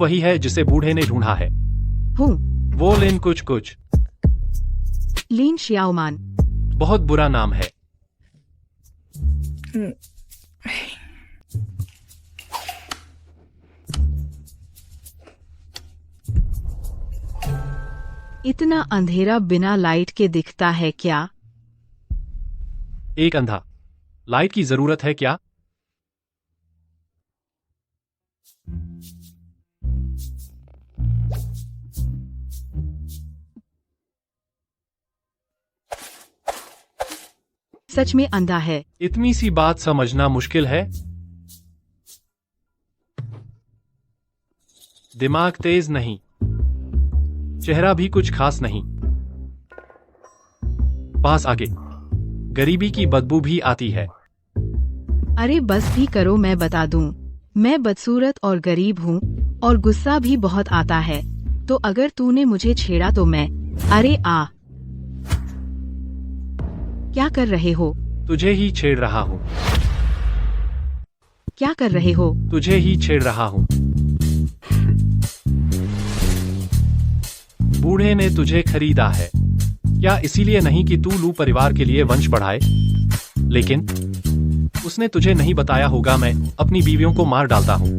वही है जिसे बूढ़े ने ढूंढा है? हूँ। वो लिन कुछ कुछ। लिन शियाओमान। बहुत बुरा नाम है। इतना अंधेरा बिना लाइट के दिखता है क्या? एक अंधा। लाइट की जरूरत है क्या? सच में अंधा है। इतनी सी बात समझना मुश्किल है? दिमाग तेज नहीं, चेहरा भी कुछ खास नहीं। पास आके गरीबी की बदबू भी आती है। अरे बस भी करो, मैं बता दूं। मैं बदसूरत और गरीब हूँ और गुस्सा भी बहुत आता है। तो अगर तूने मुझे छेड़ा तो मैं। अरे आ, क्या कर रहे हो? तुझे ही छेड़ रहा हूँ। क्या कर रहे हो? तुझे ही छेड़ रहा हूँ। बूढ़े ने तुझे खरीदा है। क्या इसीलिए नहीं कि तू लू परिवार के लिए वंश बढ़ाए? लेकिन उसने तुझे नहीं बताया होगा, मैं अपनी बीवियों को मार डालता हूँ।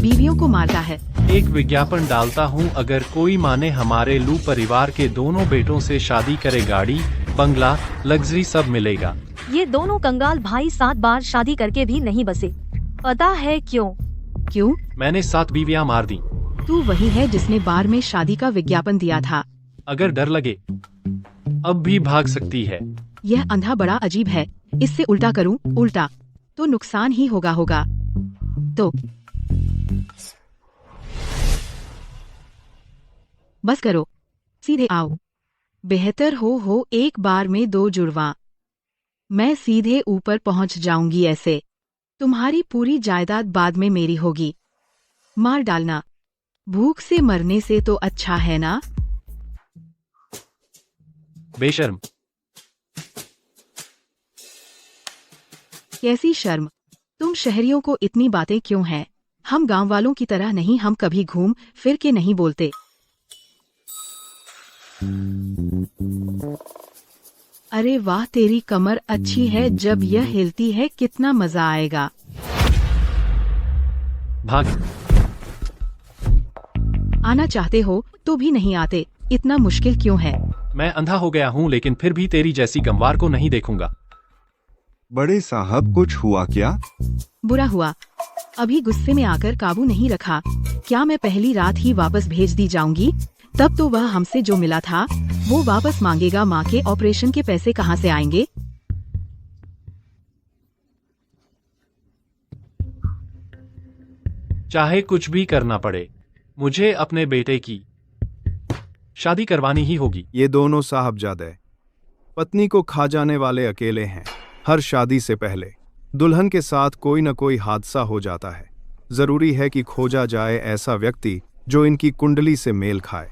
बीवियों को मारता है? एक विज्ञापन डालता हूँ, अगर कोई माने हमारे लू परिवार के दोनों बेटों से शादी करे, गाड़ी, बंगला, लग्जरी सब मिलेगा। ये दोनों कंगाल भाई 7 बार शादी करके भी नहीं बसे। पता है क्यों? क्यों? मैंने 7 बीवियां मार दी। तू वही है जिसने बार में शादी का विज्ञापन दिया था। अगर डर लगे अब भी भाग सकती है। यह अंधा बड़ा अजीब है। इससे उल्टा करूं? उल्टा तो नुकसान ही होगा। तो बस करो, सीधे आओ। बेहतर हो एक बार में 2 जुड़वा। मैं सीधे ऊपर पहुंच जाऊंगी। ऐसे तुम्हारी पूरी जायदाद बाद में मेरी होगी। मार डालना। भूख से मरने से तो अच्छा है ना? बेशर्म। कैसी शर्म? तुम शहरियों को इतनी बातें क्यों हैं? हम गांव वालों की तरह नहीं, हम कभी घूम फिर के नहीं बोलते। अरे वाह, तेरी कमर अच्छी है, जब यह हिलती है कितना मजा आएगा। भाग। आना चाहते हो तो भी नहीं आते, इतना मुश्किल क्यों है? मैं अंधा हो गया हूँ, लेकिन फिर भी तेरी जैसी गंवार को नहीं देखूंगा। बड़े साहब, कुछ हुआ क्या? बुरा हुआ। अभी गुस्से में आकर काबू नहीं रखा। क्या मैं पहली रात ही वापस भेज दी जाऊंगी? तब तो वह हमसे जो मिला था वो वापस मांगेगा। माँ के ऑपरेशन के पैसे कहाँ से आएंगे? चाहे कुछ भी करना पड़े, मुझे अपने बेटे की शादी करवानी ही होगी। ये दोनों साहबजादे पत्नी को खा जाने वाले अकेले हैं। हर शादी से पहले दुल्हन के साथ कोई न कोई हादसा हो जाता है। जरूरी है कि खोजा जाए ऐसा व्यक्ति जो इनकी कुंडली से मेल खाए।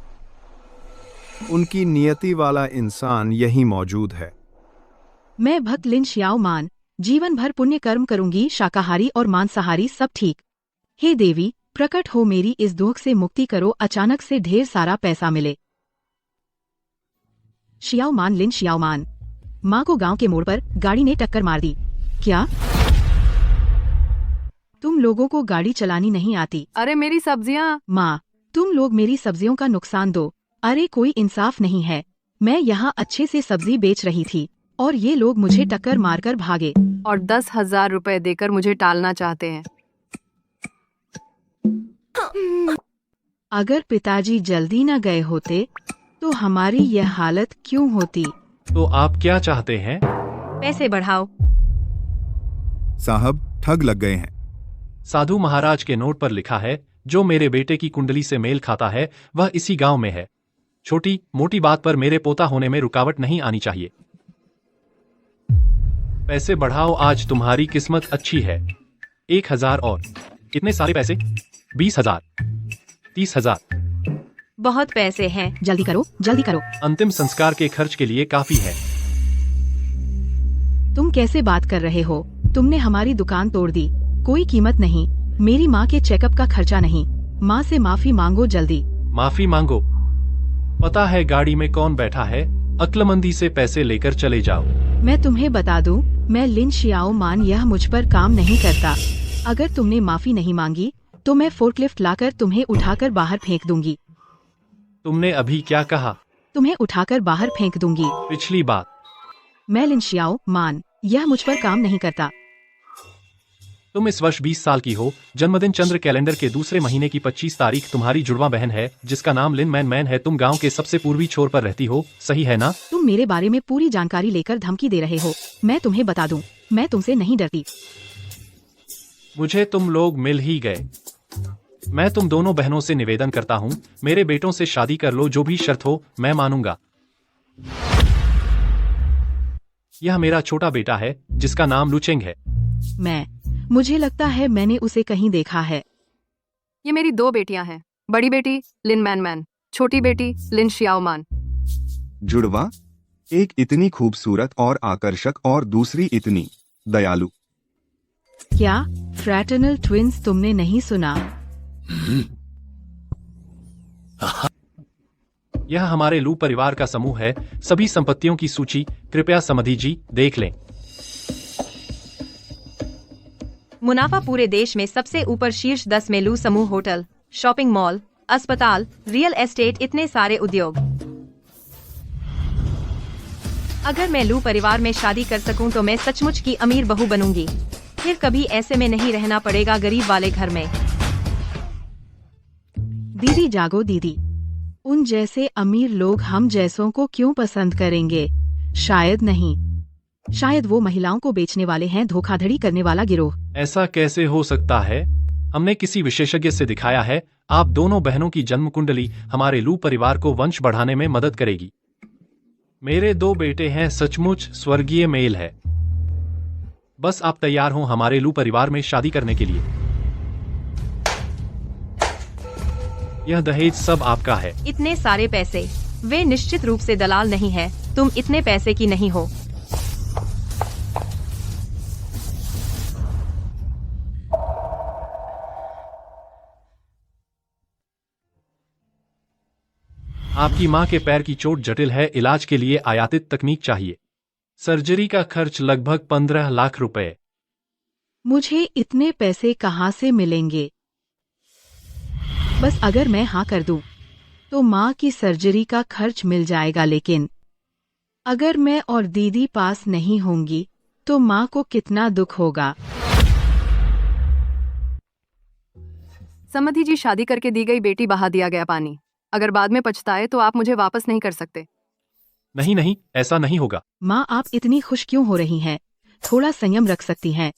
उनकी नियति वाला इंसान यहीं मौजूद है। मैं भक्त लिन शियाओमान जीवन भर पुण्य कर्म करूंगी, शाकाहारी और मांसाहारी सब ठीक। हे देवी, प्रकट हो, मेरी इस दुख से मुक्ति करो, अचानक से ढेर सारा पैसा मिले। शियाओमान लिन शियाओमान। माँ को गांव के मोड़ पर गाड़ी ने टक्कर मार दी। क्या तुम लोगों को गाड़ी चलानी नहीं आती? अरे मेरी सब्जियां। माँ, तुम लोग मेरी सब्जियों का नुकसान दो। अरे कोई इंसाफ नहीं है। मैं यहाँ अच्छे से सब्जी बेच रही थी और ये लोग मुझे टक्कर मारकर भागे। और 10,000 रुपए देकर मुझे टालना चाहते हैं। अगर पिताजी जल्दी न गए होते तो हमारी यह हालत क्यों होती? तो आप क्या चाहते हैं? पैसे बढ़ाओ। साहब, ठग लग गए हैं। साधु महाराज के नोट पर लिखा है, जो मेरे बेटे की कुंडली से मेल खाता है वह इसी गांव में है। छोटी मोटी बात पर मेरे पोता होने में रुकावट नहीं आनी चाहिए। पैसे बढ़ाओ, आज तुम्हारी किस्मत अच्छी है। 1,000 और। कितने सारे पैसे? 20,000, 30,000। बहुत पैसे हैं। जल्दी करो, जल्दी करो। अंतिम संस्कार के खर्च के लिए काफी है। तुम कैसे बात कर रहे हो? तुमने हमारी दुकान तोड़ दी। कोई कीमत नहीं। मेरी माँ के चेकअप का खर्चा नहीं। माँ से माफी मांगो जल्दी। माफी मांगो? पता है गाड़ी में कौन बैठा है? अक्लमंदी से पैसे लेकर चले जाओ। मैं तुम्हें बता दूं, मैं लिन शियाओ मान, यह मुझ पर काम नहीं करता। अगर तुमने माफी नहीं मांगी तो मैं फोर्कलिफ्ट लाकर तुम्हें उठाकर बाहर फेंक दूंगी। तुमने अभी क्या कहा? तुम्हें उठाकर बाहर फेंक दूंगी। पिछली बात। मैं लिन शियाओ मान, यह मुझ पर काम नहीं करता। तुम इस वर्ष 20 साल की हो। जन्मदिन चंद्र कैलेंडर के दूसरे महीने की 25 तारीख तुम्हारी जुड़वा बहन है जिसका नाम लिन मैन मैन है। तुम गांव के सबसे पूर्वी छोर पर रहती हो, सही है ना? तुम मेरे बारे में पूरी जानकारी लेकर धमकी दे रहे हो। मैं तुम्हें बता दूं, मैं तुमसे नहीं डरती। मुझे तुम लोग मिल ही गए। मैं तुम दोनों बहनों से निवेदन करता हूँ, मेरे बेटों से शादी कर लो, जो भी शर्त हो मैं मानूंगा। यह मेरा छोटा बेटा है जिसका नाम लुचेंग है। मुझे लगता है मैंने उसे कहीं देखा है। ये मेरी 2 बेटियां हैं। बड़ी बेटी लिन मैन मैन, छोटी बेटी लिन शियाओ मान। जुड़वा, एक इतनी खूबसूरत और आकर्षक और दूसरी इतनी दयालु। क्या फ्रैटर्नल ट्विंस तुमने नहीं सुना? यह हमारे लू परिवार का समूह है। सभी संपत्तियों की सूची कृपया समधि जी देख लें। मुनाफा पूरे देश में सबसे ऊपर शीर्ष 10 में लू समूह होटल, शॉपिंग मॉल, अस्पताल, रियल एस्टेट, इतने सारे उद्योग। अगर मैं लू परिवार में शादी कर सकूं तो मैं सचमुच की अमीर बहू बनूंगी। फिर कभी ऐसे में नहीं रहना पड़ेगा गरीब वाले घर में। दीदी जागो दीदी, उन जैसे अमीर लोग हम जैसों को क्यों पसंद करेंगे? शायद नहीं। शायद वो महिलाओं को बेचने वाले हैं, धोखाधड़ी करने वाला गिरोह। ऐसा कैसे हो सकता है? हमने किसी विशेषज्ञ से दिखाया है। आप दोनों बहनों की जन्म कुंडली हमारे लू परिवार को वंश बढ़ाने में मदद करेगी। मेरे 2 बेटे हैं, सचमुच स्वर्गीय मेल है। बस आप तैयार हो हमारे लू परिवार में शादी करने के लिए? यह दहेज सब आपका है। इतने सारे पैसे? वे निश्चित रूप से दलाल नहीं है। तुम इतने पैसे की नहीं हो। आपकी माँ के पैर की चोट जटिल है, इलाज के लिए आयातित तकनीक चाहिए। सर्जरी का खर्च लगभग 15 लाख रुपए। मुझे इतने पैसे कहाँ से मिलेंगे? बस अगर मैं हाँ कर दूं, तो माँ की सर्जरी का खर्च मिल जाएगा, लेकिन अगर मैं और दीदी पास नहीं होंगी तो माँ को कितना दुख होगा। समधि जी, शादी करके दी गई बेटी बहा दिया गया पानी। अगर बाद में पछताए तो आप मुझे वापस नहीं कर सकते। नहीं नहीं, ऐसा नहीं होगा। माँ, आप इतनी खुश क्यों हो रही हैं? थोड़ा संयम रख सकती हैं।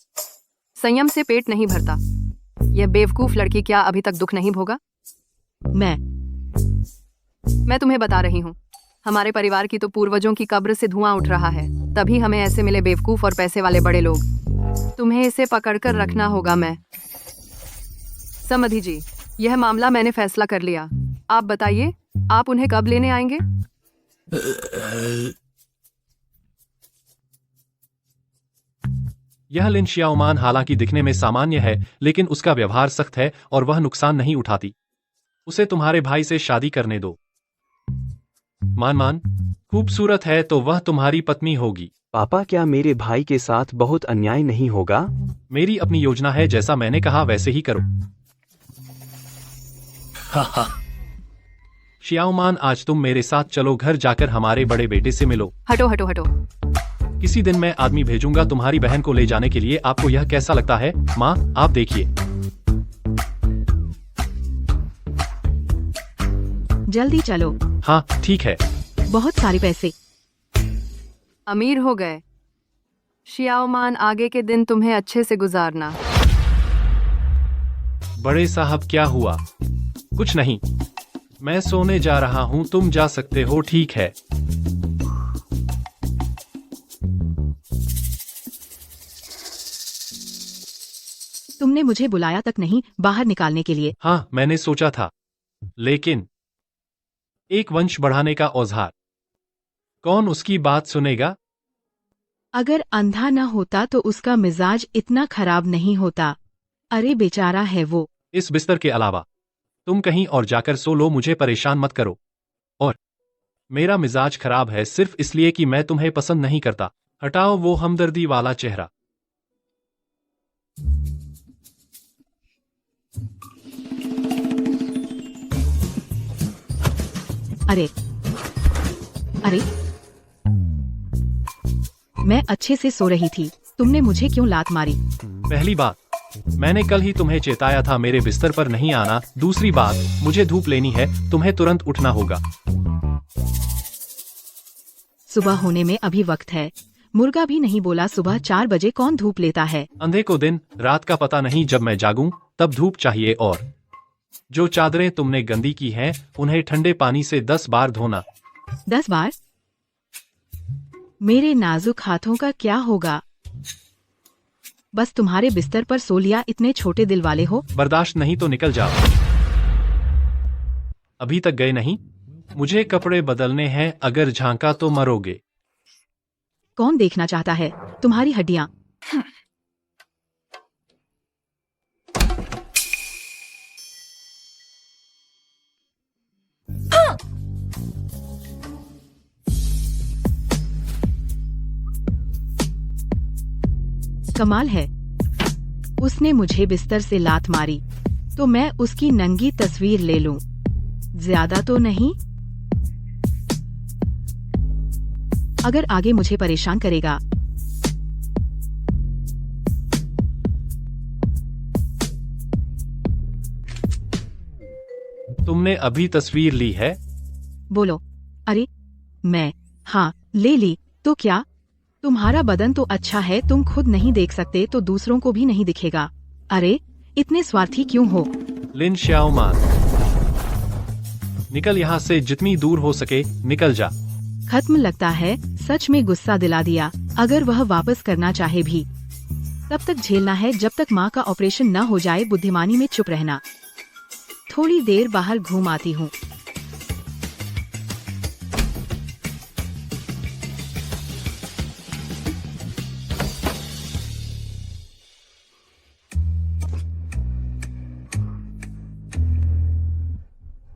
संयम से पेट नहीं भरता। यह बेवकूफ लड़की क्या अभी तक दुख नहीं भोगा? मैं तुम्हें बता रही हूँ, हमारे परिवार की तो पूर्वजों की कब्र से धुआं उठ रहा है, तभी हमें ऐसे मिले बेवकूफ और पैसे वाले बड़े लोग। तुम्हें इसे पकड़कर रखना होगा। मैं समधि जी, यह मामला मैंने फैसला कर लिया। आप बताइए, आप उन्हें कब लेने आएंगे? यह लिन शियाओमान हालांकि दिखने में सामान्य है, लेकिन उसका व्यवहार सख्त है और वह नुकसान नहीं उठाती। उसे तुम्हारे भाई से शादी करने दो। मान खूबसूरत है तो वह तुम्हारी पत्नी होगी। पापा, क्या मेरे भाई के साथ बहुत अन्याय नहीं होगा? मेरी अपनी योजना है, जैसा मैंने कहा वैसे ही करो। शियाओमान, आज तुम मेरे साथ चलो, घर जाकर हमारे बड़े बेटे से मिलो। हटो हटो हटो। किसी दिन मैं आदमी भेजूंगा तुम्हारी बहन को ले जाने के लिए। आपको यह कैसा लगता है? माँ, आप देखिए। जल्दी चलो। हाँ ठीक है। बहुत सारे पैसे। अमीर हो गए। शियाओमान, आगे के दिन तुम्हें अच्छे से गुजारना। बड़े साहब, क्या हुआ? कुछ नहीं, मैं सोने जा रहा हूँ, तुम जा सकते हो। ठीक है। तुमने मुझे बुलाया तक नहीं बाहर निकालने के लिए। हाँ, मैंने सोचा था, लेकिन एक वंश बढ़ाने का औजार, कौन उसकी बात सुनेगा? अगर अंधा न होता तो उसका मिजाज इतना खराब नहीं होता। अरे बेचारा है वो। इस बिस्तर के अलावा तुम कहीं और जाकर सो लो, मुझे परेशान मत करो। और मेरा मिजाज खराब है सिर्फ इसलिए कि मैं तुम्हें पसंद नहीं करता। हटाओ वो हमदर्दी वाला चेहरा। अरे अरे, मैं अच्छे से सो रही थी, तुमने मुझे क्यों लात मारी? पहली बात, मैंने कल ही तुम्हें चेताया था मेरे बिस्तर पर नहीं आना। दूसरी बात, मुझे धूप लेनी है, तुम्हें तुरंत उठना होगा। सुबह होने में अभी वक्त है। मुर्गा भी नहीं बोला सुबह 4 बजे कौन धूप लेता है? अंधे को दिन रात का पता नहीं, जब मैं जागूं तब धूप चाहिए। और जो चादरें तुमने गंदी की हैं उन्हें ठंडे पानी से 10 बार धोना। 10 बार? मेरे नाजुक हाथों का क्या होगा? बस तुम्हारे बिस्तर पर सो लिया, इतने छोटे दिल वाले हो। बर्दाश्त नहीं तो निकल जाओ। अभी तक गए नहीं? मुझे कपड़े बदलने हैं, अगर झांका तो मरोगे। कौन देखना चाहता है तुम्हारी हड्डियां? कमाल है, उसने मुझे बिस्तर से लात मारी तो मैं उसकी नंगी तस्वीर ले लूं। ज्यादा तो नहीं? अगर आगे मुझे परेशान करेगा। तुमने अभी तस्वीर ली है? बोलो। अरे हाँ, ले ली तो क्या? तुम्हारा बदन तो अच्छा है, तुम खुद नहीं देख सकते तो दूसरों को भी नहीं दिखेगा। अरे इतने स्वार्थी क्यों हो? लिन श्याओमान, निकल यहाँ से, जितनी दूर हो सके निकल जा। खत्म लगता है, सच में गुस्सा दिला दिया। अगर वह वापस करना चाहे भी तब तक झेलना है जब तक माँ का ऑपरेशन न हो जाए। बुद्धिमानी में चुप रहना। थोड़ी देर बाहर घूम आती हूँ।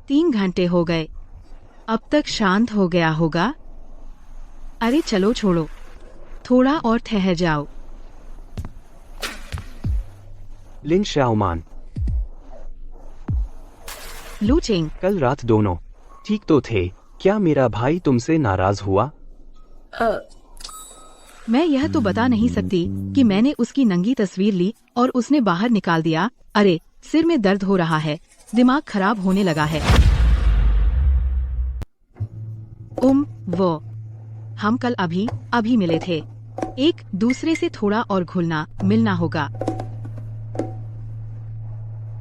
तीन घंटे हो गए, अब तक शांत हो गया होगा। अरे चलो छोड़ो, थोड़ा और ठहर जाओ। लिन श्याओमान, लू चेंग, कल रात दोनों ठीक तो थे, क्या मेरा भाई तुमसे नाराज हुआ? मैं यह तो बता नहीं सकती कि मैंने उसकी नंगी तस्वीर ली और उसने बाहर निकाल दिया। अरे सिर में दर्द हो रहा है, दिमाग खराब होने लगा है। वो हम कल अभी मिले थे। एक दूसरे से थोड़ा और घुलना मिलना होगा।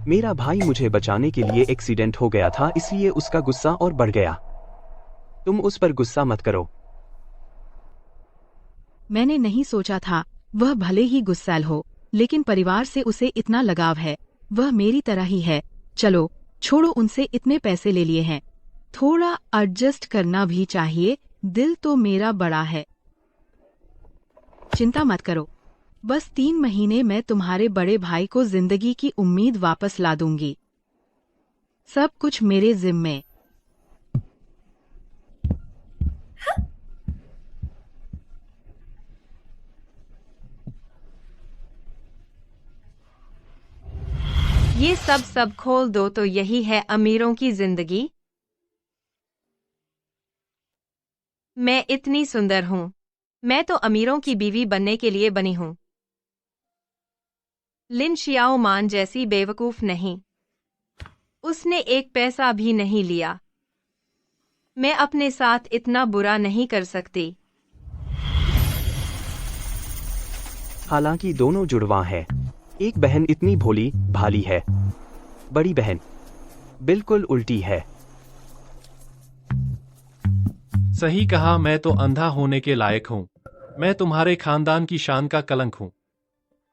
मेरा भाई मुझे बचाने के लिए एक्सीडेंट हो गया था, इसलिए उसका गुस्सा और बढ़ गया। तुम उस पर गुस्सा मत करो। मैंने नहीं सोचा था वह भले ही गुस्सैल हो, लेकिन परिवार से उसे इतना लगाव है। वह मेरी तरह ही है। चलो छोड़ो, उनसे इतने पैसे ले लिए हैं, थोड़ा एडजस्ट करना भी चाहिए। दिल तो मेरा बड़ा है। चिंता मत करो, बस 3 महीने में तुम्हारे बड़े भाई को जिंदगी की उम्मीद वापस ला दूंगी। सब कुछ मेरे जिम्मे। ये सब खोल दो तो यही है अमीरों की जिंदगी। मैं इतनी सुंदर हूँ, मैं तो अमीरों की बीवी बनने के लिए बनी हूँ। लिन श्याओमान जैसी बेवकूफ नहीं, उसने एक पैसा भी नहीं लिया। मैं अपने साथ इतना बुरा नहीं कर सकती। हालांकि दोनों जुड़वा हैं। एक बहन इतनी भोली भाली है, बड़ी बहन बिल्कुल उल्टी है। सही कहा, मैं तो अंधा होने के लायक हूँ। मैं तुम्हारे खानदान की शान का कलंक हूँ।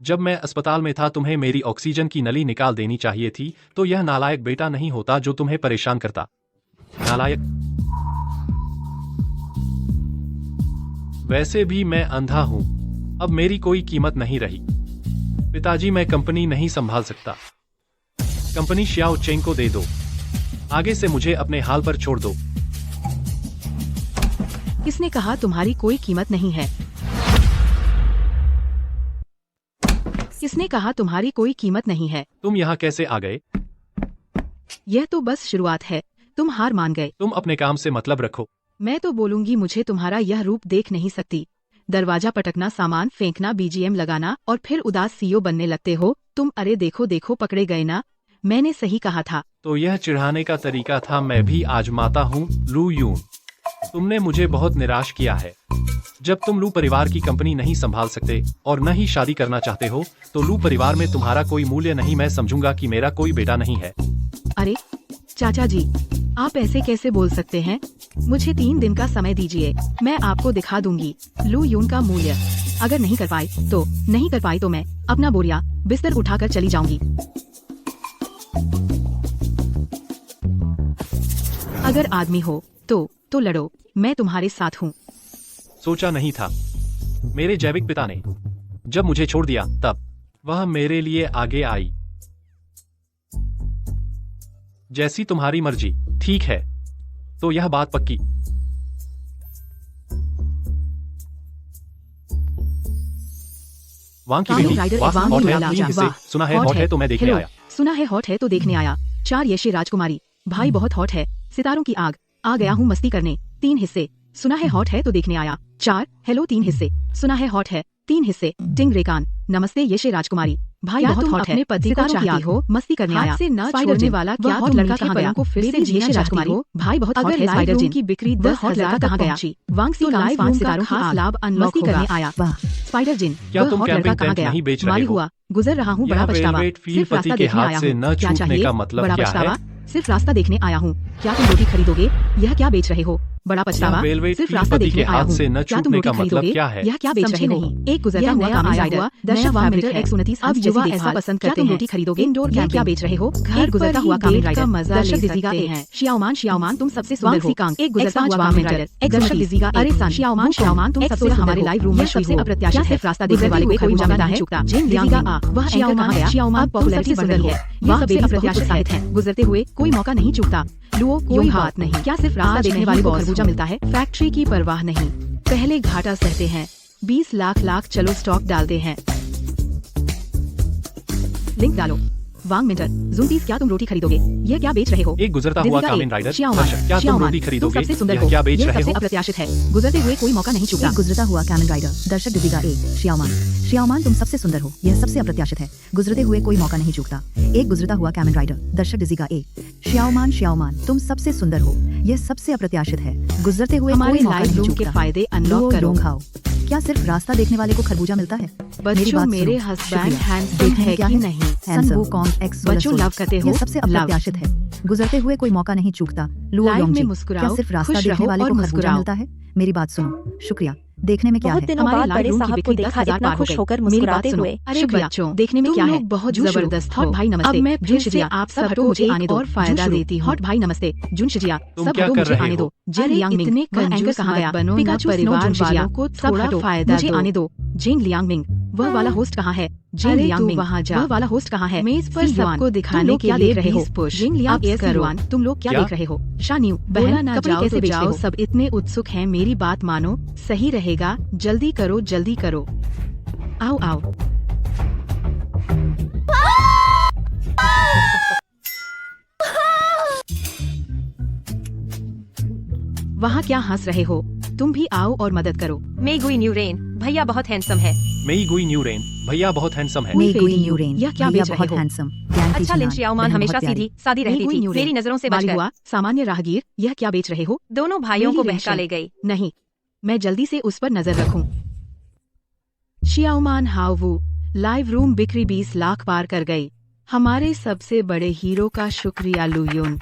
जब मैं अस्पताल में था तुम्हें मेरी ऑक्सीजन की नली निकाल देनी चाहिए थी, तो यह नालायक बेटा नहीं होता जो तुम्हें परेशान करता। नालायक। वैसे भी मैं अंधा हूँ, अब मेरी कोई कीमत नहीं रही। पिताजी, मैं कंपनी नहीं संभाल सकता। कंपनी श्याओ चेंग को दे दो। आगे से मुझे अपने हाल पर छोड़ दो। किसने कहा तुम्हारी कोई कीमत नहीं है? किसने कहा तुम्हारी कोई कीमत नहीं है? तुम यहाँ कैसे आ गए? यह तो बस शुरुआत है, तुम हार मान गए। तुम अपने काम से मतलब रखो। मैं तो बोलूंगी मुझे तुम्हारा यह रूप देख नहीं सकती। दरवाजा पटकना, सामान फेंकना, बीजीएम लगाना और फिर उदास सीईओ बनने लगते हो तुम। अरे देखो देखो, पकड़े गए ना, मैंने सही कहा था। तो यह चिढ़ाने का तरीका था, मैं भी आजमाता हूँ। लू यून, तुमने मुझे बहुत निराश किया है। जब तुम लू परिवार की कंपनी नहीं संभाल सकते और न ही शादी करना चाहते हो तो लू परिवार में तुम्हारा कोई मूल्य नहीं। मैं समझूंगा कि मेरा कोई बेटा नहीं है। अरे चाचा जी, आप ऐसे कैसे बोल सकते हैं? मुझे 3 दिन का समय दीजिए, मैं आपको दिखा दूंगी लू यून का मूल्य। अगर नहीं कर पाई तो मैं अपना बोरिया बिस्तर उठाकर चली जाऊंगी। अगर आदमी हो तो लड़ो, मैं तुम्हारे साथ हूँ। सोचा नहीं था। मेरे जैविक पिता ने जब मुझे छोड़ दिया तब वह मेरे लिए आगे आई। जैसी तुम्हारी मर्जी। ठीक है, तो यह बात पक्की। वांग की कामेन बेटी राइडर वाह, वांग हॉट की है। बेटी, 3 हिस्से। वाह, सुना है हॉट है तो मैं देखने हेलो, आया। सुना है हॉट है तो देखने आया। 4 यशे राजकुमारी, भाई बहुत हॉट है। सितारों की आग, आ गया हूँ मस्ती करने। 3 हिस्से। सुना है हॉट है तो देखने आया। 4 हेलो 3 हिस्से। सुना है हॉट है 3 हिस्से। टिंग रेकान, नमस्ते यशे राजकुमारी, भाई बहुत हॉट है। अपने पति को चाहती हो, मस्ती करने आया। से न छोड़ने वाला क्या हॉट लड़का कहाँ गया? को फिर से जीना राजकुमारी हो, भाई बहुत हॉट है। स्पाइडर जिन की बिक्री 10,000 कहाँ गया? वांग सी लाइव 5 सितारों की लाभ अनलॉक करने आया। वाह स्पाइडर जिन, क्या वह तुम हॉट लड़का कैंपिंग कहाँ टेंट गया? नहीं बेच रहे मारी हो? हुआ, गुजर रहा हूँ, बड़ा यह पछतावा। वेलवेट फील सिर्फ पति रास्ता के देखने हाथ आया से हूँ। न क्या छूटने चाहिए? का मतलब बड़ा क्या है? पछतावा। सिर्फ रास्ता देखने आया हूँ। क्या तुम रोटी खरीदोगे? यह क्या बेच रहे हो? बड़ा पछतावा। यह वेलवेट सिर्फ फील रास्ता पति देखने के आया हाथ हूँ। से न क्या तुम छूटने रोटी का मतलब खरीदोगे? क्या है? यह क्या बेच रहे हो? एक गुजरता हुआ कामेन राइडर, दर्शक वामिटर X29 अब युवा ऐसा पसंद करते हैं। रोटी खरीदोगे? इंडोर क्या क्या बेच रहे हो? घर गुजरता हुआ कामेन राइडर, दर्शक दिजीगा हैं। शियाओमान तुम सबसे सुंदर हो। एक गुजरता हुआ कामेन राइडर, दर्शक दिजीगा। अरे शियाओमान तुम सबसे हमारे लाइव रूम में सबसे अप्रत्याशित है। रास्ता देखने वाले को कोई मौका नहीं चूकता। जिन दिजीगा आ, वह एंकर कहाँ गया? शियाओमान पॉपुलैरिटी बढ़ रही है। वह सबसे अप्रत्याशित साबित है। गुजरते हुए कोई मौका नहीं चूकता। लुओ कोई बात नहीं। क्या सिर्फ रास्ता देखने वाले को खरबूजा मिलता है? फैक्ट्री की परवाह नहीं, पहले घाटा सहते हैं। 20 लाख चलो स्टॉक डालते हैं। लिंक डालो। वांग मिंटर, ज़ूंतीस, क्या तुम रोटी खरीदोगे? यह क्या बेच रहे हो? एक गुजरता हुआ दिजीगा कामेन ए, राइडर, शियाओमान, दर्शक, क्या तुम शियाओमान, रोटी खरीदोगे? तुम सबसे सुंदर यह हो। क्या बेच यह रहे सबसे हो? अप्रत्याशित है। गुजरते हुए कोई मौका नहीं चूकता। एक गुजरता हुआ कैमन राइडर, दर्शक दिजीगा ए, शियाओमान तुम सबसे सुंदर हो। यह सबसे अप्रत्याशित है। गुजरते हुए कोई मौका नहीं चूकता। एक गुजरता हुआ कैमन राइडर, दर्शक दिजीगा ए, शियाओमान तुम सबसे सुंदर हो। यह सबसे अप्रत्याशित है। गुजरते हुए हमारे कोई मौका लाइव नहीं रूम के चूकता। फायदे अनलॉक करो। लोंग खाओ। क्या सिर्फ रास्ता देखने वाले को खरबूजा मिलता है? मेरी बच्चों, बात मेरे सुनो। हस्बैंड शुक्रिया। हैंडसम देखने है में क्या कि है? नहीं? हैंडसम, सन वुकॉन्ग, एक्स, बच्चों लव करते हो? यह सबसे लव। अप्रत्याशित है। गुजरते हुए कोई मौका नहीं चूकता। लुओ लाइव में योंगजी, मुस्कुराओ, क्या सिर्फ रास्ता खुश देखने रहो वाले और को खरबूजा मुस्कुराओ। मिलता है? मेरी बात सुनो। शुक्रिया। देखने में क्या बहुत है? दिनों हमारे बाद लाइव बड़े रूम की साहब को बिक्री देखा 10,000 इतना पार हो खुश गए। होकर मेरी बात मुस्कुराते सुनो। हुए। अरे शुक्रिया। बच्चों, देखने में तुम क्या है? लोग बहुत जबरदस्त हो। हॉट भाई नमस्ते। अब मैं फिर से जुनशिया, आप सब सबको मुझे मुझे आने दो। और फायदा जुनशुरु, देती हूँ। हॉट भाई नमस्ते। जुनशिया, तुम सब क्या हटो, कर मुझे रहे आने हो? दो। जिन अरे लियांग इतने मिंग, वह कंजूस एंकर कहाँ मत गया? बनो ना, पिकाचू, स्नो, परिवार जुनशिया, वालों को सब थोड़ा हटो, फायदा मुझे दो। आने दो। जिन लियांग मिंग, वह वाला होस्ट कहाँ है? जिन अरे लियांग तू मिंग, वहाँ जा। वह वाला होस्ट कहाँ है? मेज पर सी युआन, सबको तुम दिखाने लोग के क्या लिए देख रहे हो? 20 पुश जिन लियांग अप्स एस करो। युआन, तुम लोग क्या क्या? देख रहे हो? शान्यू, बोला बहन, ना कपड़े जाओ कैसे तो बेच रहे जाओ, हो? सब इतने उत्सुक हैं। मेरी बात मानो, सही रहेगा। जल्दी करो, जल्दी करो। आओ आओ। वहाँ क्या हंस रहे हो? तुम भी आओ और मदद करो। मे गुई न्यू रेन, भैया बहुत हैंडसम है। मेई गुई न्यू रेन, भैया बहुत हैंडसम है। हुई मे फेडी गुई यू, न्यू रेन, यह क्या भैया बेच रहे बहुत हो? हैंडसम। ज्ञान की अच्छा, जिनान, लिंशियाओमान बहन हमेशा बहुत प्यारी। सीधी सादी मे रहती गुई थी, न्यू रेन, मेरी नजरों से मारी बचकर। हुआ, सामान्य राहगीर, यह क्या बेच रहे हो? दोनों भाइयों को मेरी बहका रेशम। ले गई। नहीं, मैं जल्दी से उस पर नजर रखूं। शियाओमान हावू, लाइव रूम बिक्री 20 लाख पार कर गई। हमारे सबसे बड़े हीरो का शुक्रिया लुयून।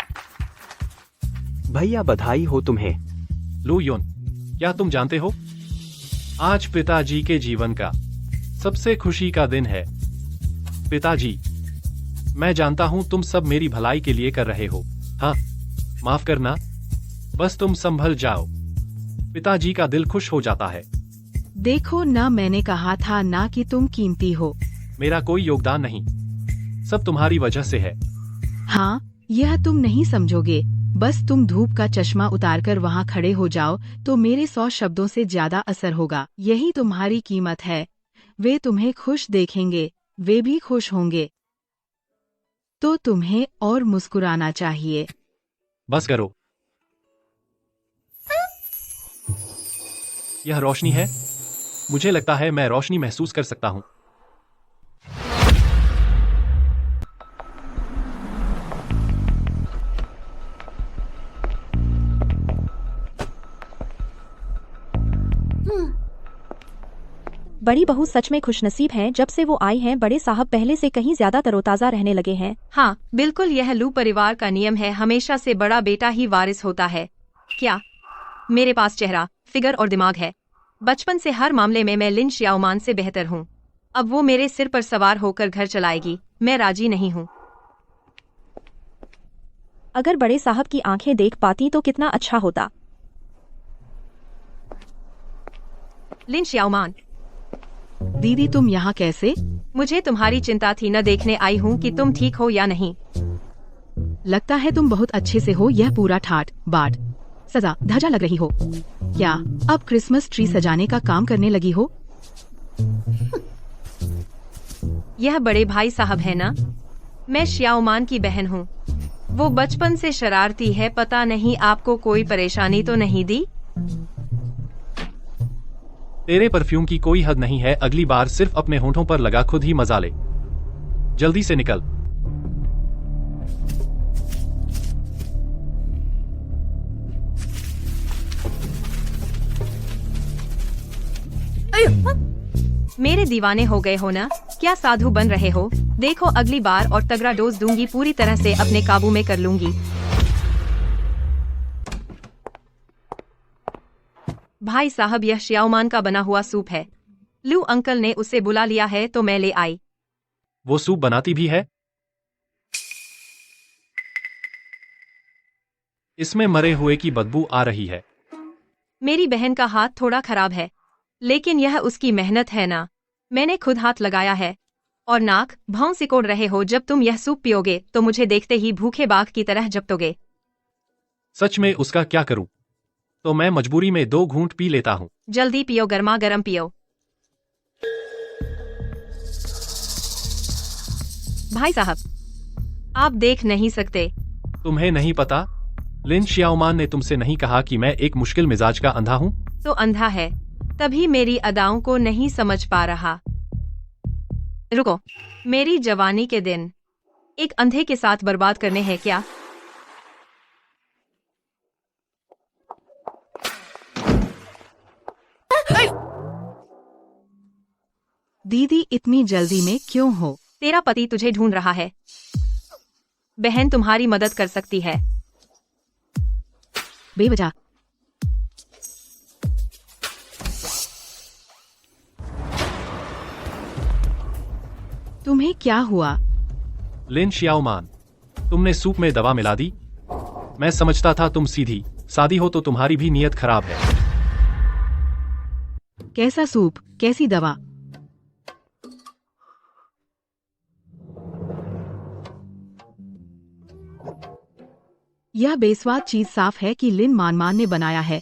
भैया बधाई हो तुम्हें। लू योन, क्या तुम जानते हो? आज पिताजी के जीवन का सबसे खुशी का दिन है। पिताजी, मैं जानता हूं तुम सब मेरी भलाई के लिए कर रहे हो। हाँ, माफ करना, बस तुम संभल जाओ। पिताजी का दिल खुश हो जाता है। देखो ना, मैंने कहा था ना कि तुम कीमती हो। मेरा कोई योगदान नहीं, सब तुम्हारी वजह से है। हाँ, यह तुम नहीं समझोगे। बस तुम धूप का चश्मा उतारकर वहाँ खड़े हो जाओ तो मेरे 100 शब्दों से ज्यादा असर होगा। यही तुम्हारी कीमत है। वे तुम्हें खुश देखेंगे, वे भी खुश होंगे। तो तुम्हें और मुस्कुराना चाहिए। बस करो। यह रोशनी है। मुझे लगता है मैं रोशनी महसूस कर सकता हूँ। बड़ी बहू सच में खुशनसीब हैं। जब से वो आई हैं बड़े साहब पहले से कहीं ज्यादा तरोताजा रहने लगे हैं। हाँ बिल्कुल, यह लू परिवार का नियम है। हमेशा से बड़ा बेटा ही वारिस होता है। क्या मेरे पास चेहरा, फिगर और दिमाग है? बचपन से हर मामले में मैं लिन श्याओमान से बेहतर हूँ। अब वो मेरे सिर पर सवार होकर घर चलाएगी। मैं राजी नहीं हूँ। अगर बड़े साहब की आंखें देख पाती तो कितना अच्छा होता। लिन श्याओमान, दीदी तुम यहाँ कैसे? मुझे तुम्हारी चिंता थी। न देखने आई हूँ कि तुम ठीक हो या नहीं। लगता है तुम बहुत अच्छे से हो। यह पूरा ठाट बाट सजा धजा लग रही हो। क्या अब क्रिसमस ट्री सजाने का काम करने लगी हो? यह बड़े भाई साहब है ना? मैं श्याओमान की बहन हूँ। वो बचपन से शरारती है। पता नहीं आपको कोई परेशानी तो नहीं दी? तेरे परफ्यूम की कोई हद नहीं है। अगली बार सिर्फ अपने होंठों पर लगा, खुद ही मजा ले। जल्दी से निकल। मेरे दीवाने हो गए हो ना? क्या साधु बन रहे हो? देखो अगली बार और तगड़ा डोज दूंगी। पूरी तरह से अपने काबू में कर लूंगी। भाई साहब, यह श्याओमान का बना हुआ सूप है। लू अंकल ने उसे बुला लिया है तो मैं ले आई। वो सूप बनाती भी है? इसमें मरे हुए की बदबू आ रही है। मेरी बहन का हाथ थोड़ा खराब है, लेकिन यह उसकी मेहनत है ना। मैंने खुद हाथ लगाया है। और नाक भौं सिकोड़ रहे हो। जब तुम यह सूप पियोगे तो मुझे देखते ही भूखे बाघ की तरह झपटोगे। सच में उसका क्या करूं? तो मैं मजबूरी में 2 घूंट पी लेता हूं। जल्दी पियो, गर्मा गर्म पियो। भाई साहब, आप देख नहीं सकते। तुम्हें नहीं पता? लिन श्याओमान ने तुमसे नहीं कहा कि मैं एक मुश्किल मिजाज का अंधा हूं? तो अंधा है, तभी मेरी अदाओं को नहीं समझ पा रहा। रुको, मेरी जवानी के दिन एक अंधे के साथ बर्बाद करने हैं क्या? दीदी इतनी जल्दी में क्यों हो? तेरा पति तुझे ढूंढ रहा है। बहन तुम्हारी मदद कर सकती है। बेवजह तुम्हें क्या हुआ? लिन श्याओमान, तुमने सूप में दवा मिला दी। मैं समझता था तुम सीधी सादी हो, तो तुम्हारी भी नीयत खराब है। कैसा सूप, कैसी दवा? यह बेस्वाद चीज साफ है कि लिन मानमान ने बनाया है।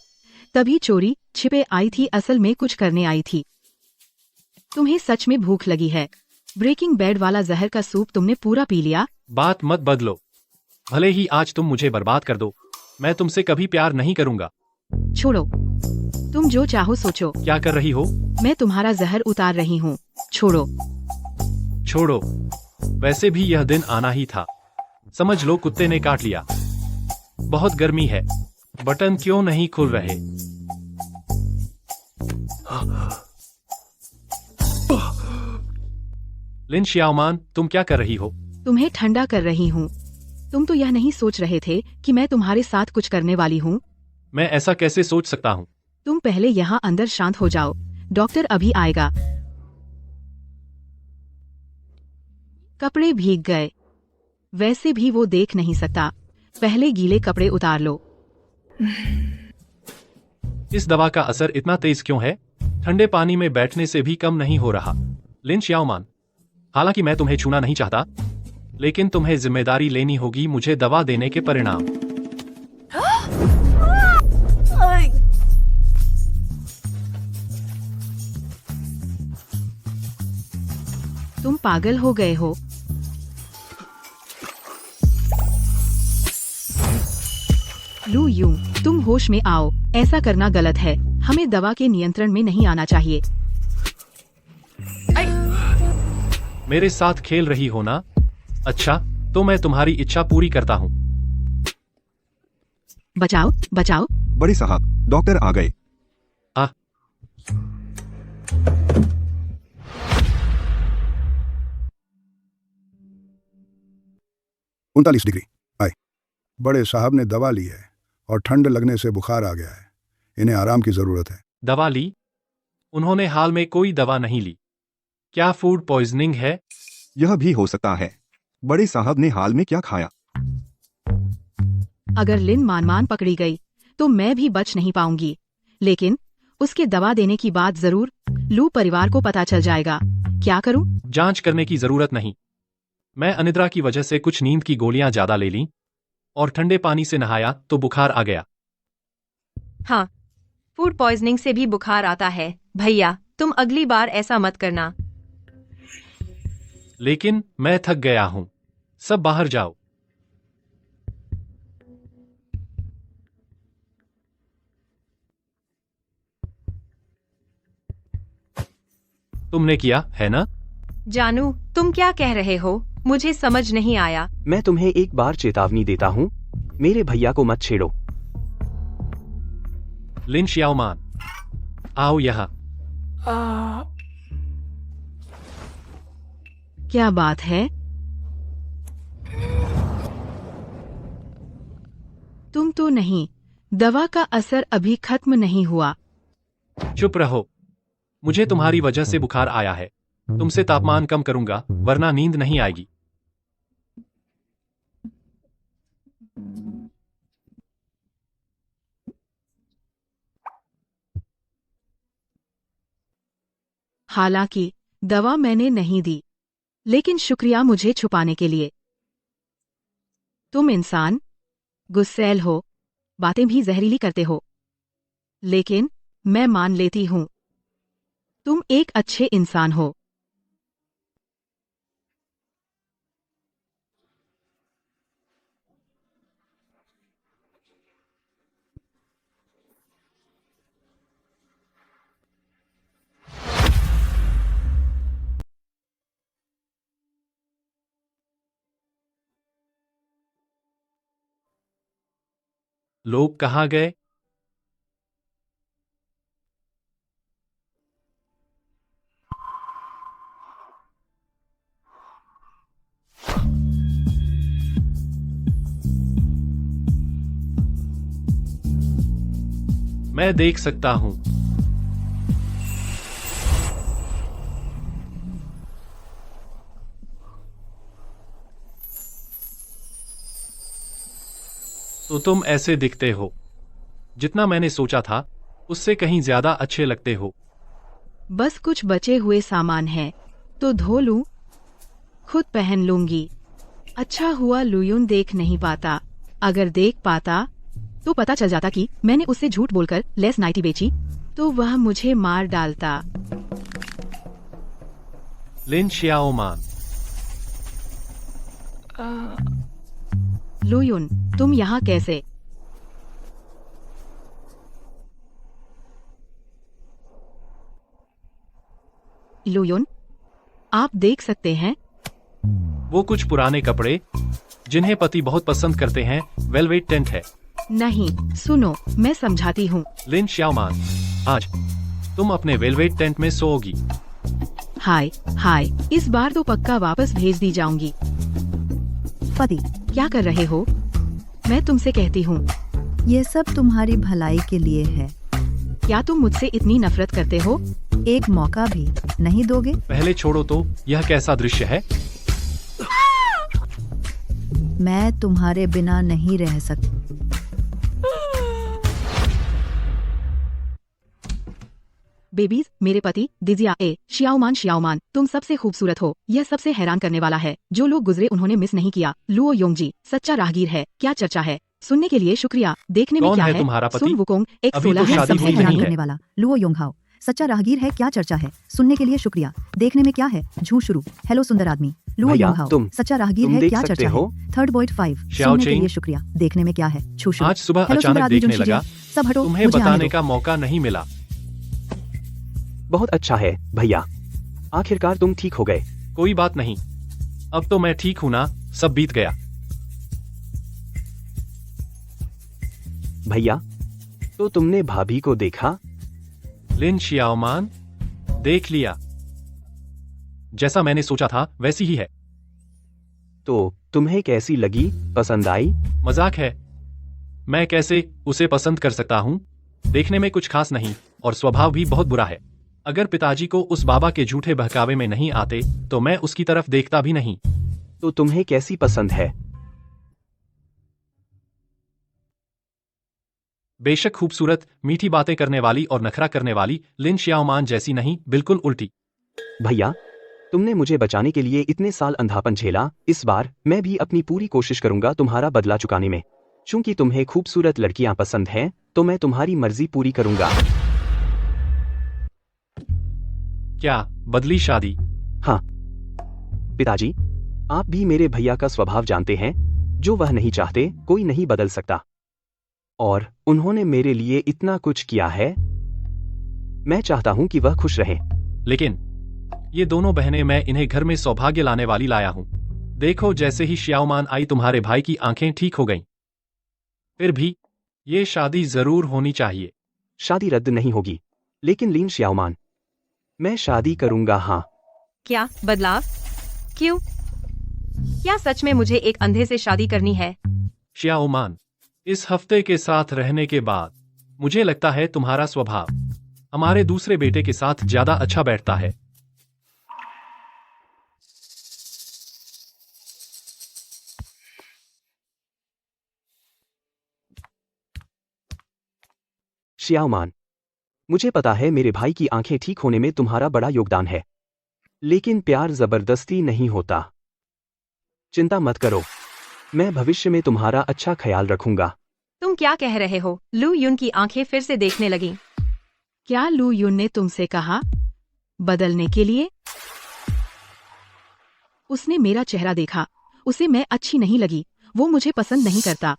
तभी चोरी छिपे आई थी, असल में कुछ करने आई थी। तुम्हें सच में भूख लगी है। ब्रेकिंग बैड वाला जहर का सूप तुमने पूरा पी लिया। बात मत बदलो। भले ही आज तुम मुझे बर्बाद कर दो, मैं तुमसे कभी प्यार नहीं करूंगा। छोड़ो, तुम जो चाहो सोचो। क्या कर रही हो? मैं तुम्हारा जहर उतार रही हूँ। छोड़ो। छोड़ो। वैसे भी यह दिन आना ही था। समझ लो कुत्ते ने काट लिया। बहुत गर्मी है। बटन क्यों नहीं खुल रहे? लिन श्याओमान, तुम क्या कर रही हो? तुम्हें ठंडा कर रही हूँ। तुम तो यह नहीं सोच रहे थे कि मैं तुम्हारे साथ कुछ करने वाली हूँ? मैं ऐसा कैसे सोच सकता हूँ? तुम पहले यहाँ अंदर शांत हो जाओ। डॉक्टर अभी आएगा। कपड़े भीग गए। वैसे भी वो देख नहीं सकता। पहले गीले कपड़े उतार लो। इस दवा का असर इतना तेज क्यों है? ठंडे पानी में बैठने से भी कम नहीं हो रहा। लिन श्याओमान, हालांकि मैं तुम्हें छूना नहीं चाहता, लेकिन तुम्हें जिम्मेदारी लेनी होगी मुझे दवा देने के परिणाम। तुम पागल हो गए हो। लू यूं, तुम होश में आओ, ऐसा करना गलत है, हमें दवा के नियंत्रण में नहीं आना चाहिए। मेरे साथ खेल रही हो ना? अच्छा, तो मैं तुम्हारी इच्छा पूरी करता हूँ। बचाओ, बचाओ। बड़े साहब, डॉक्टर आ गए। आ, 39 डिग्री। आए। बड़े साहब ने दवा ली है और ठंड लगने से बुखार आ गया है, इन्हें आराम की जरूरत है। दवा ली? उन्होंने हाल में कोई दवा नहीं ली। क्या फूड पॉइजनिंग है? यह भी हो सकता है। बड़े साहब ने हाल में क्या खाया? अगर लिन मान पकड़ी गई तो मैं भी बच नहीं पाऊंगी, लेकिन उसके दवा देने की बात जरूर लू परिवार को पता चल जाएगा। क्या करूं? जांच करने की जरूरत नहीं। मैं अनिद्रा की वजह से कुछ नींद की गोलियां ज्यादा ले लीं और ठंडे पानी से नहाया तो बुखार आ गया। हाँ, फूड पॉइजनिंग से भी बुखार आता है। भैया, तुम अगली बार ऐसा मत करना। लेकिन मैं थक गया हूं। सब बाहर जाओ। तुमने किया है ना? जानू, तुम क्या कह रहे हो? मुझे समझ नहीं आया। मैं तुम्हें एक बार चेतावनी देता हूँ, मेरे भैया को मत छेड़ो। लिन श्याओमान, आओ यहाँ। क्या बात है? तुम तो नहीं, दवा का असर अभी खत्म नहीं हुआ। चुप रहो। मुझे तुम्हारी वजह से बुखार आया है। तुमसे तापमान कम करूंगा, वरना नींद नहीं आएगी। हालांकि दवा मैंने नहीं दी, लेकिन शुक्रिया मुझे छुपाने के लिए। तुम इंसान गुस्सैल हो, बातें भी जहरीली करते हो, लेकिन मैं मान लेती हूं तुम एक अच्छे इंसान हो। लोग कहाँ गए? मैं देख सकता हूं। तो तुम ऐसे दिखते हो। जितना मैंने सोचा था उससे कहीं ज्यादा अच्छे लगते हो। बस कुछ बचे हुए सामान है तो धो लूं, खुद पहन लूंगी। अच्छा हुआ लुयुन देख नहीं पाता। अगर देख पाता तो पता चल जाता कि मैंने उससे झूठ बोलकर लेस नाइटी बेची, तो वह मुझे मार डालता। लिन श्याओमान, लुयुन, तुम यहाँ कैसे? लुयुन, आप देख सकते हैं वो कुछ पुराने कपड़े जिन्हें पति बहुत पसंद करते हैं, वेलवेट टेंट है। नहीं, सुनो, मैं समझाती हूँ। लिन श्याओमान, आज तुम अपने वेलवेट टेंट में सोओगी। हाय हाय, इस बार तो पक्का वापस भेज दी जाऊंगी। पति, क्या कर रहे हो? मैं तुमसे कहती हूँ, ये सब तुम्हारी भलाई के लिए है। क्या तुम मुझसे इतनी नफरत करते हो? एक मौका भी नहीं दोगे? पहले छोड़ो तो, यह कैसा दृश्य है? मैं तुम्हारे बिना नहीं रह सकती। बेबीज, मेरे पति दिजिया ए शियाओमान, तुम सबसे खूबसूरत हो। यह सबसे हैरान करने वाला है। जो लोग गुजरे उन्होंने मिस नहीं किया। लुओ योंगजी सच्चा राहगीर है। क्या चर्चा है? सुनने के लिए शुक्रिया। देखने में कौन क्या है है? तुम्हारा पति? सुन वुकोंग एक अभी तो 16 है। शादी सबसे हुई हैरान नहीं है। करने वाला लुओ योंगहाओ सच्चा राहगीर है। क्या चर्चा है? सुनने के लिए शुक्रिया। देखने में क्या है? झूठ शुरू। हेलो सुंदर आदमी। लुओ भैया, योंगहाओ तुम- सच्चा राहगीर तुम है। देख क्या सकते चर्चा हो? है? थर्ड बॉयड 5 श्याओ सुनने के चेंग। लिए शुक्रिया। देखने में क्या है? छू शुरू। आज सुबह हेलो सुंदर अचानक आदमी देखने जुनशीजे। लगा। सब हटो, तुम्हें मुझे आने बताने दो। का मौका नहीं मिला। बहुत अच्छा है भैया, आखिरकार तुम ठीक हो गए। कोई बात नहीं, अब तो मैं ठीक हूं ना। सब बीत गया। भैया, तो तुमने भाभी को देखा? लिन शियाओमान, देख लिया। जैसा मैंने सोचा था वैसी ही है। तो तुम्हें कैसी लगी? पसंद आई? मजाक है। मैं कैसे उसे पसंद कर सकता हूँ? देखने में कुछ खास नहीं और स्वभाव भी बहुत बुरा है। अगर पिताजी को उस बाबा के झूठे बहकावे में नहीं आते तो मैं उसकी तरफ देखता भी नहीं। तो तुम्हें कैसी पसंद है? बेशक खूबसूरत, मीठी बातें करने वाली और नखरा करने वाली। लिन शियाओमान जैसी नहीं, बिल्कुल उल्टी। भैया, तुमने मुझे बचाने के लिए इतने साल अंधापन झेला। इस बार मैं भी अपनी पूरी कोशिश करूंगा तुम्हारा बदला चुकाने में। चूंकि तुम्हें खूबसूरत लड़कियां पसंद हैं, तो मैं तुम्हारी मर्जी पूरी करूंगा। क्या बदली शादी? हाँ पिताजी, आप भी मेरे भैया का स्वभाव जानते हैं। जो वह नहीं चाहते कोई नहीं बदल सकता। और उन्होंने मेरे लिए इतना कुछ किया है। मैं चाहता हूं कि वह खुश रहें। लेकिन ये दोनों बहनें, मैं इन्हें घर में सौभाग्य लाने वाली लाया हूं। देखो, जैसे ही शियाओमान आई तुम्हारे भाई की आंखें ठीक हो गईं। फिर भी ये शादी जरूर होनी चाहिए। शादी रद्द नहीं होगी। लेकिन लीन श्याओमान, मैं शादी करूंगा। हाँ। क्या बदलाव? क्यों? क्या सच में मुझे एक अंधे से शादी करनी है? शियाओमान, इस हफ्ते के साथ रहने के बाद मुझे लगता है तुम्हारा स्वभाव हमारे दूसरे बेटे के साथ ज्यादा अच्छा बैठता है। श्याओमान, मुझे पता है मेरे भाई की आंखें ठीक होने में तुम्हारा बड़ा योगदान है। लेकिन प्यार जबरदस्ती नहीं होता। चिंता मत करो, मैं भविष्य में तुम्हारा अच्छा ख्याल रखूंगा। तुम क्या कह रहे हो? लू युन की आंखें फिर से देखने लगीं। क्या लू युन ने तुमसे कहा बदलने के लिए? उसने मेरा चेहरा देखा। उसे मैं अच्छी नहीं लगी। वो मुझे पसंद नहीं करता,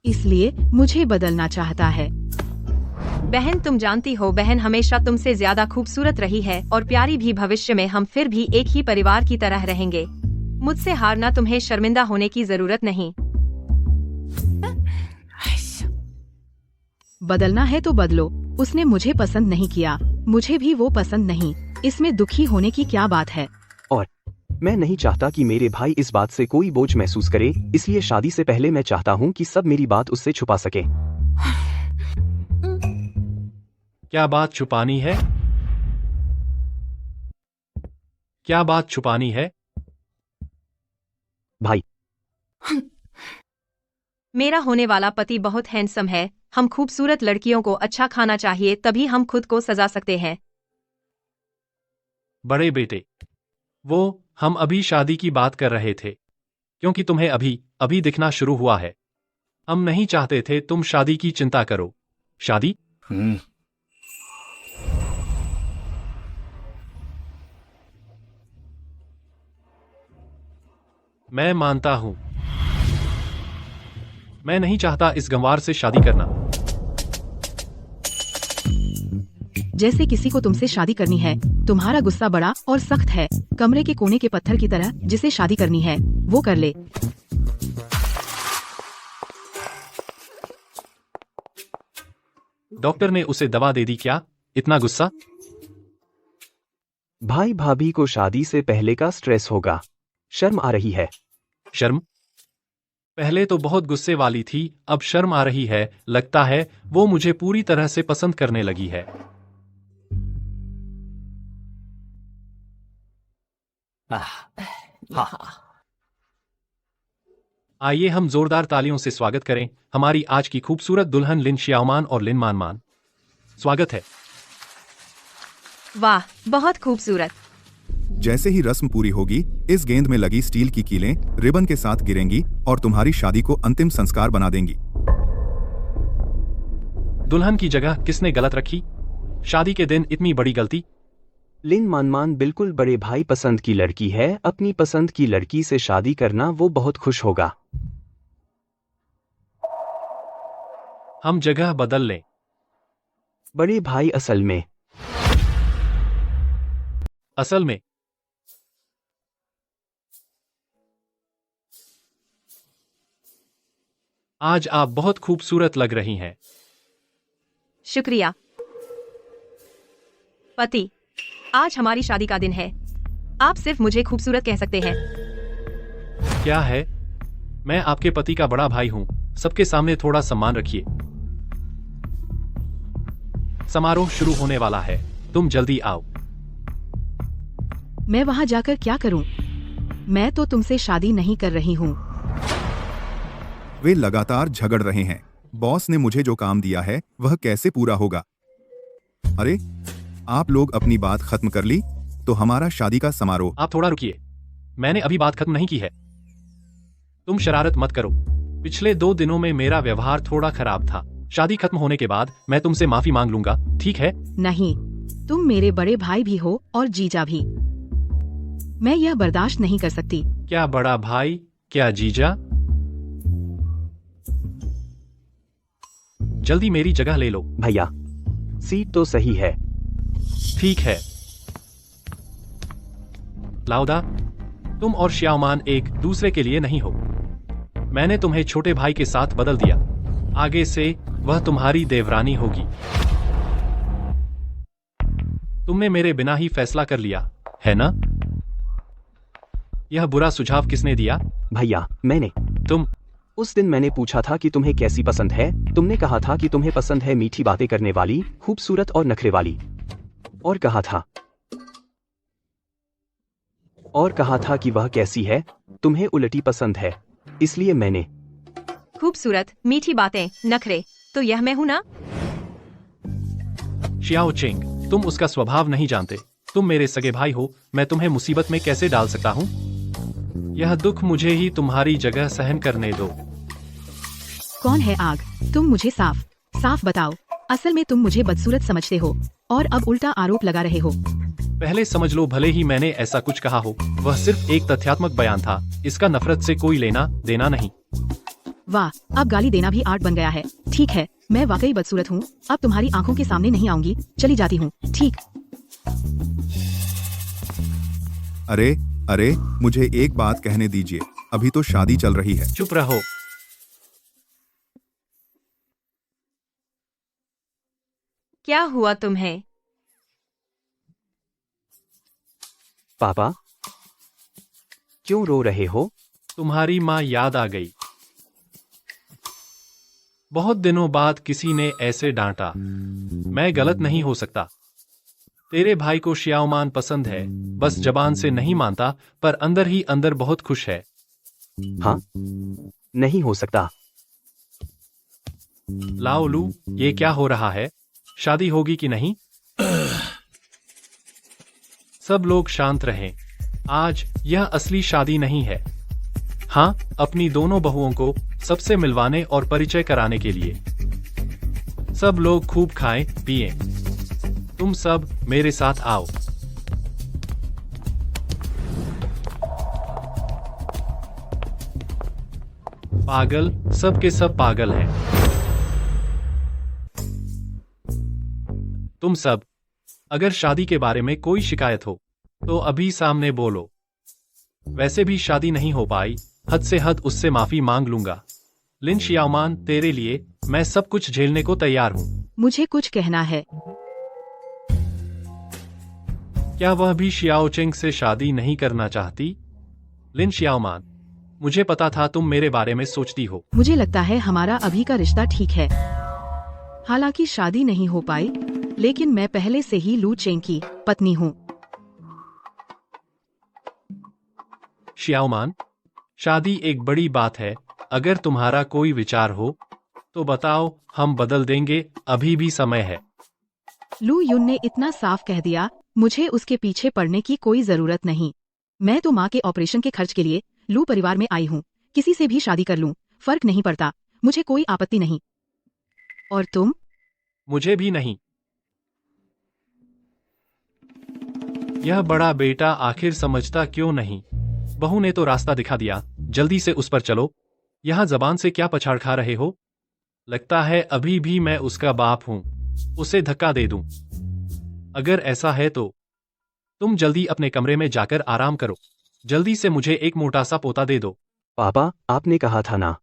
इसलिए मुझे बदलना चाहता है। बहन, तुम जानती हो बहन हमेशा तुमसे ज्यादा खूबसूरत रही है और प्यारी भी। भविष्य में हम फिर भी एक ही परिवार की तरह रहेंगे। मुझसे हारना तुम्हें शर्मिंदा होने की जरूरत नहीं। बदलना है तो बदलो। उसने मुझे पसंद नहीं किया, मुझे भी वो पसंद नहीं। इसमें दुखी होने की क्या बात है? और मैं नहीं चाहता कि मेरे भाई इस बात से कोई बोझ महसूस करे। इसलिए शादी से पहले मैं चाहता हूँ कि सब मेरी बात उससे छुपा सके। क्या बात छुपानी है? क्या बात छुपानी है? भाई, मेरा होने वाला पति बहुत हैंडसम है। हम खूबसूरत लड़कियों को अच्छा खाना चाहिए, तभी हम खुद को सजा सकते हैं। बड़े बेटे, वो हम अभी शादी की बात कर रहे थे, क्योंकि तुम्हें अभी अभी दिखना शुरू हुआ है। हम नहीं चाहते थे तुम शादी की चिंता करो। शादी? मैं मानता हूं। मैं नहीं चाहता इस गंवार से शादी करना। जैसे किसी को तुमसे शादी करनी है। तुम्हारा गुस्सा बड़ा और सख्त है, कमरे के कोने के पत्थर की तरह। जिसे शादी करनी है वो कर ले। डॉक्टर ने उसे दवा दे दी क्या? इतना गुस्सा? भाई भाभी को शादी से पहले का स्ट्रेस होगा। शर्म आ रही है। शर्म? पहले तो बहुत गुस्से वाली थी, अब शर्म आ रही है। लगता है वो मुझे पूरी तरह से पसंद करने लगी है। आइए हम जोरदार तालियों से स्वागत करें हमारी आज की खूबसूरत दुल्हन लिन शियाओमान और लिन मानमान। स्वागत है। वाह, बहुत खूबसूरत। जैसे ही रस्म पूरी होगी, इस गेंद में लगी स्टील की कीलें रिबन के साथ गिरेंगी और तुम्हारी शादी को अंतिम संस्कार बना देंगी। दुल्हन की जगह किसने गलत रखी? शादी के दिन इतनी बड़ी गलती? लिन मानमान बिल्कुल बड़े भाई पसंद की लड़की है, अपनी पसंद की लड़की से शादी करना वो बहुत खुश होगा। हम जगह बदल लें। बड़े भाई असल में आज आप बहुत खूबसूरत लग रही हैं। शुक्रिया पति, आज हमारी शादी का दिन है। आप सिर्फ मुझे खूबसूरत कह सकते हैं। क्या है? मैं आपके पति का बड़ा भाई हूं। सबके सामने थोड़ा सम्मान रखिए। समारोह शुरू होने वाला है, तुम जल्दी आओ। मैं वहां जाकर क्या करूं? मैं तो तुमसे शादी नहीं कर रही हूं। वे लगातार झगड़ रहे हैं। बॉस ने मुझे जो काम दिया है वह कैसे पूरा होगा? अरे, आप लोग अपनी बात खत्म कर ली तो हमारा शादी का समारोह। आप थोड़ा रुकिए, मैंने अभी बात खत्म नहीं की है। तुम शरारत मत करो। पिछले 2 दिनों में मेरा व्यवहार थोड़ा खराब था। शादी खत्म होने के बाद मैं तुमसे माफी मांग लूंगा, ठीक है? नहीं, तुम मेरे बड़े भाई भी हो और जीजा भी। मैं यह बर्दाश्त नहीं कर सकती। क्या बड़ा भाई, क्या जीजा? जल्दी मेरी जगह ले लो। भैया, सीट तो सही है। ठीक है। लाउदा, तुम और श्याओमान एक दूसरे के लिए नहीं हो। मैंने तुम्हें छोटे भाई के साथ बदल दिया। आगे से वह तुम्हारी देवरानी होगी। तुमने मेरे बिना ही फैसला कर लिया, है ना? यह बुरा सुझाव किसने दिया? भैया, मैंने। तुम? उस दिन मैंने पूछा था कि तुम्हें कैसी पसंद है। तुमने कहा था कि तुम्हें पसंद है मीठी बातें करने वाली, खूबसूरत और नखरे वाली। और कहा था कि वह कैसी है? तुम्हें उलटी पसंद है। इसलिए मैंने। खूबसूरत, मीठी बातें, नखरे, तो यह मैं हूं ना? शियाओ चिंग, तुम उसका स्वभाव नहीं जानते। तुम मेरे सगे भाई हो, मैं तुम्हें मुसीबत में कैसे डाल सकता हूँ? यह दुख मुझे ही तुम्हारी जगह सहन करने दो। कौन है आग? तुम मुझे साफ बताओ। असल में तुम मुझे बदसूरत समझते हो और अब उल्टा आरोप लगा रहे हो। पहले समझ लो, भले ही मैंने ऐसा कुछ कहा हो, वह सिर्फ एक तथ्यात्मक बयान था। इसका नफरत से कोई लेना देना नहीं। वाह, अब गाली देना भी आर्ट बन गया है। ठीक है, मैं वाकई बदसूरत हूँ। अब तुम्हारी आंखों के सामने नहीं आऊंगी। चली जाती हूँ। ठीक। अरे, मुझे एक बात कहने दीजिए। अभी तो शादी चल रही है। चुप रहो। क्या हुआ तुम्हें? पापा, क्यों रो रहे हो? तुम्हारी माँ याद आ गई। बहुत दिनों बाद किसी ने ऐसे डांटा। मैं गलत नहीं हो सकता। तेरे भाई को श्याओमान पसंद है, बस जबान से नहीं मानता, पर अंदर ही अंदर बहुत खुश है। हाँ, नहीं हो सकता। लाओ लू, ये क्या हो रहा है? शादी होगी कि नहीं? सब लोग शांत रहें। आज यह असली शादी नहीं है। हाँ, अपनी दोनों बहुओं को सबसे मिलवाने और परिचय कराने के लिए। सब लोग खूब खाएं पिएं। तुम सब मेरे साथ आओ। पागल, सब के सब पागल हैं। तुम सब, अगर शादी के बारे में कोई शिकायत हो तो अभी सामने बोलो। वैसे भी शादी नहीं हो पाई, हद से हद उससे माफी मांग लूंगा। लिन शियाओमान, तेरे लिए मैं सब कुछ झेलने को तैयार हूँ। मुझे कुछ कहना है। क्या वह भी शियाओ चिंग से शादी नहीं करना चाहती? लिन शियाओमान, मुझे पता था तुम मेरे बारे में सोचती हो। मुझे लगता है हमारा अभी का रिश्ता ठीक है। हालांकि शादी नहीं हो पाई, लेकिन मैं पहले से ही लू चेंग की पत्नी हूँ। शियाओमान, शादी एक बड़ी बात है। अगर तुम्हारा कोई विचार हो तो बताओ, हम बदल देंगे। अभी भी समय है। लू युन ने इतना साफ कह दिया मुझे उसके पीछे पड़ने की कोई जरूरत नहीं। मैं तो माँ के ऑपरेशन के खर्च के लिए लू परिवार में आई हूँ। किसी से भी शादी कर लूँ, फर्क नहीं पड़ता, मुझे कोई आपत्ति नहीं। और तुम? मुझे भी नहीं। यह बड़ा बेटा आखिर समझता क्यों नहीं? बहू ने तो रास्ता दिखा दिया, जल्दी से उस पर चलो। यहाँ जबान से क्या पछाड़ खा रहे हो? लगता है अभी भी मैं उसका बाप हूँ, उसे धक्का दे दूं। अगर ऐसा है तो तुम जल्दी अपने कमरे में जाकर आराम करो। जल्दी से मुझे एक मोटा सा पोता दे दो। पापा, आपने कहा था ना।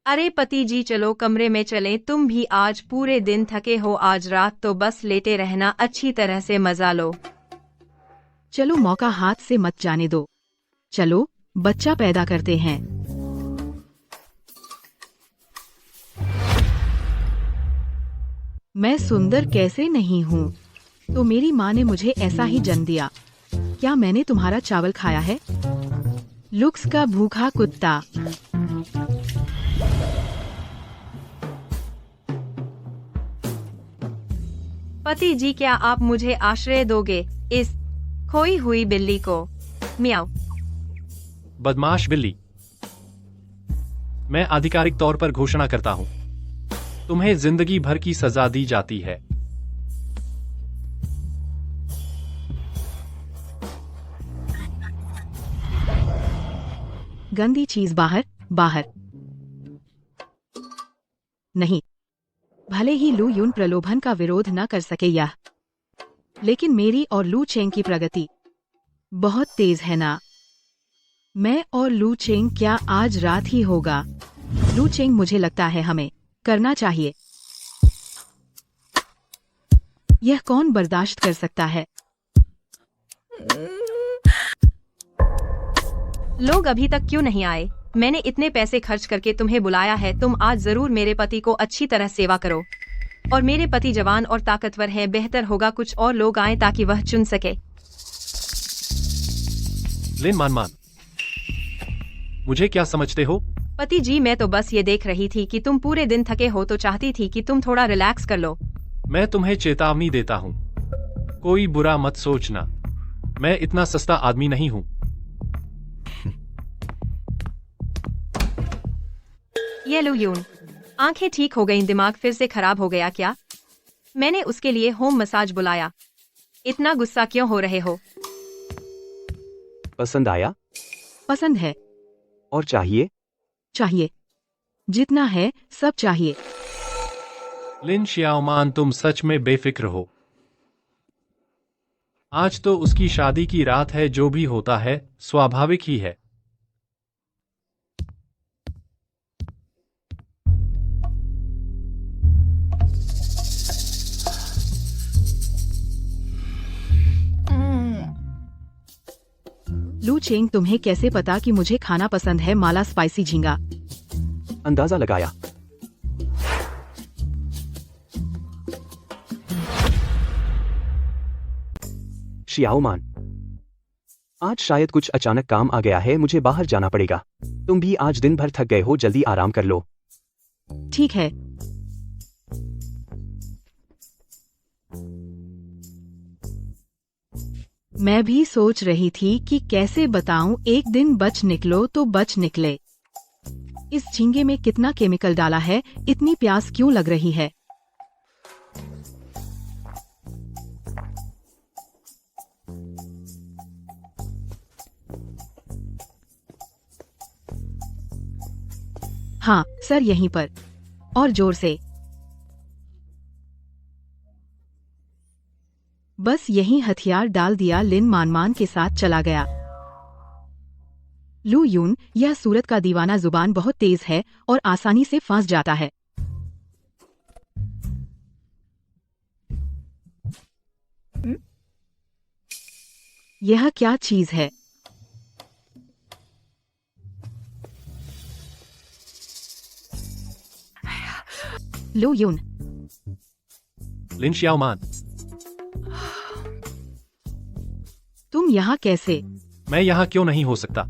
अरे पति जी, चलो कमरे में चलें। तुम भी आज पूरे दिन थके हो, आज रात तो बस लेटे रहना, अच्छी तरह से मजा लो। चलो, मौका हाथ से मत जाने दो। चलो बच्चा पैदा करते हैं। मैं सुंदर कैसे नहीं हूँ? तो मेरी माँ ने मुझे ऐसा ही जन्म दिया। क्या मैंने तुम्हारा चावल खाया है? लुक्स का भूखा कुत्ता। पति जी, क्या आप मुझे आश्रय दोगे इस खोई हुई बिल्ली को? मियाऊ। बदमाश बिल्ली, मैं आधिकारिक तौर पर घोषणा करता हूँ, तुम्हें जिंदगी भर की सजा दी जाती है। गंदी चीज बाहर, बाहर। नहीं, भले ही लू यून प्रलोभन का विरोध न कर सके यह, लेकिन मेरी और लू चेंग की प्रगति बहुत तेज है ना। मैं और लू चेंग, क्या आज रात ही होगा? लू चेंग, मुझे लगता है हमें करना चाहिए। यह कौन बर्दाश्त कर सकता है? लोग अभी तक क्यों नहीं आए? मैंने इतने पैसे खर्च करके तुम्हें बुलाया है। तुम आज जरूर मेरे पति को अच्छी तरह सेवा करो। और मेरे पति जवान और ताकतवर हैं, बेहतर होगा कुछ और लोग आए ताकि वह चुन सके। लिन मान, मुझे क्या समझते हो? पति जी, मैं तो बस ये देख रही थी कि तुम पूरे दिन थके हो, तो चाहती थी कि तुम थोड़ा रिलैक्स कर लो। मैं तुम्हें चेतावनी देता हूँ, कोई बुरा मत सोचना। मैं इतना सस्ता आदमी नहीं हूँ। ये लू यून, आंखें ठीक हो गईं, दिमाग फिर से खराब हो गया क्या? मैंने उसके लिए होम मसाज बुलाया। इतना गुस्सा क्यों हो रहे हो? पसंद आया? पसंद है। और चाहिए? चाहिए, जितना है सब चाहिए। लिन श्याओमान, तुम सच में बेफिक्र हो। आज तो उसकी शादी की रात है, जो भी होता है स्वाभाविक ही है। लू चेंग, तुम्हें कैसे पता कि मुझे खाना पसंद है? माला स्पाइसी झींगा। अंदाजा लगाया। शियाओमान, आज शायद कुछ अचानक काम आ गया है, मुझे बाहर जाना पड़ेगा। तुम भी आज दिन भर थक गए हो, जल्दी आराम कर लो। ठीक है। मैं भी सोच रही थी कि कैसे बताऊं, एक दिन बच निकलो तो बच निकले। इस झींगे में कितना केमिकल डाला है, इतनी प्यास क्यों लग रही है? हाँ सर, यहीं पर, और जोर से। बस यही हथियार डाल दिया। लिन मानमान के साथ चला गया। लू यून, यह सूरत का दीवाना जुबान बहुत तेज है और आसानी से फंस जाता है। यह क्या चीज है? लू यून, लिन श्याओमान, तुम यहाँ कैसे? मैं यहाँ क्यों नहीं हो सकता?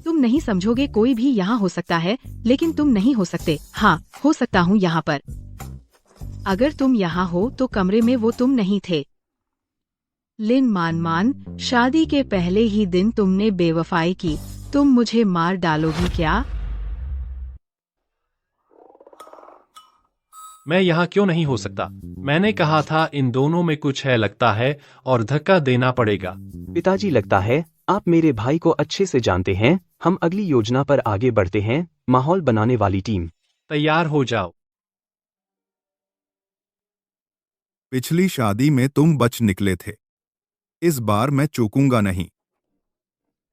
तुम नहीं समझोगे, कोई भी यहाँ हो सकता है, लेकिन तुम नहीं हो सकते। हाँ, हो सकता हूँ यहाँ पर। अगर तुम यहाँ हो तो कमरे में वो तुम नहीं थे। लिन मान, शादी के पहले ही दिन तुमने बेवफाई की। तुम मुझे मार डालोगी क्या? मैं यहाँ क्यों नहीं हो सकता? मैंने कहा था इन दोनों में कुछ है लगता है और धक्का देना पड़ेगा। पिताजी लगता है आप मेरे भाई को अच्छे से जानते हैं। हम अगली योजना पर आगे बढ़ते हैं। माहौल बनाने वाली टीम तैयार हो जाओ। पिछली शादी में तुम बच निकले थे, इस बार मैं चूकूंगा नहीं।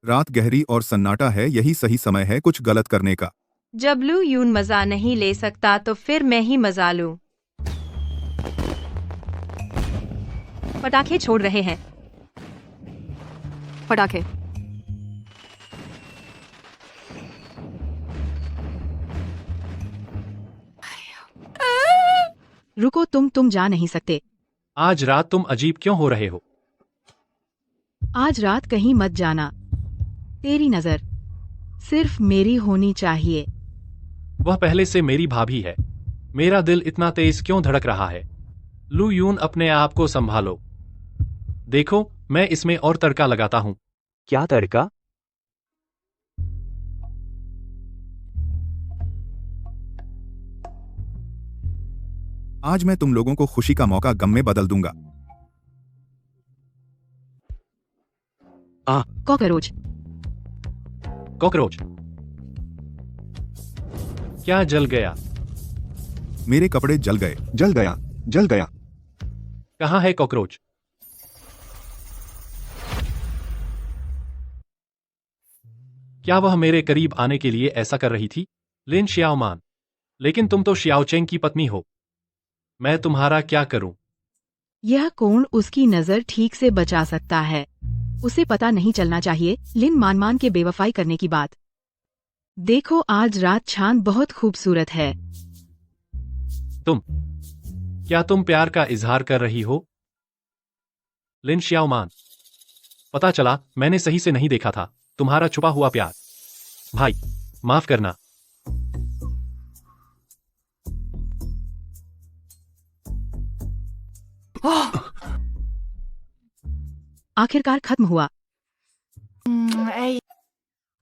रात गहरी और सन्नाटा है, यही सही समय है कुछ गलत करने का। जब लू यून मजा नहीं ले सकता तो फिर मैं ही मजा लूं। पटाखे छोड़ रहे हैं। पटाखे। रुको, तुम जा नहीं सकते। आज रात तुम अजीब क्यों हो रहे हो? आज रात कहीं मत जाना। तेरी नजर सिर्फ मेरी होनी चाहिए। वह पहले से मेरी भाभी है। मेरा दिल इतना तेज क्यों धड़क रहा है? लू यून, अपने आप को संभालो। देखो, मैं इसमें और तड़का लगाता हूँ। क्या तड़का? आज मैं तुम लोगों को खुशी का मौका गम में बदल दूंगा। कॉकरोच। कॉकरोच क्या जल गया? मेरे कपड़े जल गए। जल गया, जल गया। कहाँ है कॉकरोच? क्या वह मेरे करीब आने के लिए ऐसा कर रही थी? लिन श्याओमान, लेकिन तुम तो श्याओचेंग की पत्नी हो। मैं तुम्हारा क्या करूं? यह कौन उसकी नजर ठीक से बचा सकता है? उसे पता नहीं चलना चाहिए लिन मान के बेवफाई करने की बात। देखो, आज रात चांद बहुत खूबसूरत है। क्या तुम प्यार का इजहार कर रही हो? लिन श्याओमान, पता चला मैंने सही से नहीं देखा था। तुम्हारा छुपा हुआ प्यार। भाई, माफ करना। आखिरकार खत्म हुआ।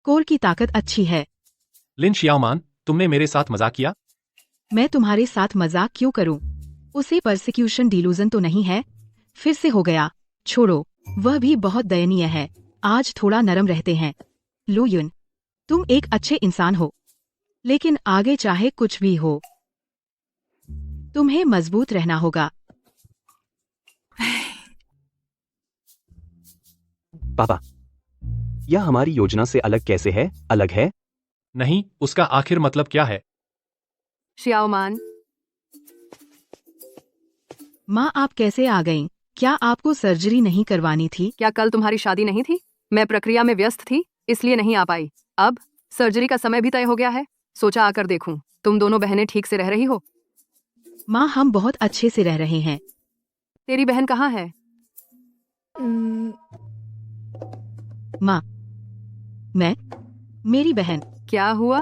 कोर की ताकत अच्छी है। लिन श्याओमान, तुमने मेरे साथ मजाक किया? मैं तुम्हारे साथ मजाक क्यों करूं? उसे परसिक्यूशन डिलूजन तो नहीं है? फिर से हो गया। छोड़ो, वह भी बहुत दयनीय है। आज थोड़ा नरम रहते हैं। लू यून, तुम एक अच्छे इंसान हो, लेकिन आगे चाहे कुछ भी हो, तुम्हें मजबूत रहना होगा। पापा, यह हमारी योजना से अलग कैसे है? अलग है? नहीं, उसका आखिर मतलब क्या है? श्याओमान, माँ, आप कैसे आ गईं? क्या आपको सर्जरी नहीं करवानी थी? क्या कल तुम्हारी शादी नहीं थी? मैं प्रक्रिया में व्यस्त थी, इसलिए नहीं आ पाई। अब सर्जरी का समय भी तय हो गया है, सोचा आकर देखूं। तुम दोनों बहनें ठीक से रह रही हो? माँ, हम बहुत अच्छे से रह रहे हैं। तेरी बहन कहाँ है? माँ, मेरी बहन। क्या हुआ?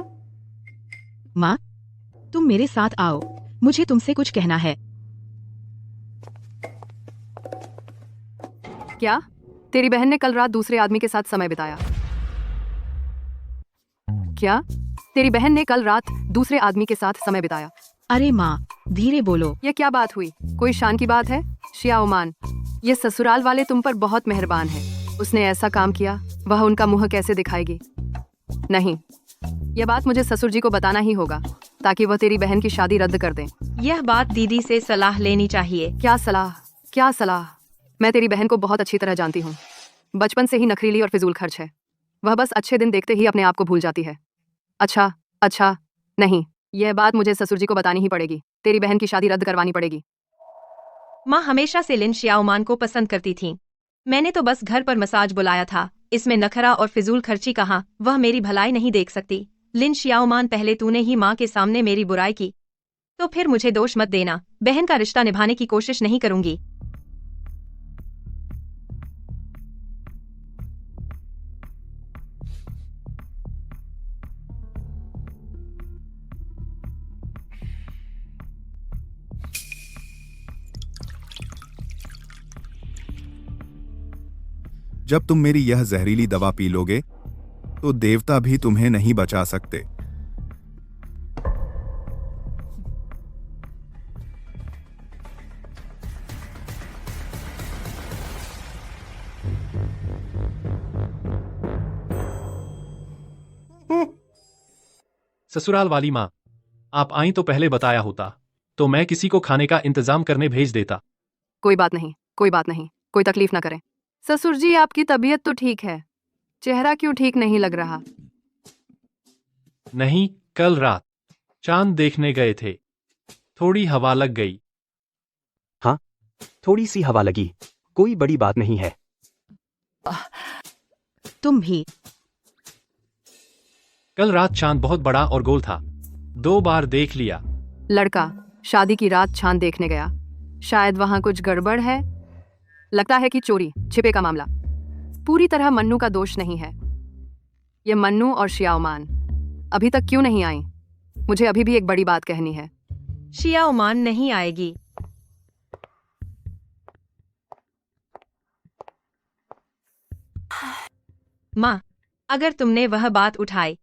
माँ, तुम मेरे साथ आओ, मुझे तुमसे कुछ कहना है। क्या? तेरी बहन ने कल रात दूसरे आदमी के साथ समय बिताया? क्या? तेरी बहन ने कल रात दूसरे आदमी के साथ समय बिताया? अरे माँ, धीरे बोलो। ये क्या बात हुई? कोई शान की बात है? श्याओमान, ये ससुराल वाले तुम पर बहुत मेहरबान हैं। उसने ऐसा काम किया, वह उनका मुंह कैसे दिखाएगी? नहीं, यह बात मुझे ससुर जी को बताना ही होगा, ताकि वह तेरी बहन की शादी रद्द कर दें। यह बात दीदी से सलाह लेनी चाहिए। क्या सलाह? क्या सलाह? मैं तेरी बहन को बहुत अच्छी तरह जानती हूँ। बचपन से ही नखरीली और फिजूल खर्च है। वह बस अच्छे दिन देखते ही अपने आप को भूल जाती है। अच्छा, नहीं, यह बात मुझे ससुर जी को बतानी ही पड़ेगी। तेरी बहन की शादी रद्द करवानी पड़ेगी। माँ हमेशा से लिन श्याओमान को पसंद करती थी। मैंने तो बस घर पर मसाज बुलाया था, इसमें नखरा और फिजूल खर्ची कहाँ? वह मेरी भलाई नहीं देख सकती। लिन श्याओमान, पहले तूने ही माँ के सामने मेरी बुराई की, तो फिर मुझे दोष मत देना। बहन का रिश्ता निभाने की कोशिश नहीं करूंगी। जब तुम मेरी यह जहरीली दवा पी लोगे तो देवता भी तुम्हें नहीं बचा सकते। ससुराल वाली माँ, आप आई तो पहले बताया होता तो मैं किसी को खाने का इंतजाम करने भेज देता। कोई बात नहीं, कोई बात नहीं, कोई तकलीफ ना करें। ससुर जी, आपकी तबीयत तो ठीक है, चेहरा क्यों ठीक नहीं लग रहा? नहीं, कल रात चांद देखने गए थे, थोड़ी हवा लग गई। हाँ, थोड़ी सी हवा लगी, कोई बड़ी बात नहीं है। तुम भी। कल रात चांद बहुत बड़ा और गोल था, 2 बार देख लिया। लड़का शादी की रात चांद देखने गया, शायद वहां कुछ गड़बड़ है। लगता है कि चोरी छिपे का मामला। पूरी तरह मन्नू का दोष नहीं है। ये मन्नू और शियाओमान अभी तक क्यों नहीं आई? मुझे अभी भी एक बड़ी बात कहनी है। शियाओमान नहीं आएगी। माँ, अगर तुमने वह बात उठाई,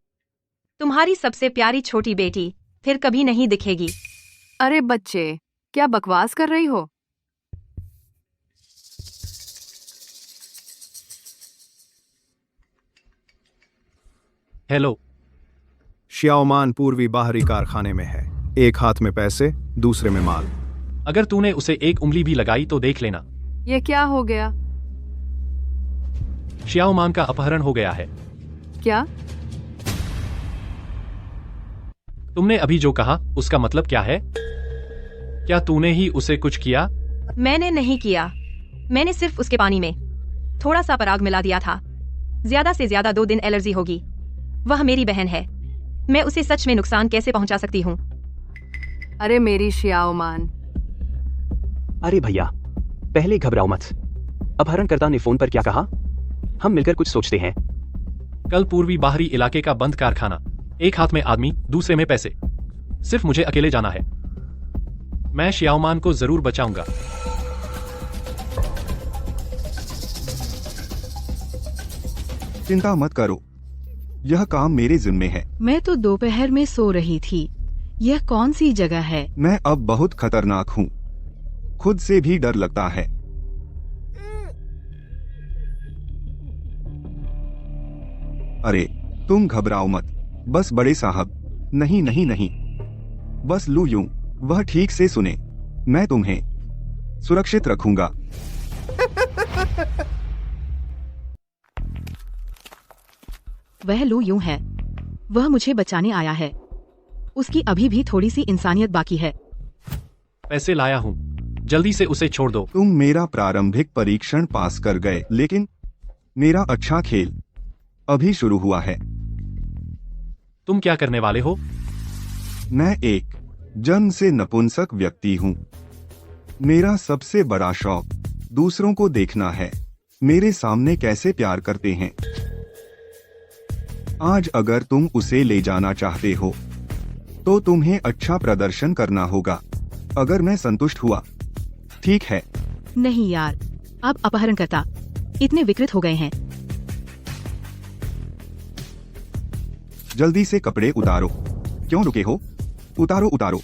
तुम्हारी सबसे प्यारी छोटी बेटी फिर कभी नहीं दिखेगी। अरे बच्चे, क्या बकवास कर रही हो? हेलो। श्याओमान पूर्वी बाहरी कारखाने में है, एक हाथ में पैसे, दूसरे में माल। अगर तूने उसे एक उंगली भी लगाई तो देख लेना। ये क्या हो गया? श्याओमान का अपहरण हो गया है। क्या? तुमने अभी जो कहा उसका मतलब क्या है? क्या तूने ही उसे कुछ किया? मैंने नहीं किया, मैंने सिर्फ उसके पानी में थोड़ा सा पराग मिला दिया था। ज्यादा से ज्यादा 2 दिन एलर्जी होगी। वह मेरी बहन है, मैं उसे सच में नुकसान कैसे पहुंचा सकती हूँ? अरे मेरी शियाओमान। अरे भैया, पहले घबराओ मत। अपहरणकर्ता ने फोन पर क्या कहा? हम मिलकर कुछ सोचते हैं। कल पूर्वी बाहरी इलाके का बंद कारखाना, एक हाथ में आदमी, दूसरे में पैसे। सिर्फ मुझे अकेले जाना है। मैं श्याओमान को जरूर बचाऊंगा। चिंता मत करो, यह काम मेरे जिम्मे है। मैं तो दोपहर में सो रही थी। यह कौन सी जगह है? मैं अब बहुत खतरनाक हूँ, खुद से भी डर लगता है। अरे तुम घबराओ मत, बस बड़े साहब। नहीं नहीं नहीं, बस लू यूं, वह ठीक से सुने। मैं तुम्हें सुरक्षित रखूंगा। वह लू यूं है, वह मुझे बचाने आया है। उसकी अभी भी थोड़ी सी इंसानियत बाकी है। पैसे लाया हूँ, जल्दी से उसे छोड़ दो। तुम मेरा प्रारंभिक परीक्षण पास कर गए, लेकिन मेरा अच्छा खेल अभी शुरू हुआ है। तुम क्या करने वाले हो? मैं एक जन्म से नपुंसक व्यक्ति हूँ। मेरा सबसे बड़ा शौक दूसरों को देखना है, मेरे सामने कैसे प्यार करते हैं। आज अगर तुम उसे ले जाना चाहते हो तो तुम्हें अच्छा प्रदर्शन करना होगा। अगर मैं संतुष्ट हुआ, ठीक है। नहीं यार, अब अपहरणकर्ता इतने विकृत हो गए हैं। जल्दी से कपड़े उतारो। क्यों रुके हो? उतारो उतारो,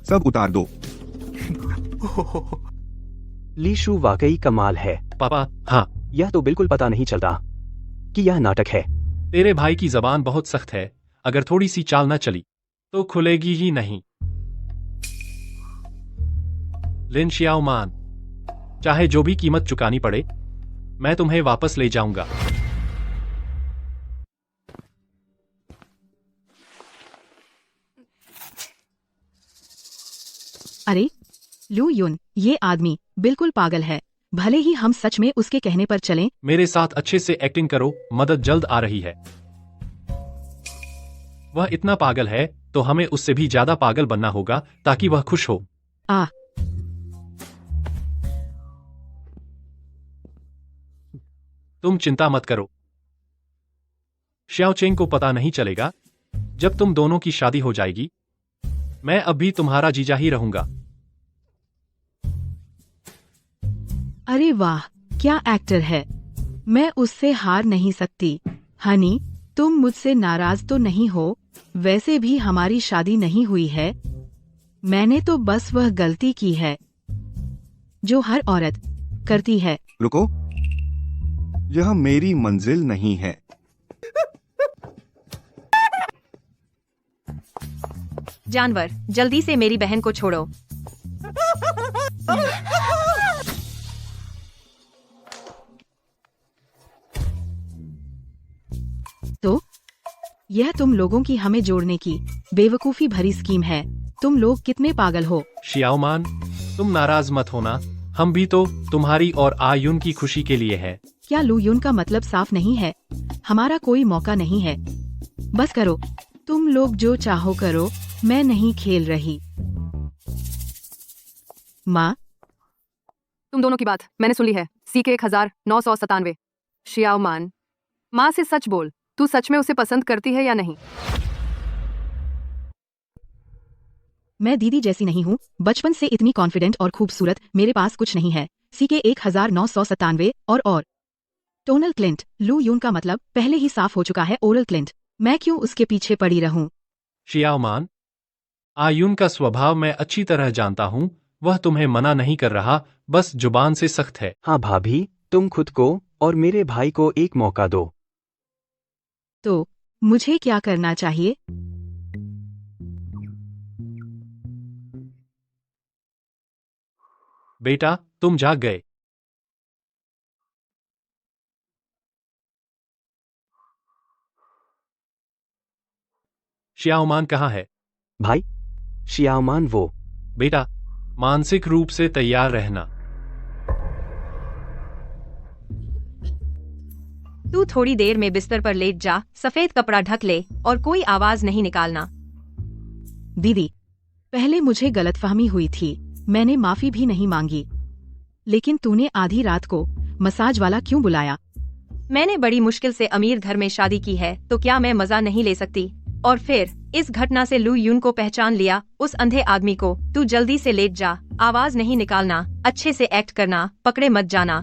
सब उतार दो। लीशु वाकई कमाल है। पापा, हाँ। यह तो बिल्कुल पता नहीं चलता कि यह नाटक है। तेरे भाई की जबान बहुत सख्त है, अगर थोड़ी सी चाल न चली तो खुलेगी ही नहीं। लिन श्याओमान, चाहे जो भी कीमत चुकानी पड़े, मैं तुम्हें वापस ले जाऊंगा। अरे लू युन, ये आदमी बिल्कुल पागल है। भले ही हम सच में उसके कहने पर चलें। मेरे साथ अच्छे से एक्टिंग करो, मदद जल्द आ रही है। वह इतना पागल है तो हमें उससे भी ज्यादा पागल बनना होगा ताकि वह खुश हो। आ तुम चिंता मत करो, श्याओचेंग को पता नहीं चलेगा। जब तुम दोनों की शादी हो जाएगी, मैं अब भी तुम्हारा जीजा ही रहूंगा। अरे वाह, क्या एक्टर है। मैं उससे हार नहीं सकती। हनी, तुम मुझसे नाराज तो नहीं हो? वैसे भी हमारी शादी नहीं हुई है। मैंने तो बस वह गलती की है जो हर औरत करती है। रुको, यह मेरी मंजिल नहीं है। जानवर, जल्दी से मेरी बहन को छोड़ो। तो यह तुम लोगों की हमें जोड़ने की बेवकूफी भरी स्कीम है। तुम लोग कितने पागल हो। शियाओमान, तुम नाराज मत होना, हम भी तो तुम्हारी और आयुन की खुशी के लिए है। क्या लू युन का मतलब साफ नहीं है? हमारा कोई मौका नहीं है। बस करो, तुम लोग जो चाहो करो, मैं नहीं खेल रही। माँ, तुम दोनों की बात मैंने सुन ली है। CK 1997। शियाओमान, माँ से सच बोल, तू सच में उसे पसंद करती है या नहीं? मैं दीदी जैसी नहीं हूँ। बचपन से इतनी कॉन्फिडेंट और खूबसूरत मेरे पास कुछ नहीं है। CK 1997 और टोनल क्लिंट। लू यून का मतलब पहले ही साफ हो चुका है, ओरल क्लिंट। मैं क्यों उसके पीछे पड़ी रहूं? शियाओमान, आयुन का स्वभाव मैं अच्छी तरह जानता हूँ। वह तुम्हें मना नहीं कर रहा, बस जुबान से सख्त है। हाँ भाभी, तुम खुद को और मेरे भाई को एक मौका दो। तो मुझे क्या करना चाहिए? बेटा, तुम जाग गए। शियाओमान कहाँ है? भाई, शियाओमान वो। बेटा, मानसिक रूप से तैयार रहना। तू थोड़ी देर में बिस्तर पर लेट जा, सफेद कपड़ा ढक ले और कोई आवाज नहीं निकालना। दीदी, पहले मुझे गलतफहमी हुई थी, मैंने माफी भी नहीं मांगी। लेकिन तूने आधी रात को मसाज वाला क्यों बुलाया? मैंने बड़ी मुश्किल से अमीर घर में शादी की है, तो क्या मैं मजा नहीं ले सकती? और फिर इस घटना से लू यून को पहचान लिया, उस अंधे आदमी को। तू जल्दी से लेट जा, आवाज नहीं निकालना, अच्छे से एक्ट करना, पकड़े मत जाना।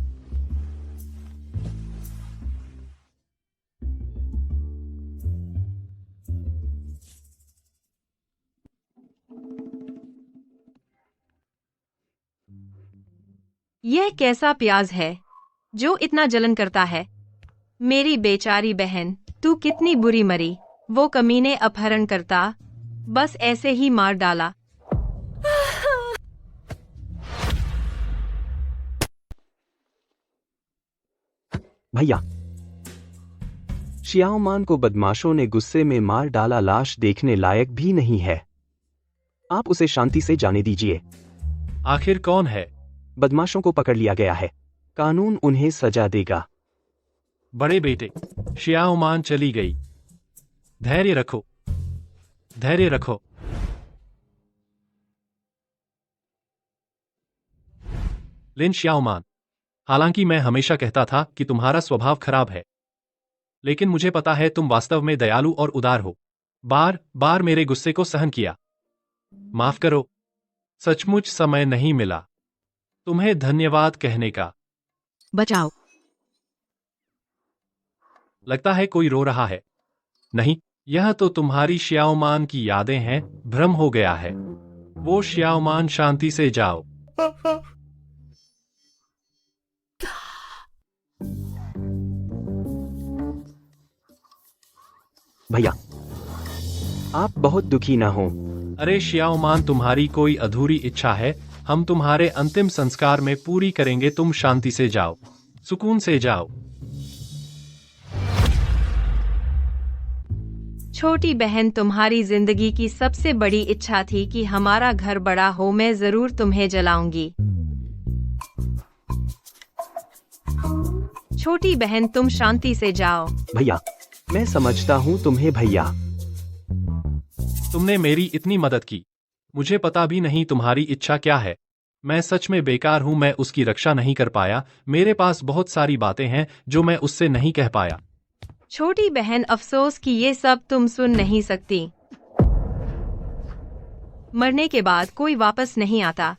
यह कैसा प्याज है जो इतना जलन करता है? मेरी बेचारी बहन, तू कितनी बुरी मरी। वो कमीने अपहरण करता, बस ऐसे ही मार डाला। भैया, शियाओमान को बदमाशों ने गुस्से में मार डाला, लाश देखने लायक भी नहीं है। आप उसे शांति से जाने दीजिए। आखिर कौन है? बदमाशों को पकड़ लिया गया है, कानून उन्हें सजा देगा। बड़े बेटे, शियाओमान चली गई। धैर्य रखो, धैर्य रखो। लिन शियाओमान, हालांकि मैं हमेशा कहता था कि तुम्हारा स्वभाव खराब है, लेकिन मुझे पता है तुम वास्तव में दयालु और उदार हो। बार बार मेरे गुस्से को सहन किया। माफ करो, सचमुच समय नहीं मिला तुम्हें धन्यवाद कहने का। बचाओ। लगता है कोई रो रहा है। नहीं, यह तो तुम्हारी शियाओमान की यादें हैं, भ्रम हो गया है। वो शियाओमान, शांति से जाओ। भैया, आप बहुत दुखी ना हो। अरे शियाओमान, तुम्हारी कोई अधूरी इच्छा है, हम तुम्हारे अंतिम संस्कार में पूरी करेंगे। तुम शांति से जाओ, सुकून से जाओ। छोटी बहन, तुम्हारी जिंदगी की सबसे बड़ी इच्छा थी कि हमारा घर बड़ा हो। मैं जरूर तुम्हें जलाऊंगी। छोटी बहन, तुम शांति से जाओ। भैया, मैं समझता हूँ तुम्हें। भैया, तुमने मेरी इतनी मदद की, मुझे पता भी नहीं तुम्हारी इच्छा क्या है। मैं सच में बेकार हूँ, मैं उसकी रक्षा नहीं कर पाया। मेरे पास बहुत सारी बातें हैं जो मैं उससे नहीं कह पाया। छोटी बहन, अफसोस कि ये सब तुम सुन नहीं सकती। मरने के बाद कोई वापस नहीं आता।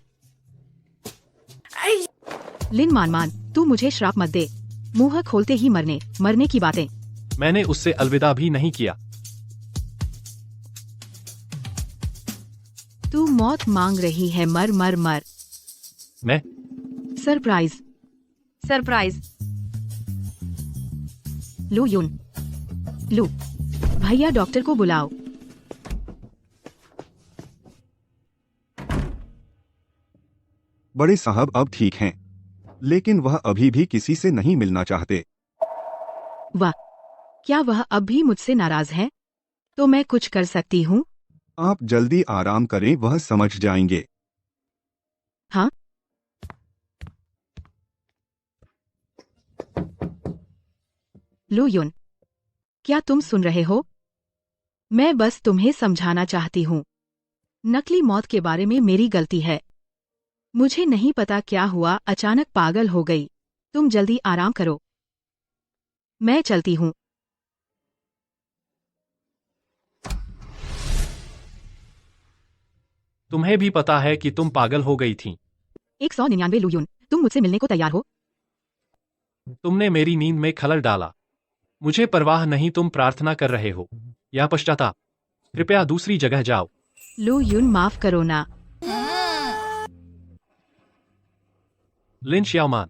लिन मान, तू मुझे श्राप मत दे। मुंह खोलते ही मरने की बातें। मैंने उससे अलविदा भी नहीं किया। तू मौत मांग रही है, मर मर मर। मैं सरप्राइज। सरप्राइज। लू यून, लू भैया डॉक्टर को बुलाओ। बड़े साहब अब ठीक हैं, लेकिन वह अभी भी किसी से नहीं मिलना चाहते। वाह, क्या वह अब भी मुझसे नाराज है? तो मैं कुछ कर सकती हूँ? आप जल्दी आराम करें, वह समझ जाएंगे। हाँ। लू यून, क्या तुम सुन रहे हो? मैं बस तुम्हें समझाना चाहती हूँ। नकली मौत के बारे में मेरी गलती है। मुझे नहीं पता क्या हुआ, अचानक पागल हो गई। तुम जल्दी आराम करो, मैं चलती हूँ। तुम्हें भी पता है कि तुम पागल हो गई थी। 199 लू यून, तुम मुझसे मिलने को तैयार हो? तुमने मेरी नींद में खलल डाला। मुझे परवाह नहीं, तुम प्रार्थना कर रहे हो या पश्चाताप। कृपया दूसरी जगह जाओ। लू यून, माफ करो ना। लिन श्याओमान,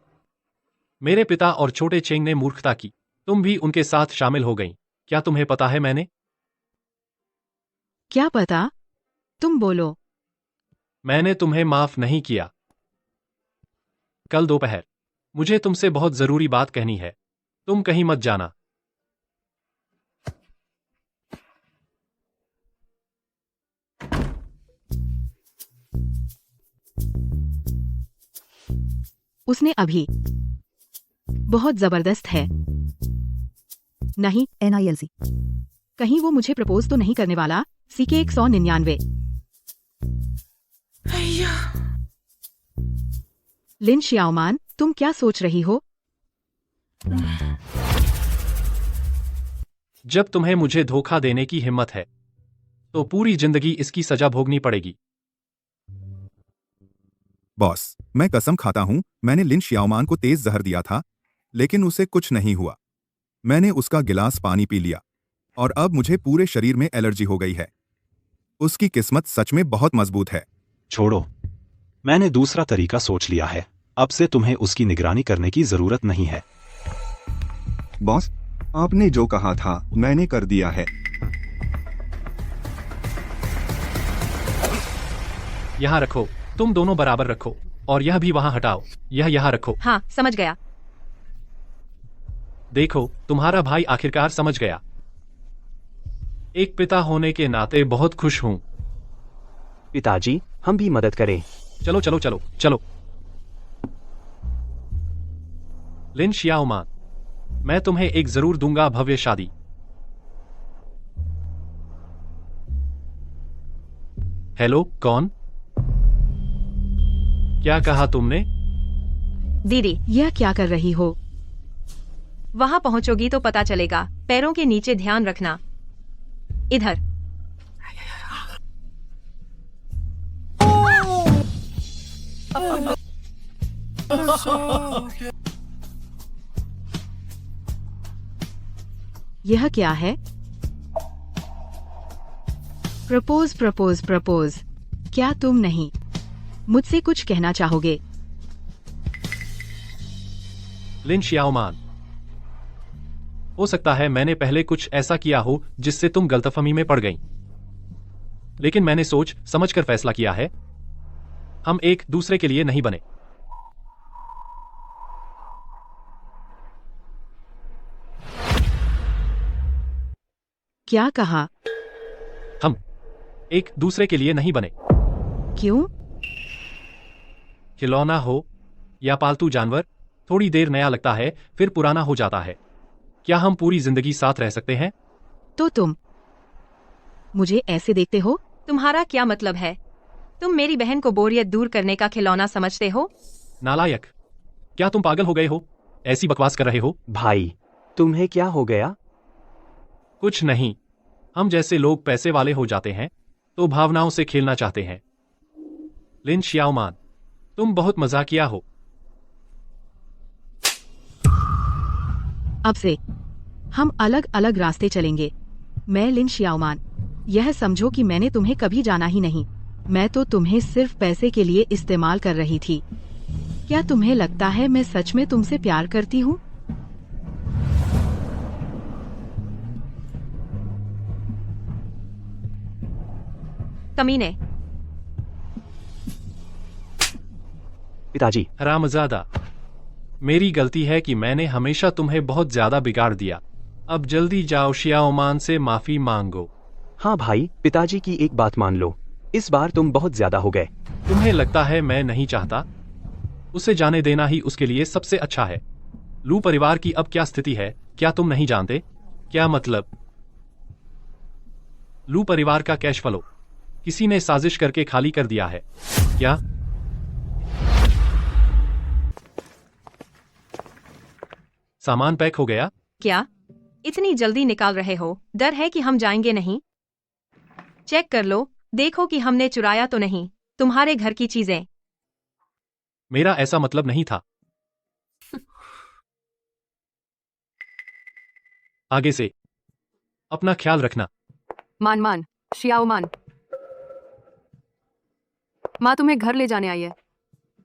मेरे पिता और छोटे चेंग ने मूर्खता की। तुम भी उनके साथ शामिल हो गई। क्या तुम्हें पता है मैंने? क्या पता? तुम बोलो। मैंने तुम्हें माफ नहीं किया। कल दोपहर मुझे तुमसे बहुत जरूरी बात कहनी है। तुम कहीं मत जाना। उसने अभी बहुत जबरदस्त है। नहीं, NILC। कहीं वो मुझे प्रपोज तो नहीं करने वाला? CK 199। लिन श्याओमान, तुम क्या सोच रही हो? जब तुम्हें मुझे धोखा देने की हिम्मत है तो पूरी जिंदगी इसकी सजा भोगनी पड़ेगी। बॉस, मैं कसम खाता हूं, मैंने लिन श्याओमान को तेज जहर दिया था, लेकिन उसे कुछ नहीं हुआ। मैंने उसका गिलास पानी पी लिया और अब मुझे पूरे शरीर में एलर्जी हो गई है। उसकी किस्मत सच में बहुत मजबूत है। छोड़ो, मैंने दूसरा तरीका सोच लिया है। अब से तुम्हें उसकी निगरानी करने की जरूरत नहीं है। बॉस, आपने जो कहा था मैंने कर दिया है। यहाँ रखो, तुम दोनों बराबर रखो और यह भी वहां हटाओ। यह यहाँ रखो। हाँ, समझ गया। देखो, तुम्हारा भाई आखिरकार समझ गया। एक पिता होने के नाते बहुत खुश हूं। पिताजी, हम भी मदद करें। चलो चलो चलो चलो। लिन श्याओमान, मैं तुम्हें एक जरूर दूंगा भव्य शादी। हेलो, कौन? क्या कहा तुमने? दीदी, यह क्या कर रही हो? वहां पहुंचोगी तो पता चलेगा। पैरों के नीचे ध्यान रखना। इधर। यह क्या है? Propose propose propose. क्या तुम नहीं मुझसे कुछ कहना चाहोगे? लिन श्याओमान, हो सकता है मैंने पहले कुछ ऐसा किया हो जिससे तुम गलतफहमी में पड़ गईं। लेकिन मैंने सोच समझकर फैसला किया है। हम एक दूसरे के लिए नहीं बने। क्या कहा? हम एक दूसरे के लिए नहीं बने। क्यों? खिलौना हो या पालतू जानवर, थोड़ी देर नया लगता है, फिर पुराना हो जाता है। क्या हम पूरी जिंदगी साथ रह सकते हैं? तो तुम मुझे ऐसे देखते हो? तुम्हारा क्या मतलब है? तुम मेरी बहन को बोरियत दूर करने का खिलौना समझते हो? नालायक, क्या तुम पागल हो गए हो? ऐसी बकवास कर रहे हो? भाई, तुम्हें क्या हो गया? कुछ नहीं। हम जैसे लोग पैसे वाले हो जाते हैं तो भावनाओं से खेलना चाहते हैं। लिन श्याओमान, तुम बहुत मजाकिया हो। अब से हम अलग अलग रास्ते चलेंगे। मैं लिन शियाओमान, यह समझो कि मैंने तुम्हें कभी जाना ही नहीं। मैं तो तुम्हें सिर्फ पैसे के लिए इस्तेमाल कर रही थी। क्या तुम्हें लगता है मैं सच में तुमसे प्यार करती हूँ? कमीने। पिताजी, हरामजादा, मेरी गलती है कि मैंने हमेशा तुम्हें बहुत ज्यादा बिगाड़ दिया। अब जल्दी जाओ, शियाओमान से माफी मांगो। हाँ भाई, पिताजी की एक बात मान लो, इस बार तुम बहुत ज्यादा हो गए। तुम्हें लगता है मैं नहीं चाहता? उसे जाने देना ही उसके लिए सबसे अच्छा है। लू परिवार की अब क्या स्थिति है, क्या तुम नहीं जानते? क्या मतलब? लू परिवार का कैश फ्लो किसी ने साजिश करके खाली कर दिया है क्या? सामान पैक हो गया? क्या इतनी जल्दी निकाल रहे हो? डर है कि हम जाएंगे नहीं? चेक कर लो, देखो कि हमने चुराया तो नहीं तुम्हारे घर की चीजें। मेरा ऐसा मतलब नहीं था। आगे से अपना ख्याल रखना। मान, शियाओमान, माँ तुम्हें घर ले जाने आई है।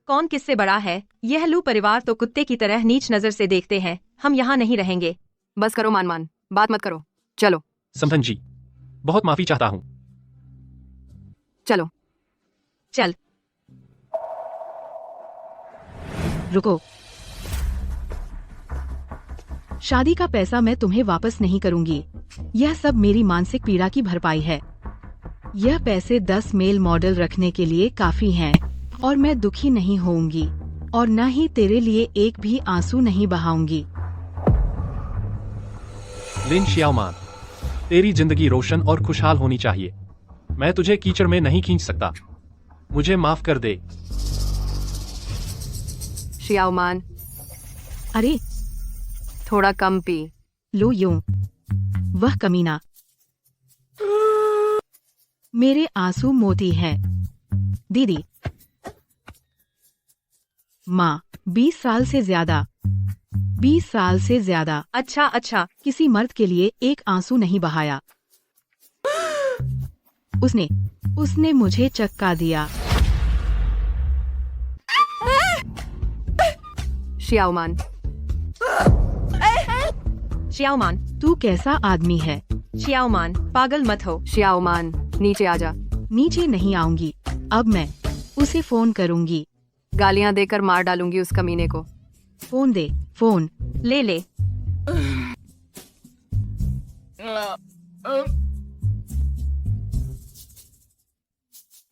कौन किससे बड़ा है? यह लू परिवार तो कुत्ते की तरह नीच नजर से देखते हैं। हम यहाँ नहीं रहेंगे। बस करो मान, बात मत करो, चलो। समधन जी, बहुत माफी चाहता हूँ। चलो। चल। रुको। शादी का पैसा मैं तुम्हें वापस नहीं करूंगी। यह सब मेरी मानसिक पीड़ा की भरपाई है। यह पैसे 10 मेल मॉडल रखने के लिए काफी हैं और मैं दुखी नहीं होऊंगी और न ही तेरे लिए एक भी आंसू नहीं बहाऊंगी। लिन शियाओमान, तेरी जिंदगी रोशन और खुशहाल होनी चाहिए। मैं तुझे कीचड़ में नहीं खींच सकता। मुझे माफ कर दे। शियाओमान, अरे थोड़ा कम पी। लो यूं। वह कमीना। मेरे आंसू मोती हैं। दीदी। माँ, 20 साल से ज्यादा। 20 साल से ज्यादा अच्छा। किसी मर्द के लिए एक आंसू नहीं बहाया। उसने मुझे चक्का दिया। शियाओमान, शियाओमान, तू कैसा आदमी है? शियाओमान, पागल मत हो। शियाओमान, नीचे आजा। नीचे नहीं आऊंगी। अब मैं उसे फोन करूंगी। गालियां देकर मार डालूंगी उस कमीने को। फोन दे, फोन। ले।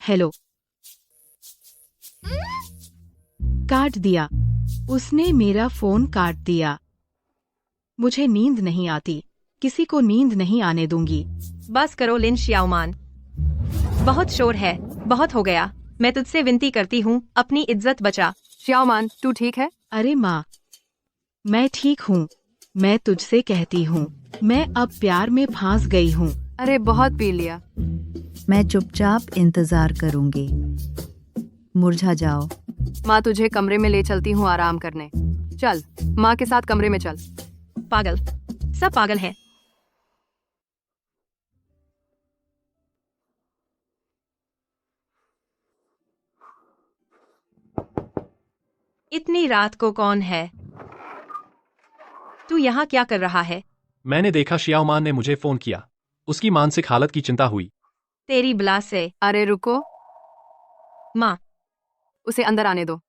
हेलो। काट दिया। उसने मेरा फोन काट दिया। मुझे नींद नहीं आती। किसी को नींद नहीं आने दूंगी। बस करो लिन शियाओमान, बहुत शोर है। बहुत हो गया। मैं तुझसे विनती करती हूँ, अपनी इज्जत बचा। शियाओमान, तू ठीक है? अरे माँ, मैं ठीक हूँ। मैं तुझसे कहती हूँ, मैं अब प्यार में फांस गई हूँ। अरे बहुत पी लिया। मैं चुपचाप इंतजार करूंगी। मुरझा जाओ। माँ तुझे कमरे में ले चलती हूँ आराम करने। चल, माँ के साथ कमरे में चल। पागल, सब पागल हैं। इतनी रात को कौन है? तू यहाँ क्या कर रहा है? मैंने देखा शियाओमान ने मुझे फोन किया। उसकी मानसिक हालत की चिंता हुई। तेरी बला से। अरे रुको, माँ, उसे अंदर आने दो।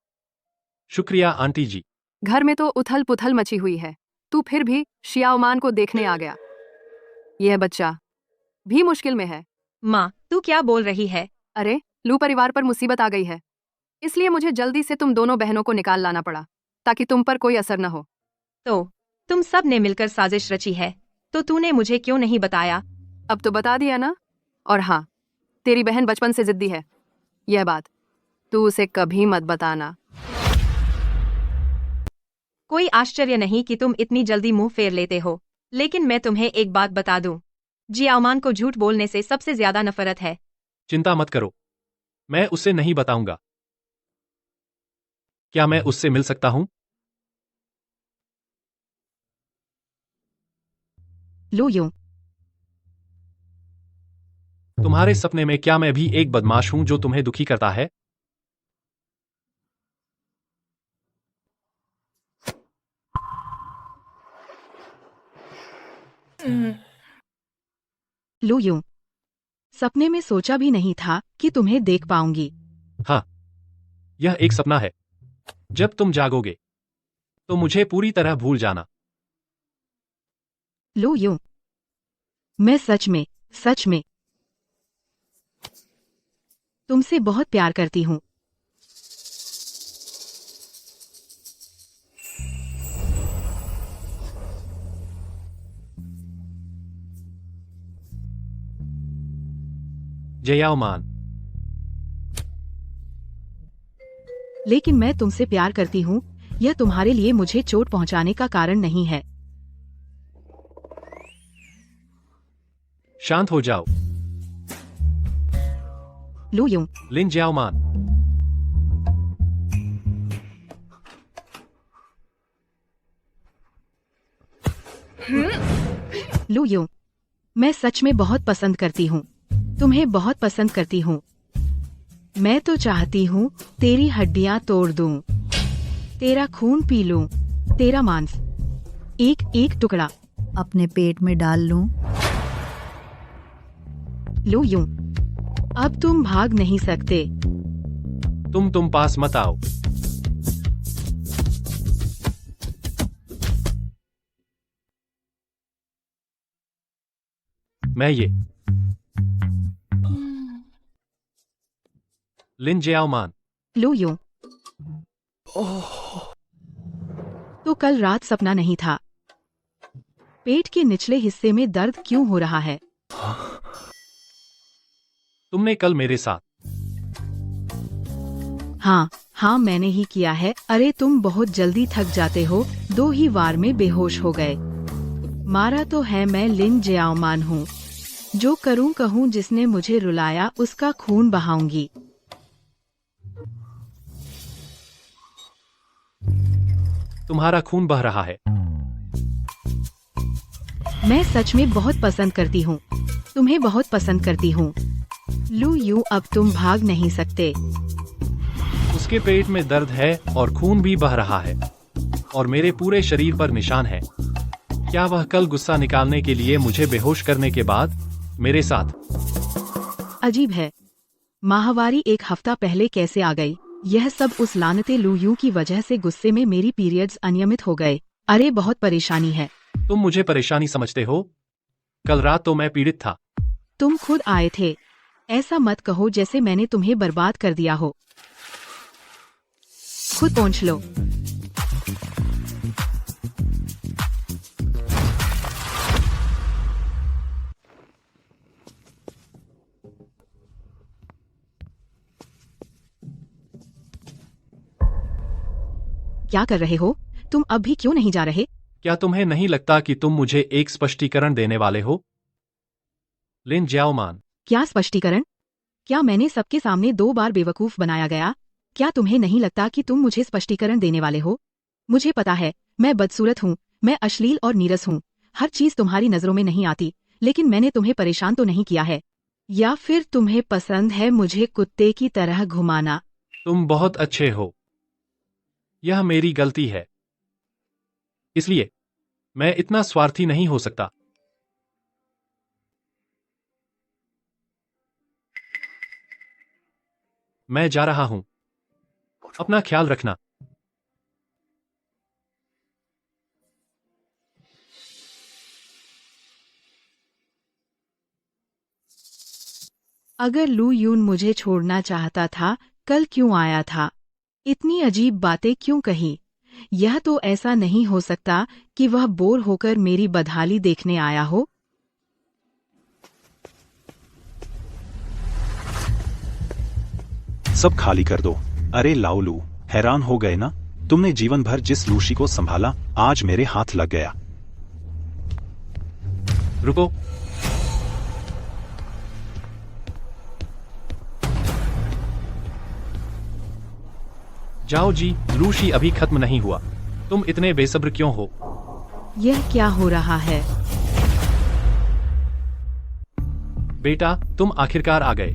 शुक्रिया आंटी जी। घर में तो उथल पुथल मची हुई है, तू फिर भी शियाओमान को देखने आ गया। यह बच्चा भी मुश्किल में है। माँ, तू क्या बोल रही है? अरे, लू परिवार पर मुसीबत आ गई है, इसलिए मुझे जल्दी से तुम दोनों बहनों को निकाल लाना पड़ा ताकि तुम पर कोई असर न हो। तो तुम सब ने मिलकर साजिश रची है, तो तूने मुझे क्यों नहीं बताया? अब तो बता दिया ना। और हाँ, तेरी बहन बचपन से जिद्दी है। यह बात तू उसे कभी मत बताना। कोई आश्चर्य नहीं कि तुम इतनी जल्दी मुंह फेर लेते हो, लेकिन मैं तुम्हें एक बात बता दूं, जियाओमान को झूठ बोलने से सबसे ज्यादा नफरत है। चिंता मत करो, मैं उससे नहीं बताऊंगा। क्या मैं उससे मिल सकता हूं? लू यूं। तुम्हारे सपने में क्या मैं भी एक बदमाश हूं जो तुम्हें दुखी करता है? लू यूं। सपने में सोचा भी नहीं था कि तुम्हें देख पाऊंगी। हाँ, यह एक सपना है। जब तुम जागोगे तो मुझे पूरी तरह भूल जाना। लू यूं। मैं सच में तुमसे बहुत प्यार करती हूँ। जयाओमान, लेकिन मैं तुमसे प्यार करती हूँ, यह तुम्हारे लिए मुझे चोट पहुँचाने का कारण नहीं है। शांत हो जाओ। लू यूं। लिन जयाओमान, लू यूं। मैं सच में बहुत पसंद करती हूँ, तुम्हें बहुत पसंद करती हूँ। मैं तो चाहती हूँ तेरी हड्डियाँ तोड़ दूं, तेरा खून पी लूं, तेरा मांस एक एक टुकड़ा अपने पेट में डाल लूं। लू यूं। अब तुम भाग नहीं सकते। तुम पास मत आओ। मैं ये लिन जयाओमान। लू यूं। तो कल रात सपना नहीं था। पेट के निचले हिस्से में दर्द क्यों हो रहा है? तुमने कल मेरे साथ। हाँ मैंने ही किया है। अरे तुम बहुत जल्दी थक जाते हो, 2 ही वार में बेहोश हो गए। मारा तो है मैं लिन जयाओमान हूँ। जो करूँ कहूँ, जिसने मुझे रुलाया उसका खून बहाऊंगी। तुम्हारा खून बह रहा है। मैं सच में बहुत पसंद करती हूँ, तुम्हें बहुत पसंद करती हूँ। लू यूं। अब तुम भाग नहीं सकते। उसके पेट में दर्द है और खून भी बह रहा है और मेरे पूरे शरीर पर निशान है। क्या वह कल गुस्सा निकालने के लिए मुझे बेहोश करने के बाद मेरे साथ? अजीब है, माहवारी 1 हफ्ता पहले कैसे आ गई? यह सब उस लानते लू यूं की वजह से। गुस्से में मेरी पीरियड्स अनियमित हो गए। अरे बहुत परेशानी है। तुम मुझे परेशानी समझते हो? कल रात तो मैं पीड़ित था। तुम खुद आए थे। ऐसा मत कहो जैसे मैंने तुम्हें बर्बाद कर दिया हो। खुद पहुंच लो। क्या कर रहे हो तुम? अब भी क्यों नहीं जा रहे? क्या तुम्हें नहीं लगता कि तुम मुझे एक स्पष्टीकरण देने वाले हो? लिन जयाओमान। क्या स्पष्टीकरण? क्या मैंने सबके सामने 2 बार बेवकूफ बनाया गया? क्या तुम्हें नहीं लगता कि तुम मुझे स्पष्टीकरण देने वाले हो? मुझे पता है, मैं बदसूरत हूँ, मैं अश्लील और नीरस हूँ। हर चीज तुम्हारी नजरों में नहीं आती, लेकिन मैंने तुम्हें परेशान तो नहीं किया है। या फिर तुम्हें पसंद है मुझे कुत्ते की तरह घुमाना? तुम बहुत अच्छे हो। यह मेरी गलती है, इसलिए मैं इतना स्वार्थी नहीं हो सकता। मैं जा रहा हूं। अपना ख्याल रखना। अगर लू यून मुझे छोड़ना चाहता था, कल क्यों आया था? इतनी अजीब बातें क्यों कही? यह तो ऐसा नहीं हो सकता कि वह बोर होकर मेरी बदहाली देखने आया हो। सब खाली कर दो। अरे लाओलू, हैरान हो गए ना? तुमने जीवन भर जिस लूशी को संभाला, आज मेरे हाथ लग गया। रुको। जाओ जी, लूशी अभी खत्म नहीं हुआ। तुम इतने बेसब्र क्यों हो? यह क्या हो रहा है? बेटा, तुम आखिरकार आ गए।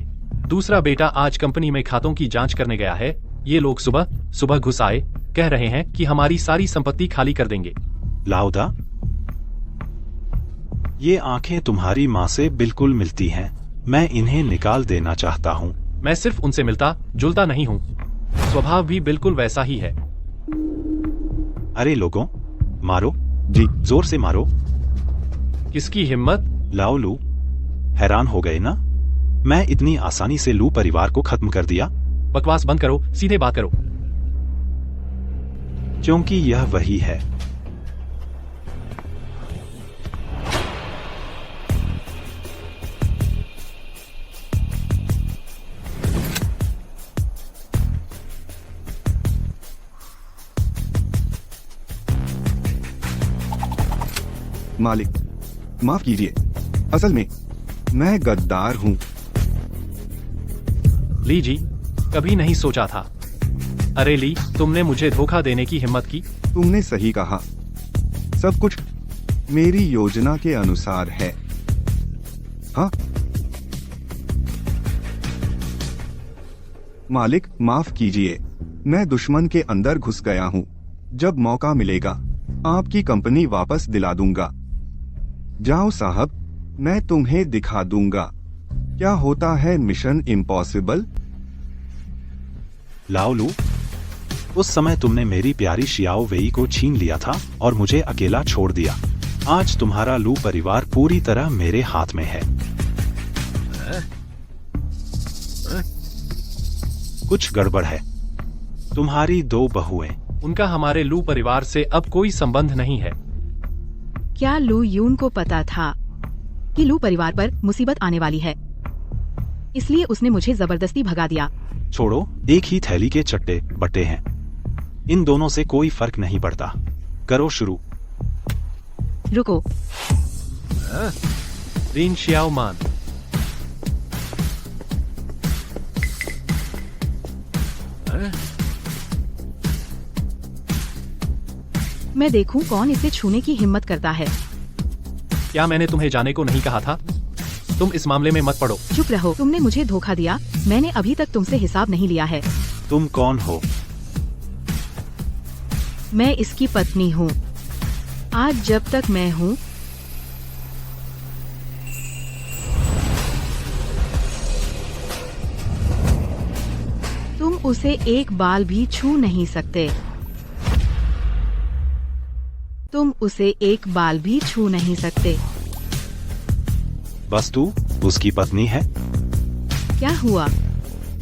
दूसरा बेटा आज कंपनी में खातों की जांच करने गया है। ये लोग सुबह सुबह घुस आए, कह रहे हैं कि हमारी सारी संपत्ति खाली कर देंगे। लाउदा, ये आंखें तुम्हारी माँ से बिल्कुल मिलती हैं। मैं इन्हें निकाल देना चाहता हूँ। मैं सिर्फ उनसे मिलता जुलता नहीं हूँ, स्वभाव भी बिल्कुल वैसा ही है। अरे लोगों, मारो जी। जोर से मारो। किसकी हिम्मत? लाओलू, हैरान हो गए ना? मैं इतनी आसानी से लू परिवार को खत्म कर दिया? बकवास बंद करो, सीधे बात करो। क्योंकि यह वही है। मालिक, माफ कीजिए, असल में मैं गद्दार हूँ। ली जी, कभी नहीं सोचा था। अरे ली, तुमने मुझे धोखा देने की हिम्मत की। तुमने सही कहा, सब कुछ मेरी योजना के अनुसार है। हाँ मालिक, माफ कीजिए, मैं दुश्मन के अंदर घुस गया हूँ। जब मौका मिलेगा आपकी कंपनी वापस दिला दूंगा। जाओ साहब, मैं तुम्हें दिखा दूंगा क्या होता है मिशन इम्पॉसिबल। लाओलू, उस समय तुमने मेरी प्यारी शियाओ वेई को छीन लिया था और मुझे अकेला छोड़ दिया। आज तुम्हारा लू परिवार पूरी तरह मेरे हाथ में है। कुछ गड़बड़ है। तुम्हारी दो बहुएं, उनका हमारे लू परिवार से अब कोई संबंध नहीं है। क्या लू यून को पता था कि लू परिवार पर मुसीबत आने वाली है, इसलिए उसने मुझे जबरदस्ती भगा दिया। छोड़ो, एक ही थैली के चट्टे बट्टे हैं। इन दोनों से कोई फर्क नहीं पड़ता। करो शुरू। रुको, लिन शियाओमान, मैं देखूं कौन इसे छूने की हिम्मत करता है। क्या मैंने तुम्हें जाने को नहीं कहा था? तुम इस मामले में मत पड़ो। चुप रहो, तुमने मुझे धोखा दिया। मैंने अभी तक तुमसे हिसाब नहीं लिया है। तुम कौन हो? मैं इसकी पत्नी हूँ। आज जब तक मैं हूँ, तुम उसे एक बाल भी छू नहीं सकते। तुम उसे एक बाल भी छू नहीं सकते। बस तू उसकी पत्नी है? क्या हुआ?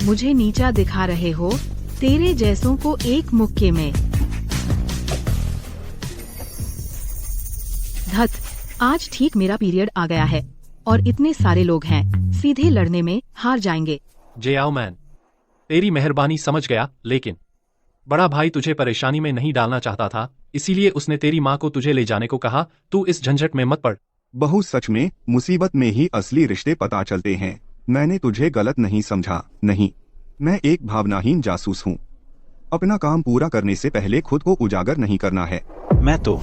मुझे नीचा दिखा रहे हो? तेरे जैसों को एक मुक्के में। धत, आज ठीक मेरा पीरियड आ गया है और इतने सारे लोग हैं, सीधे लड़ने में हार जाएंगे। जियाओमैन, तेरी मेहरबानी समझ गया, लेकिन बड़ा भाई तुझे परेशानी में नहीं डालना चाहता था, इसीलिए उसने तेरी माँ को तुझे ले जाने को कहा। तू इस झंझट में मत पड़। बहू, सच में मुसीबत में ही असली रिश्ते पता चलते हैं। मैंने तुझे गलत नहीं समझा। नहीं, मैं एक भावनाहीन जासूस हूँ। अपना काम पूरा करने से पहले खुद को उजागर नहीं करना है। मैं तो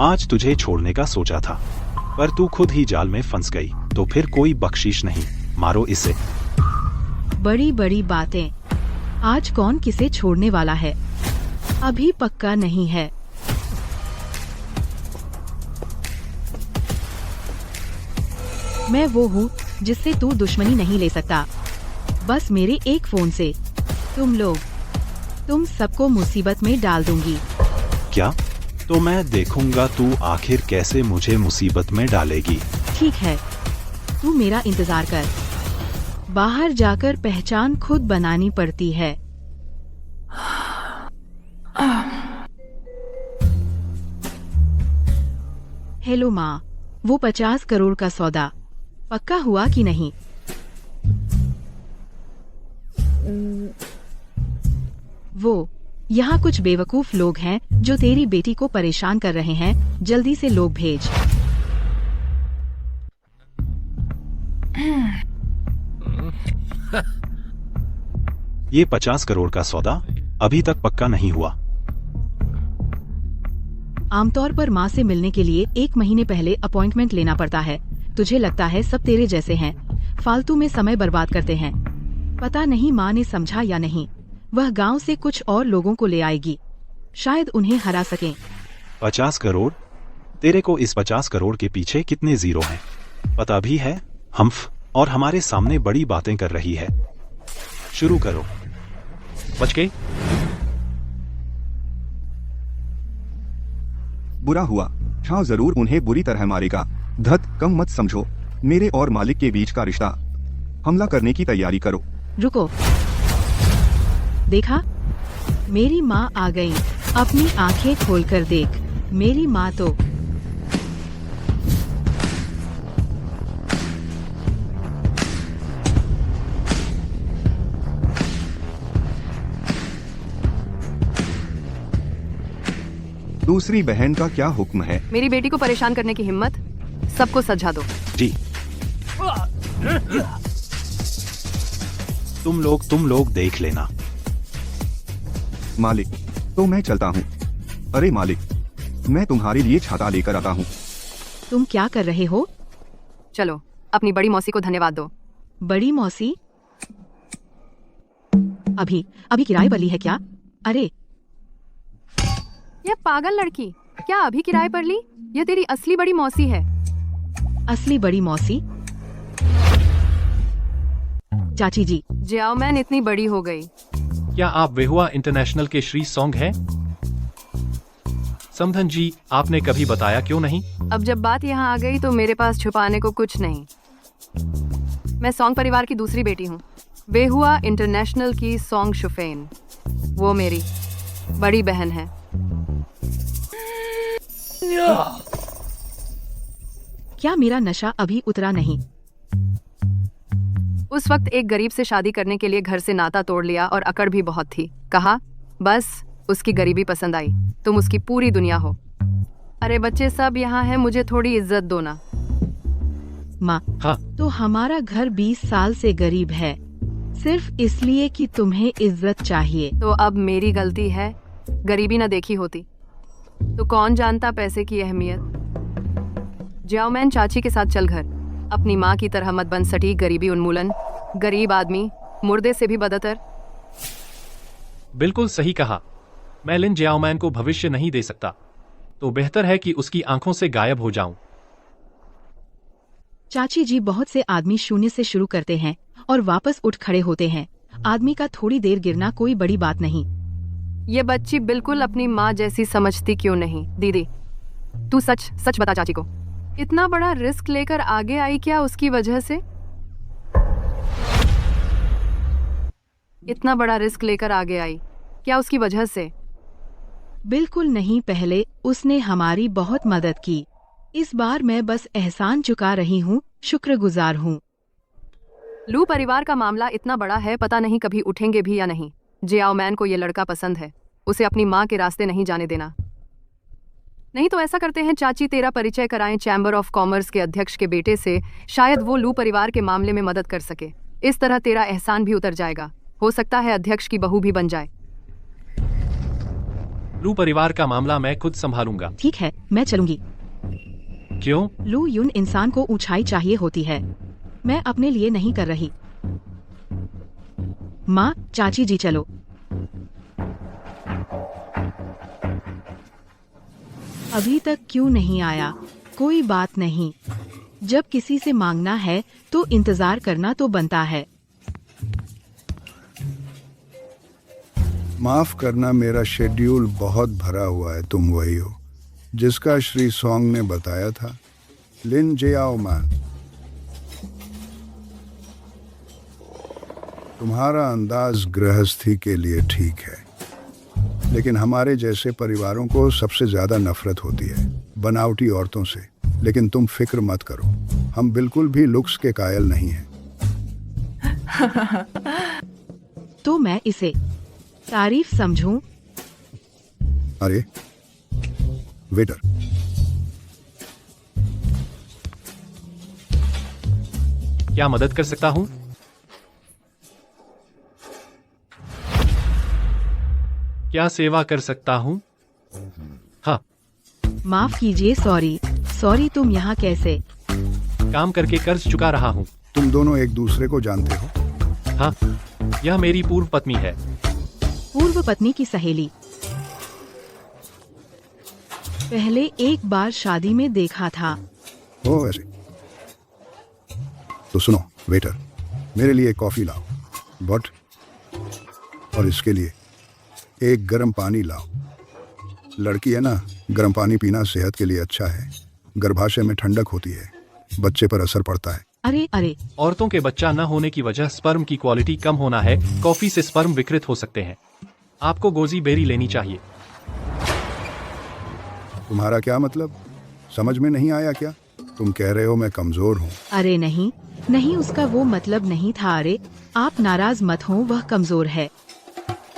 आज तुझे छोड़ने का सोचा था, पर तू खुद ही जाल में फंस गई। तो फिर कोई बख्शीश नहीं। मारो इसे। बड़ी बड़ी बातें। आज कौन किसे छोड़ने वाला है, अभी पक्का नहीं है। मैं वो हूँ जिससे तू दुश्मनी नहीं ले सकता। बस मेरे एक फोन से तुम सबको मुसीबत में डाल दूंगी। क्या? तो मैं देखूंगा तू आखिर कैसे मुझे मुसीबत में डालेगी। ठीक है, तू मेरा इंतजार कर। बाहर जाकर पहचान खुद बनानी पड़ती है। हेलो माँ, वो 50 करोड़ का सौदा पक्का हुआ कि नहीं? वो यहाँ कुछ बेवकूफ लोग हैं जो तेरी बेटी को परेशान कर रहे हैं। जल्दी से लोग भेज। ये 50 करोड़ का सौदा अभी तक पक्का नहीं हुआ। आमतौर पर माँ से मिलने के लिए 1 महीने पहले अपॉइंटमेंट लेना पड़ता है। तुझे लगता है सब तेरे जैसे हैं फालतू में समय बर्बाद करते हैं। पता नहीं माँ ने समझा या नहीं। वह गांव से कुछ और लोगों को ले आएगी, शायद उन्हें हरा सकें। 50 करोड़? तेरे को इस 50 करोड़ के पीछे कितने जीरो हैं पता भी है? हम्फ, और हमारे सामने बड़ी बातें कर रही है। शुरू करो। बच गए? बुरा हुआ, छाव जरूर उन्हें बुरी तरह मारेगा। धत, कम मत समझो। मेरे और मालिक के बीच का रिश्ता। हमला करने की तैयारी करो। रुको, देखा? मेरी माँ आ गई। अपनी आंखें खोलकर देख, मेरी माँ तो दूसरी बहन का क्या हुक्म है? मेरी बेटी को परेशान करने की हिम्मत? सबको सजा दो। जी। तुम लोग देख लेना। मालिक, तो मैं चलता हूँ। अरे मालिक, मैं तुम्हारे लिए छाता लेकर आता हूँ। तुम क्या कर रहे हो? चलो, अपनी बड़ी मौसी को धन्यवाद दो। बड़ी मौसी? अभी किराए पर ली है क्या? अरे यह पागल लड़की क्या अभी किराए पर ली? यह तेरी असली बड़ी मौसी है। असली बड़ी मौसी? चाची जी, जियाओमैन इतनी बड़ी हो गई। क्या आप वेहुआ इंटरनेशनल के श्री सॉन्ग हैं? समधन जी, आपने कभी बताया क्यों नहीं? अब जब बात यहाँ आ गई तो मेरे पास छुपाने को कुछ नहीं। मैं सॉन्ग परिवार की दूसरी बेटी हूँ, वेहुआ इंटरनेशनल की सॉन्ग शुफेन। वो मेरी बड़ी बहन है। क्या मेरा नशा अभी उतरा नहीं? उस वक्त एक गरीब से शादी करने के लिए घर से नाता तोड़ लिया और अकड़ भी बहुत थी। कहा बस उसकी गरीबी पसंद आई, तुम उसकी पूरी दुनिया हो। अरे बच्चे सब यहाँ हैं, मुझे थोड़ी इज्जत दो ना। माँ, हाँ। तो हमारा घर 20 साल से गरीब है, सिर्फ इसलिए कि तुम्हें इज्जत चाहिए। तो अब मेरी गलती है? गरीबी न देखी होती तो कौन जानता पैसे की अहमियत। जियाओमैन, चाची के साथ चल घर। अपनी माँ की तरह मत बन सटीक गरीबी उन्मूलन। गरीब आदमी मुर्दे से भी बदतर। बिल्कुल सही कहा। मैं लिन जियाओमैन को भविष्य नहीं दे सकता, तो बेहतर है कि उसकी आंखों से गायब हो जाऊं। चाची जी, बहुत से आदमी शून्य से शुरू करते हैं और वापस उठ खड़े होते हैं। आदमी का थोड़ी देर गिरना कोई बड़ी बात नहीं। ये बच्ची बिल्कुल अपनी माँ जैसी समझती क्यों नहीं? दीदी, तू सच सच बता चाची को, इतना बड़ा रिस्क लेकर आगे आई क्या उसकी वजह से? इतना बड़ा रिस्क लेकर आगे आई क्या उसकी वजह से? बिल्कुल नहीं, पहले उसने हमारी बहुत मदद की। इस बार मैं बस एहसान चुका रही हूँ, शुक्रगुजार हूँ। लू परिवार का मामला इतना बड़ा है, पता नहीं कभी उठेंगे भी या नहीं। जियाओमैन को ये लड़का पसंद है, उसे अपनी माँ के रास्ते नहीं जाने देना। नहीं तो ऐसा करते हैं चाची, तेरा परिचय कराएं चैम्बर ऑफ कॉमर्स के अध्यक्ष के बेटे से, शायद वो लू परिवार के मामले में मदद कर सके। इस तरह तेरा एहसान भी उतर जाएगा। हो सकता है अध्यक्ष की बहू भी बन जाए। लू परिवार का मामला मैं खुद संभालूंगा। ठीक है, मैं चलूंगी। क्यों? लू यून इंसान को ऊंचाई चाहिए होती है, मैं अपने लिए नहीं कर रही। माँ, चाची जी चलो। अभी तक क्यों नहीं आया? कोई बात नहीं, जब किसी से मांगना है तो इंतजार करना तो बनता है। माफ करना, मेरा शेड्यूल बहुत भरा हुआ है। तुम वही हो जिसका श्री सॉन्ग ने बताया था, लिन जियाओमैन। तुम्हारा अंदाज गृहस्थी के लिए ठीक है, लेकिन हमारे जैसे परिवारों को सबसे ज्यादा नफरत होती है बनावटी औरतों से। लेकिन तुम फिक्र मत करो, हम बिल्कुल भी लुक्स के कायल नहीं हैं। तो मैं इसे तारीफ समझूं? अरे वेटर, क्या मदद कर सकता हूँ? क्या सेवा कर सकता हूँ? हाँ। माफ कीजिए, सॉरी। तुम यहाँ कैसे? काम करके कर्ज चुका रहा हूँ। तुम दोनों एक दूसरे को जानते हो? हाँ, यह मेरी पूर्व पत्नी है। पूर्व पत्नी की सहेली। पहले एक बार शादी में देखा था। ओ ऐसे। तो सुनो वेटर, मेरे लिए कॉफी लाओ, बट और इसके लिए एक गर्म पानी लाओ। लड़की है ना, गर्म पानी पीना सेहत के लिए अच्छा है। गर्भाशय में ठंडक होती है, बच्चे पर असर पड़ता है। अरे औरतों के बच्चा न होने की वजह स्पर्म की क्वालिटी कम होना है। कॉफी से स्पर्म विकृत हो सकते हैं। आपको गोजी बेरी लेनी चाहिए। तुम्हारा क्या मतलब? समझ में नहीं आया क्या? तुम कह रहे हो मैं कमजोर हूँ? अरे नहीं, उसका वो मतलब नहीं था। अरे आप नाराज मत हो, वह कमजोर है।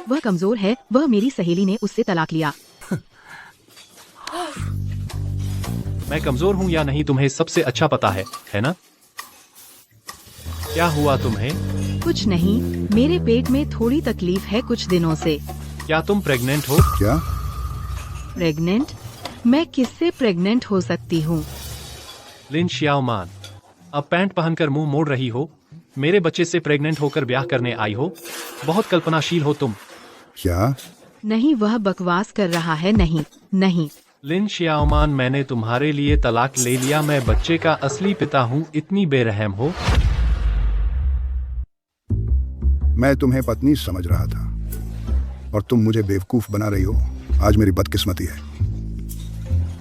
वह कमजोर है, वह मेरी सहेली ने उससे तलाक लिया। मैं कमजोर हूँ या नहीं तुम्हें सबसे अच्छा पता है ना? क्या हुआ तुम्हें? कुछ नहीं, मेरे पेट में थोड़ी तकलीफ है कुछ दिनों से। क्या तुम प्रेग्नेंट हो? क्या? प्रेग्नेंट? मैं किससे प्रेग्नेंट हो सकती हूँ? लिन श्याओमान, अब पैंट पहनकर मुंह मोड़ रही हो। मेरे बच्चे से प्रेग्नेंट होकर ब्याह करने आई हो। बहुत कल्पनाशील हो तुम। क्या? नहीं, वह बकवास कर रहा है। नहीं। लिन श्याओमान, मैंने तुम्हारे लिए तलाक ले लिया। मैं बच्चे का असली पिता हूँ। इतनी बेरहम हो? मैं तुम्हें पत्नी समझ रहा था और तुम मुझे बेवकूफ बना रही हो। आज मेरी बदकिस्मती है।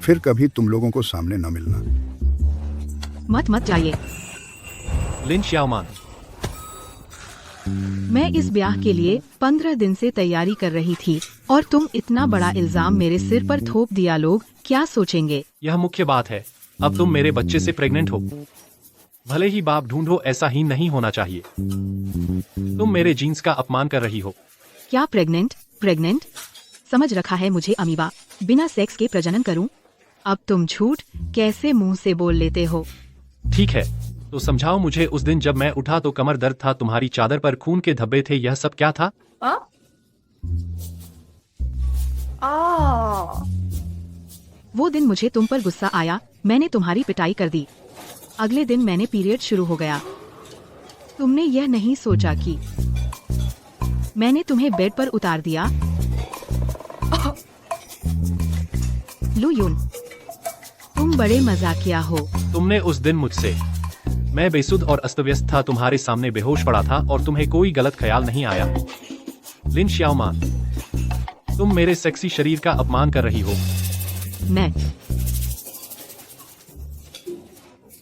फिर कभी तुम लोगों को सामने न मिलना। मत जाइए। लिन श्याओमान, मैं इस ब्याह के लिए 15 दिन से तैयारी कर रही थी और तुम इतना बड़ा इल्जाम मेरे सिर पर थोप दिया। लोग क्या सोचेंगे? यह मुख्य बात है। अब तुम मेरे बच्चे से प्रेग्नेंट हो। भले ही बाप ढूंढो, ऐसा ही नहीं होना चाहिए। तुम मेरे जीन्स का अपमान कर रही हो। क्या प्रेग्नेंट? समझ रखा है मुझे अमीबा, बिना सेक्स के प्रजनन करूं? अब तुम झूठ कैसे मुंह से बोल लेते हो? ठीक है, तो समझाओ मुझे। उस दिन जब मैं उठा तो कमर दर्द था, तुम्हारी चादर पर खून के धब्बे थे। यह सब क्या था? वो दिन मुझे तुम पर गुस्सा आया, मैंने तुम्हारी पिटाई कर दी। अगले दिन मैंने पीरियड शुरू हो गया। तुमने यह नहीं सोचा कि मैंने तुम्हें बेड पर उतार दिया? लू यून, तुम बड़े मजाकिया हो। तुमने उस दिन मुझसे, मैं बेसुध और अस्तव्यस्त था, तुम्हारे सामने बेहोश पड़ा था और तुम्हें कोई गलत ख्याल नहीं आया। लिन श्याओमान, तुम मेरे सेक्सी शरीर का अपमान कर रही हो। मैं?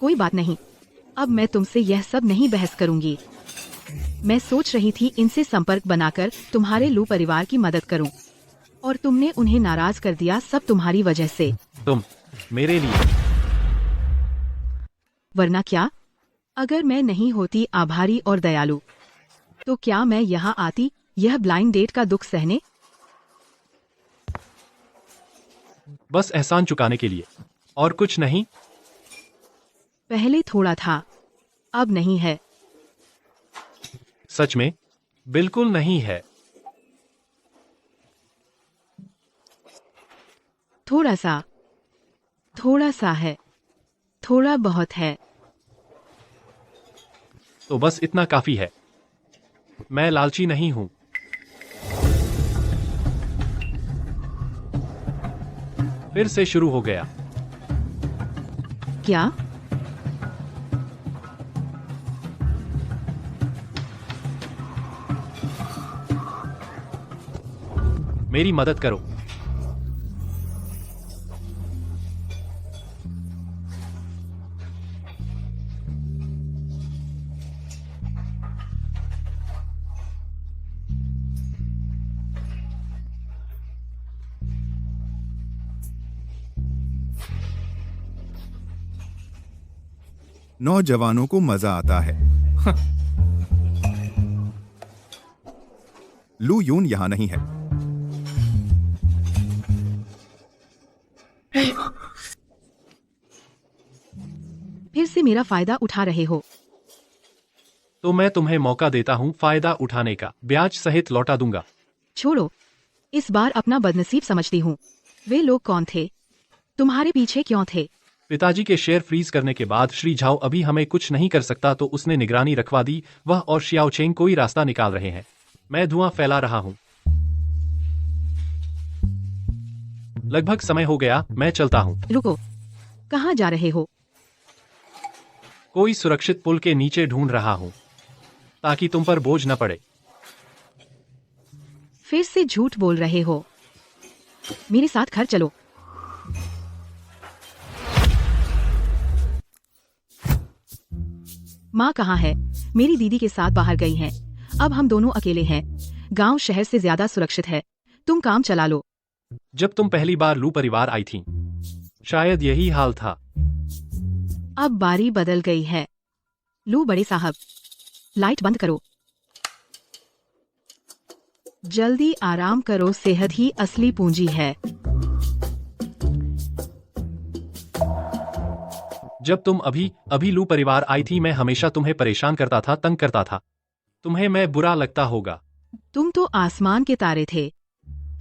कोई बात नहीं, अब मैं तुमसे यह सब नहीं बहस करूंगी। मैं सोच रही थी इनसे संपर्क बनाकर तुम्हारे लू परिवार की मदद करूं, और तुमने उन्हें नाराज कर दिया। सब तुम्हारी वजह से। तुम मेरे लिए? वरना क्या? अगर मैं नहीं होती आभारी और दयालु, तो क्या मैं यहाँ आती यह ब्लाइंड डेट का दुख सहने? बस एहसान चुकाने के लिए, और कुछ नहीं। पहले थोड़ा था, अब नहीं है। सच में? बिल्कुल नहीं है। थोड़ा सा है, थोड़ा बहुत है। तो बस इतना काफी है। मैं लालची नहीं हूं। फिर से शुरू हो गया। क्या? मेरी मदद करो। नौजवानों को मजा आता है। लू यून यहाँ नहीं है। फिर से मेरा फायदा उठा रहे हो? तो मैं तुम्हें मौका देता हूं फायदा उठाने का। ब्याज सहित लौटा दूंगा। छोड़ो, इस बार अपना बदनसीब समझती हूँ। वे लोग कौन थे? तुम्हारे पीछे क्यों थे? पिताजी के शेयर फ्रीज करने के बाद श्री झाओ अभी हमें कुछ नहीं कर सकता तो उसने निगरानी रखवा दी। वह और शियाओ चेंग कोई रास्ता निकाल रहे हैं। मैं धुआं फैला रहा हूं। लगभग समय हो गया, मैं चलता हूं। रुको, कहाँ जा रहे हो? कोई सुरक्षित पुल के नीचे ढूंढ रहा हूं ताकि तुम पर बोझ न पड़े। फिर से झूठ बोल रहे हो। मेरे साथ घर चलो। माँ कहाँ है? मेरी दीदी के साथ बाहर गई हैं। अब हम दोनों अकेले हैं। गांव शहर से ज्यादा सुरक्षित है। तुम काम चला लो। जब तुम पहली बार लू परिवार आई थी शायद यही हाल था। अब बारी बदल गई है। लू बड़े साहब, लाइट बंद करो। जल्दी आराम करो, सेहत ही असली पूंजी है। जब तुम अभी लू परिवार आई थी मैं हमेशा तुम्हें परेशान करता था, तंग करता था। तुम्हें मैं बुरा लगता होगा। तुम तो आसमान के तारे थे,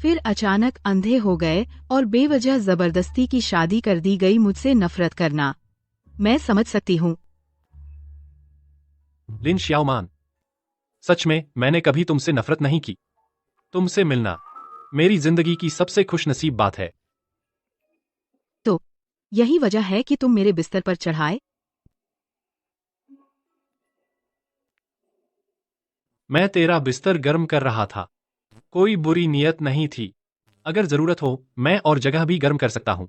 फिर अचानक अंधे हो गए और बेवजह जबरदस्ती की शादी कर दी गई। मुझसे नफरत करना मैं समझ सकती हूँ। लिन श्याओमान, सच में मैंने कभी तुमसे नफरत नहीं की। तुमसे मिलना मेरी जिंदगी की सबसे खुशनसीब बात है। तो यही वजह है कि तुम मेरे बिस्तर पर चढ़ाए? मैं तेरा बिस्तर गर्म कर रहा था। कोई बुरी नियत नहीं थी। अगर जरूरत हो मैं और जगह भी गर्म कर सकता हूं।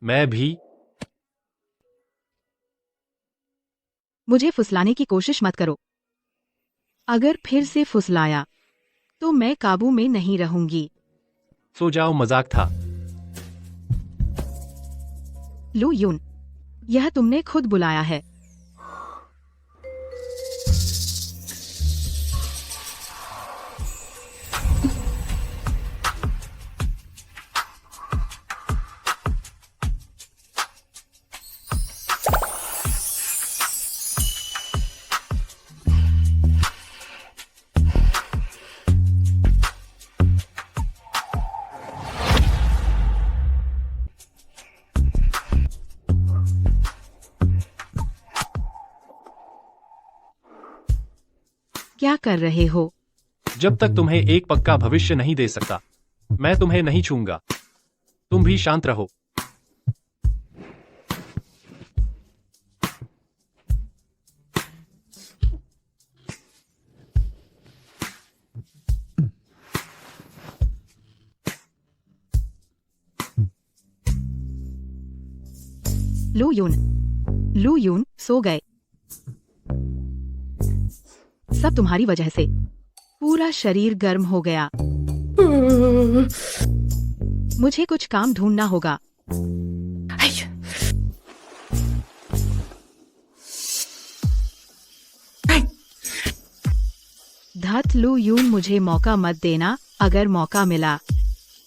मैं भी। मुझे फुसलाने की कोशिश मत करो। अगर फिर से फुसलाया तो मैं काबू में नहीं रहूंगी। सो जाओ, मजाक था। लू यून, यह तुमने खुद बुलाया है। क्या कर रहे हो? जब तक तुम्हें एक पक्का भविष्य नहीं दे सकता मैं तुम्हें नहीं छूंगा। तुम भी शांत रहो। लू यून सो गए। सब तुम्हारी वजह से। पूरा शरीर गर्म हो गया। मुझे कुछ काम ढूंढना होगा। धत लू यून, मुझे मौका मत देना। अगर मौका मिला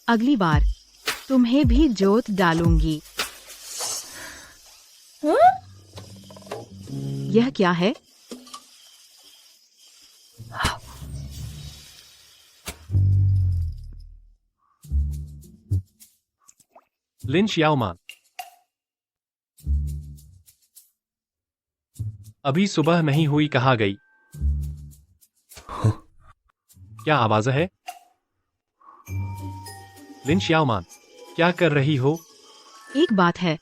अगली बार तुम्हें भी जोत डालूंगी। यह क्या है? लिन श्याओमान, अभी सुबह नहीं हुई, कहाँ गई? क्या आवाज है? लिन श्याओमान, क्या कर रही हो? एक बात है,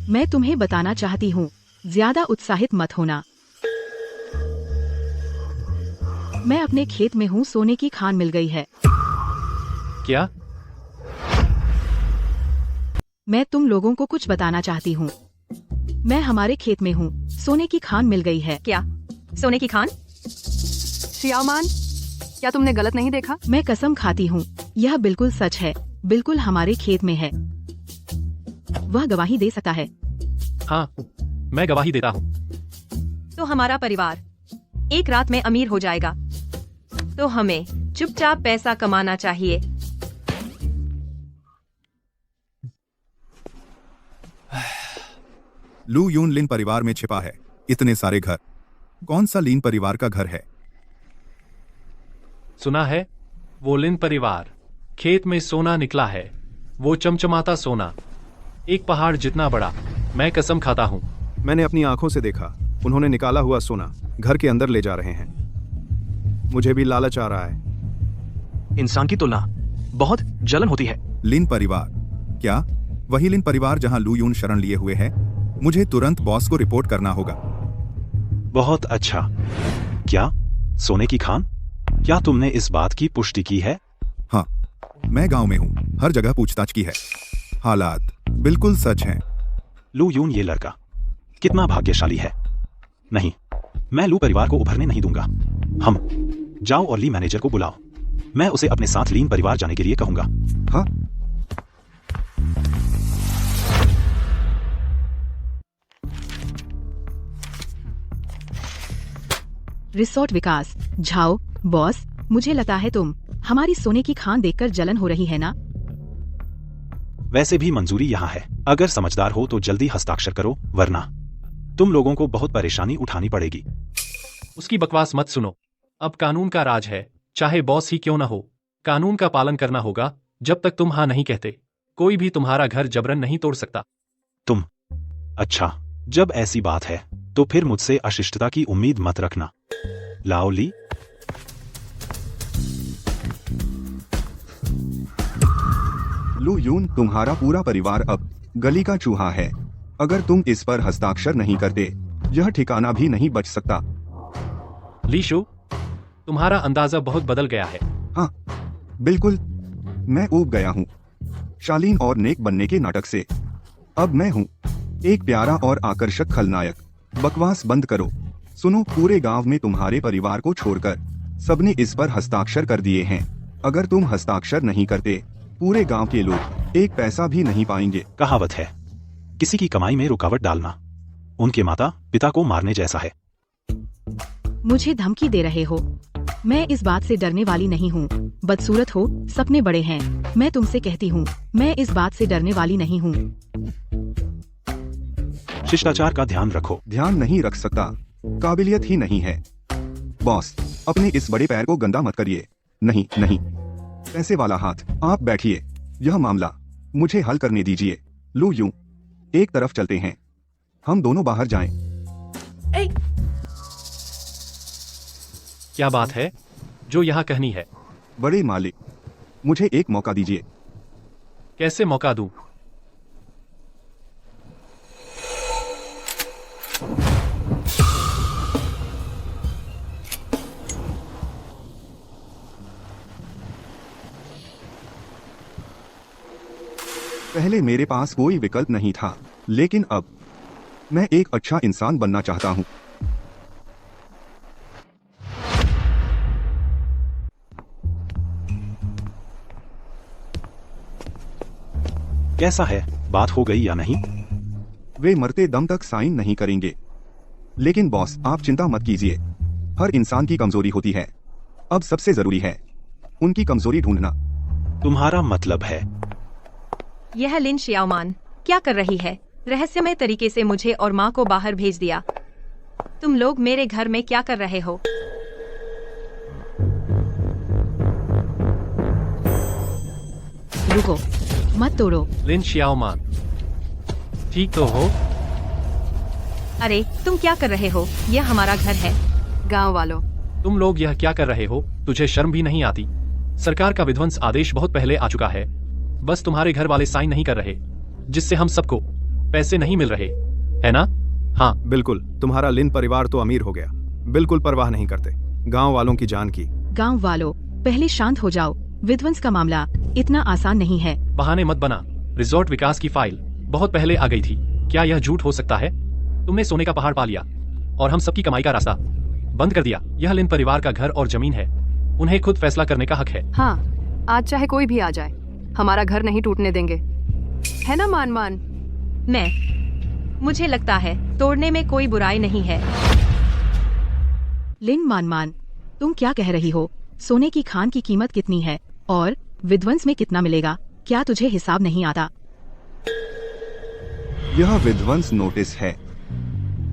मैं तुम्हें बताना चाहती हूँ। ज्यादा उत्साहित मत होना। मैं अपने खेत में हूँ। सोने की खान मिल गई है। क्या? मैं तुम लोगों को कुछ बताना चाहती हूँ। मैं हमारे खेत में हूँ। सोने की खान मिल गई है। क्या? सोने की खान? श्याओमान, क्या तुमने गलत नहीं देखा? मैं कसम खाती हूँ, यह बिल्कुल सच है। बिल्कुल हमारे खेत में है। वह गवाही दे सकता है। हाँ, मैं गवाही देता हूँ। तो हमारा परिवार एक रात में अमीर हो जाएगा। तो हमें चुपचाप पैसा कमाना चाहिए। लू यून लिन परिवार में छिपा है। इतने सारे घर, कौन सा लिन परिवार का घर है? सुना है, वो लिन परिवार खेत में सोना निकला है। वो चमचमाता सोना। एक पहाड़ जितना बड़ा। मैं कसम खाता हूँ। मैंने अपनी आंखों से देखा। उन्होंने निकाला हुआ सोना घर के अंदर ले जा रहे हैं। मुझे भी लालच आ रहा है। इंसान की तुलना बहुत जलन होती है। लिन परिवार? क्या वही लिन परिवार जहां लू यून शरण लिए हुए है? मुझे तुरंत बॉस को रिपोर्ट करना होगा। बहुत अच्छा। क्या सोने की खान? क्या तुमने इस बात की पुष्टि की है? हाँ, मैं गांव में हूँ, हर जगह पूछताछ की है। हालात बिल्कुल सच हैं। लू यून ये लड़का कितना भाग्यशाली है। नहीं, मैं लू परिवार को उभरने नहीं दूंगा। हम जाओ और ली मैनेजर को बुलाओ। मैं उसे अपने साथ लीन परिवार जाने के लिए कहूंगा। हाँ, रिसोर्ट विकास। झाओ बॉस, मुझे लगता है तुम हमारी सोने की खान देखकर जलन हो रही है ना? वैसे भी मंजूरी यहाँ है। अगर समझदार हो तो जल्दी हस्ताक्षर करो, वरना तुम लोगों को बहुत परेशानी उठानी पड़ेगी। उसकी बकवास मत सुनो। अब कानून का राज है, चाहे बॉस ही क्यों न हो। कानून का पालन करना होगा। जब तक तुम हाँ नहीं कहते, कोई भी तुम्हारा घर जबरन नहीं तोड़ सकता। तुम? अच्छा, जब ऐसी बात है तो फिर मुझसे अशिष्टता की उम्मीद मत रखना। लाओ ली। लू यून, तुम्हारा पूरा परिवार अब गली का चूहा है। अगर तुम इस पर हस्ताक्षर नहीं करते, यह ठिकाना भी नहीं बच सकता। लीशु, तुम्हारा अंदाजा बहुत बदल गया है। हाँ, बिल्कुल। मैं ऊब गया हूँ शालीन और नेक बनने के नाटक से। अब मैं हूँ एक प्यारा और आकर्षक खलनायक। बकवास बंद करो। सुनो, पूरे गांव में तुम्हारे परिवार को छोड़कर सबने इस पर हस्ताक्षर कर दिए हैं। अगर तुम हस्ताक्षर नहीं करते, पूरे गांव के लोग एक पैसा भी नहीं पाएंगे। कहावत है, किसी की कमाई में रुकावट डालना उनके माता पिता को मारने जैसा है। मुझे धमकी दे रहे हो? मैं इस बात से डरने वाली नहीं हूँ। बदसूरत हो, सपने बड़े हैं। मैं तुमसे कहती हूँ, मैं इस बात से डरने वाली नहीं हूँ। शिष्टाचार का ध्यान रखो। ध्यान नहीं रख सकता, काबिलियत ही नहीं है। बॉस, अपने इस बड़े पैर को गंदा मत करिए। नहीं नहीं, पैसे वाला हाथ। आप बैठिए, यह मामला मुझे हल करने दीजिए। लू यूं, एक तरफ चलते हैं। हम दोनों बाहर जाएं। क्या बात है जो यहाँ कहनी है? बड़े मालिक, मुझे एक मौका दीजिए। कैसे मौका दूं? पहले मेरे पास कोई विकल्प नहीं था, लेकिन अब मैं एक अच्छा इंसान बनना चाहता हूँ। कैसा है, बात हो गई या नहीं? वे मरते दम तक साइन नहीं करेंगे। लेकिन बॉस, आप चिंता मत कीजिए। हर इंसान की कमजोरी होती है। अब सबसे जरूरी है उनकी कमजोरी ढूंढना। तुम्हारा मतलब है? यह लिन शियाओमान क्या कर रही है? रहस्यमय तरीके से मुझे और माँ को बाहर भेज दिया। तुम लोग मेरे घर में क्या कर रहे हो? रुको, मत तोड़ो। लिन शियाओमान, ठीक तो हो? अरे तुम क्या कर रहे हो? यह हमारा घर है। गांव वालों, तुम लोग यह क्या कर रहे हो? तुझे शर्म भी नहीं आती? सरकार का विध्वंस आदेश बहुत पहले आ चुका है। बस तुम्हारे घर वाले साइन नहीं कर रहे, जिससे हम सबको पैसे नहीं मिल रहे, है ना? हाँ बिल्कुल, तुम्हारा लिन परिवार तो अमीर हो गया। बिल्कुल परवाह नहीं करते गांव वालों की जान की। गांव वालों, पहले शांत हो जाओ। विध्वंस का मामला इतना आसान नहीं है। बहाने मत बना। रिजॉर्ट विकास की फाइल बहुत पहले आ गई थी। क्या यह झूठ हो सकता है? तुमने सोने का पहाड़ पा लिया और हम सबकी कमाई का रास्ता बंद कर दिया। यह लिन परिवार का घर और जमीन है। उन्हें खुद फैसला करने का हक है। हाँ, आज चाहे कोई भी आ जाए, हमारा घर नहीं टूटने देंगे, है ना मान मान? मुझे लगता है तोड़ने में कोई बुराई नहीं है। लिन मान, तुम क्या कह रही हो? सोने की खान की कीमत कितनी है और विध्वंस में कितना मिलेगा? क्या तुझे हिसाब नहीं आता? यह विध्वंस नोटिस है।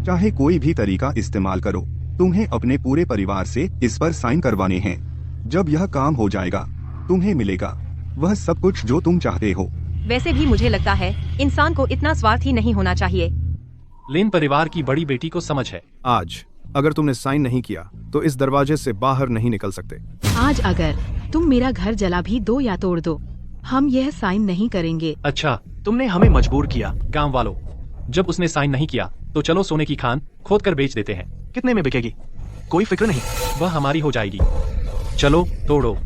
चाहे कोई भी तरीका इस्तेमाल करो, तुम्हें अपने पूरे परिवार से इस पर साइन करवाने हैं। जब यह काम हो जाएगा, तुम्हें मिलेगा वह सब कुछ जो तुम चाहते हो। वैसे भी मुझे लगता है इंसान को इतना स्वार्थी नहीं होना चाहिए। लिन परिवार की बड़ी बेटी को समझ है। आज अगर तुमने साइन नहीं किया तो इस दरवाजे से बाहर नहीं निकल सकते। आज अगर तुम मेरा घर जला भी दो या तोड़ दो, हम यह साइन नहीं करेंगे। अच्छा तुमने हमें मजबूर किया। गांव वालों, जब उसने साइन नहीं किया तो चलो सोने की खान खोद कर बेच देते हैं। कितने में बिकेगी? कोई फिक्र नहीं। वह हमारी हो जाएगी। चलो तोड़ो।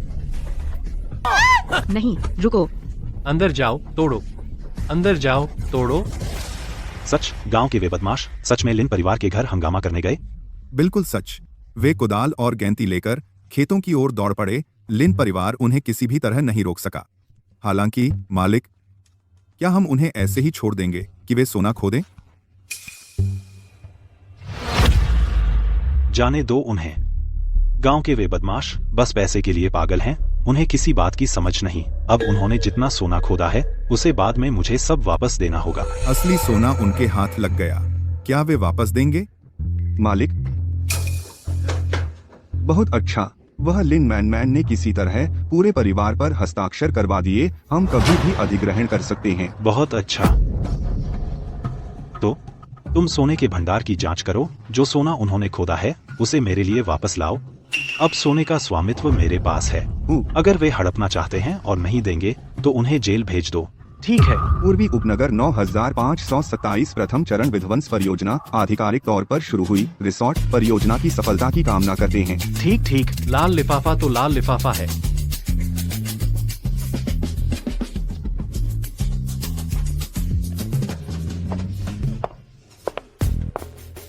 नहीं, रुको। अंदर जाओ, तोड़ो। अंदर जाओ, तोड़ो। सच, गांव के वे बदमाश सच में लिन परिवार के घर हंगामा करने गए? बिल्कुल सच। वे कुदाल और गैंती लेकर खेतों की ओर दौड़ पड़े। लिन परिवार उन्हें किसी भी तरह नहीं रोक सका। हालांकि मालिक, क्या हम उन्हें ऐसे ही छोड़ देंगे कि वे सोना खोदें? जाने दो उन्हें। गांव के वे बदमाश बस पैसे के लिए पागल हैं। उन्हें किसी बात की समझ नहीं। अब उन्होंने जितना सोना खोदा है उसे बाद में मुझे सब वापस देना होगा। असली सोना उनके हाथ लग गया। क्या वे वापस देंगे? मालिक, बहुत अच्छा। वह लिन मैन ने किसी तरह पूरे परिवार पर हस्ताक्षर करवा दिए। हम कभी भी अधिग्रहण कर सकते हैं। बहुत अच्छा। तो तुम सोने के भंडार की जांच करो। जो सोना उन्होंने खोदा है उसे मेरे लिए वापस लाओ। अब सोने का स्वामित्व मेरे पास है। अगर वे हड़पना चाहते हैं और नहीं देंगे तो उन्हें जेल भेज दो। ठीक है। पूर्वी उपनगर 9527 प्रथम चरण विध्वंस परियोजना आधिकारिक तौर पर शुरू हुई। रिसोर्ट परियोजना की सफलता की कामना करते हैं। ठीक ठीक। लाल लिफाफा तो लाल लिफाफा है।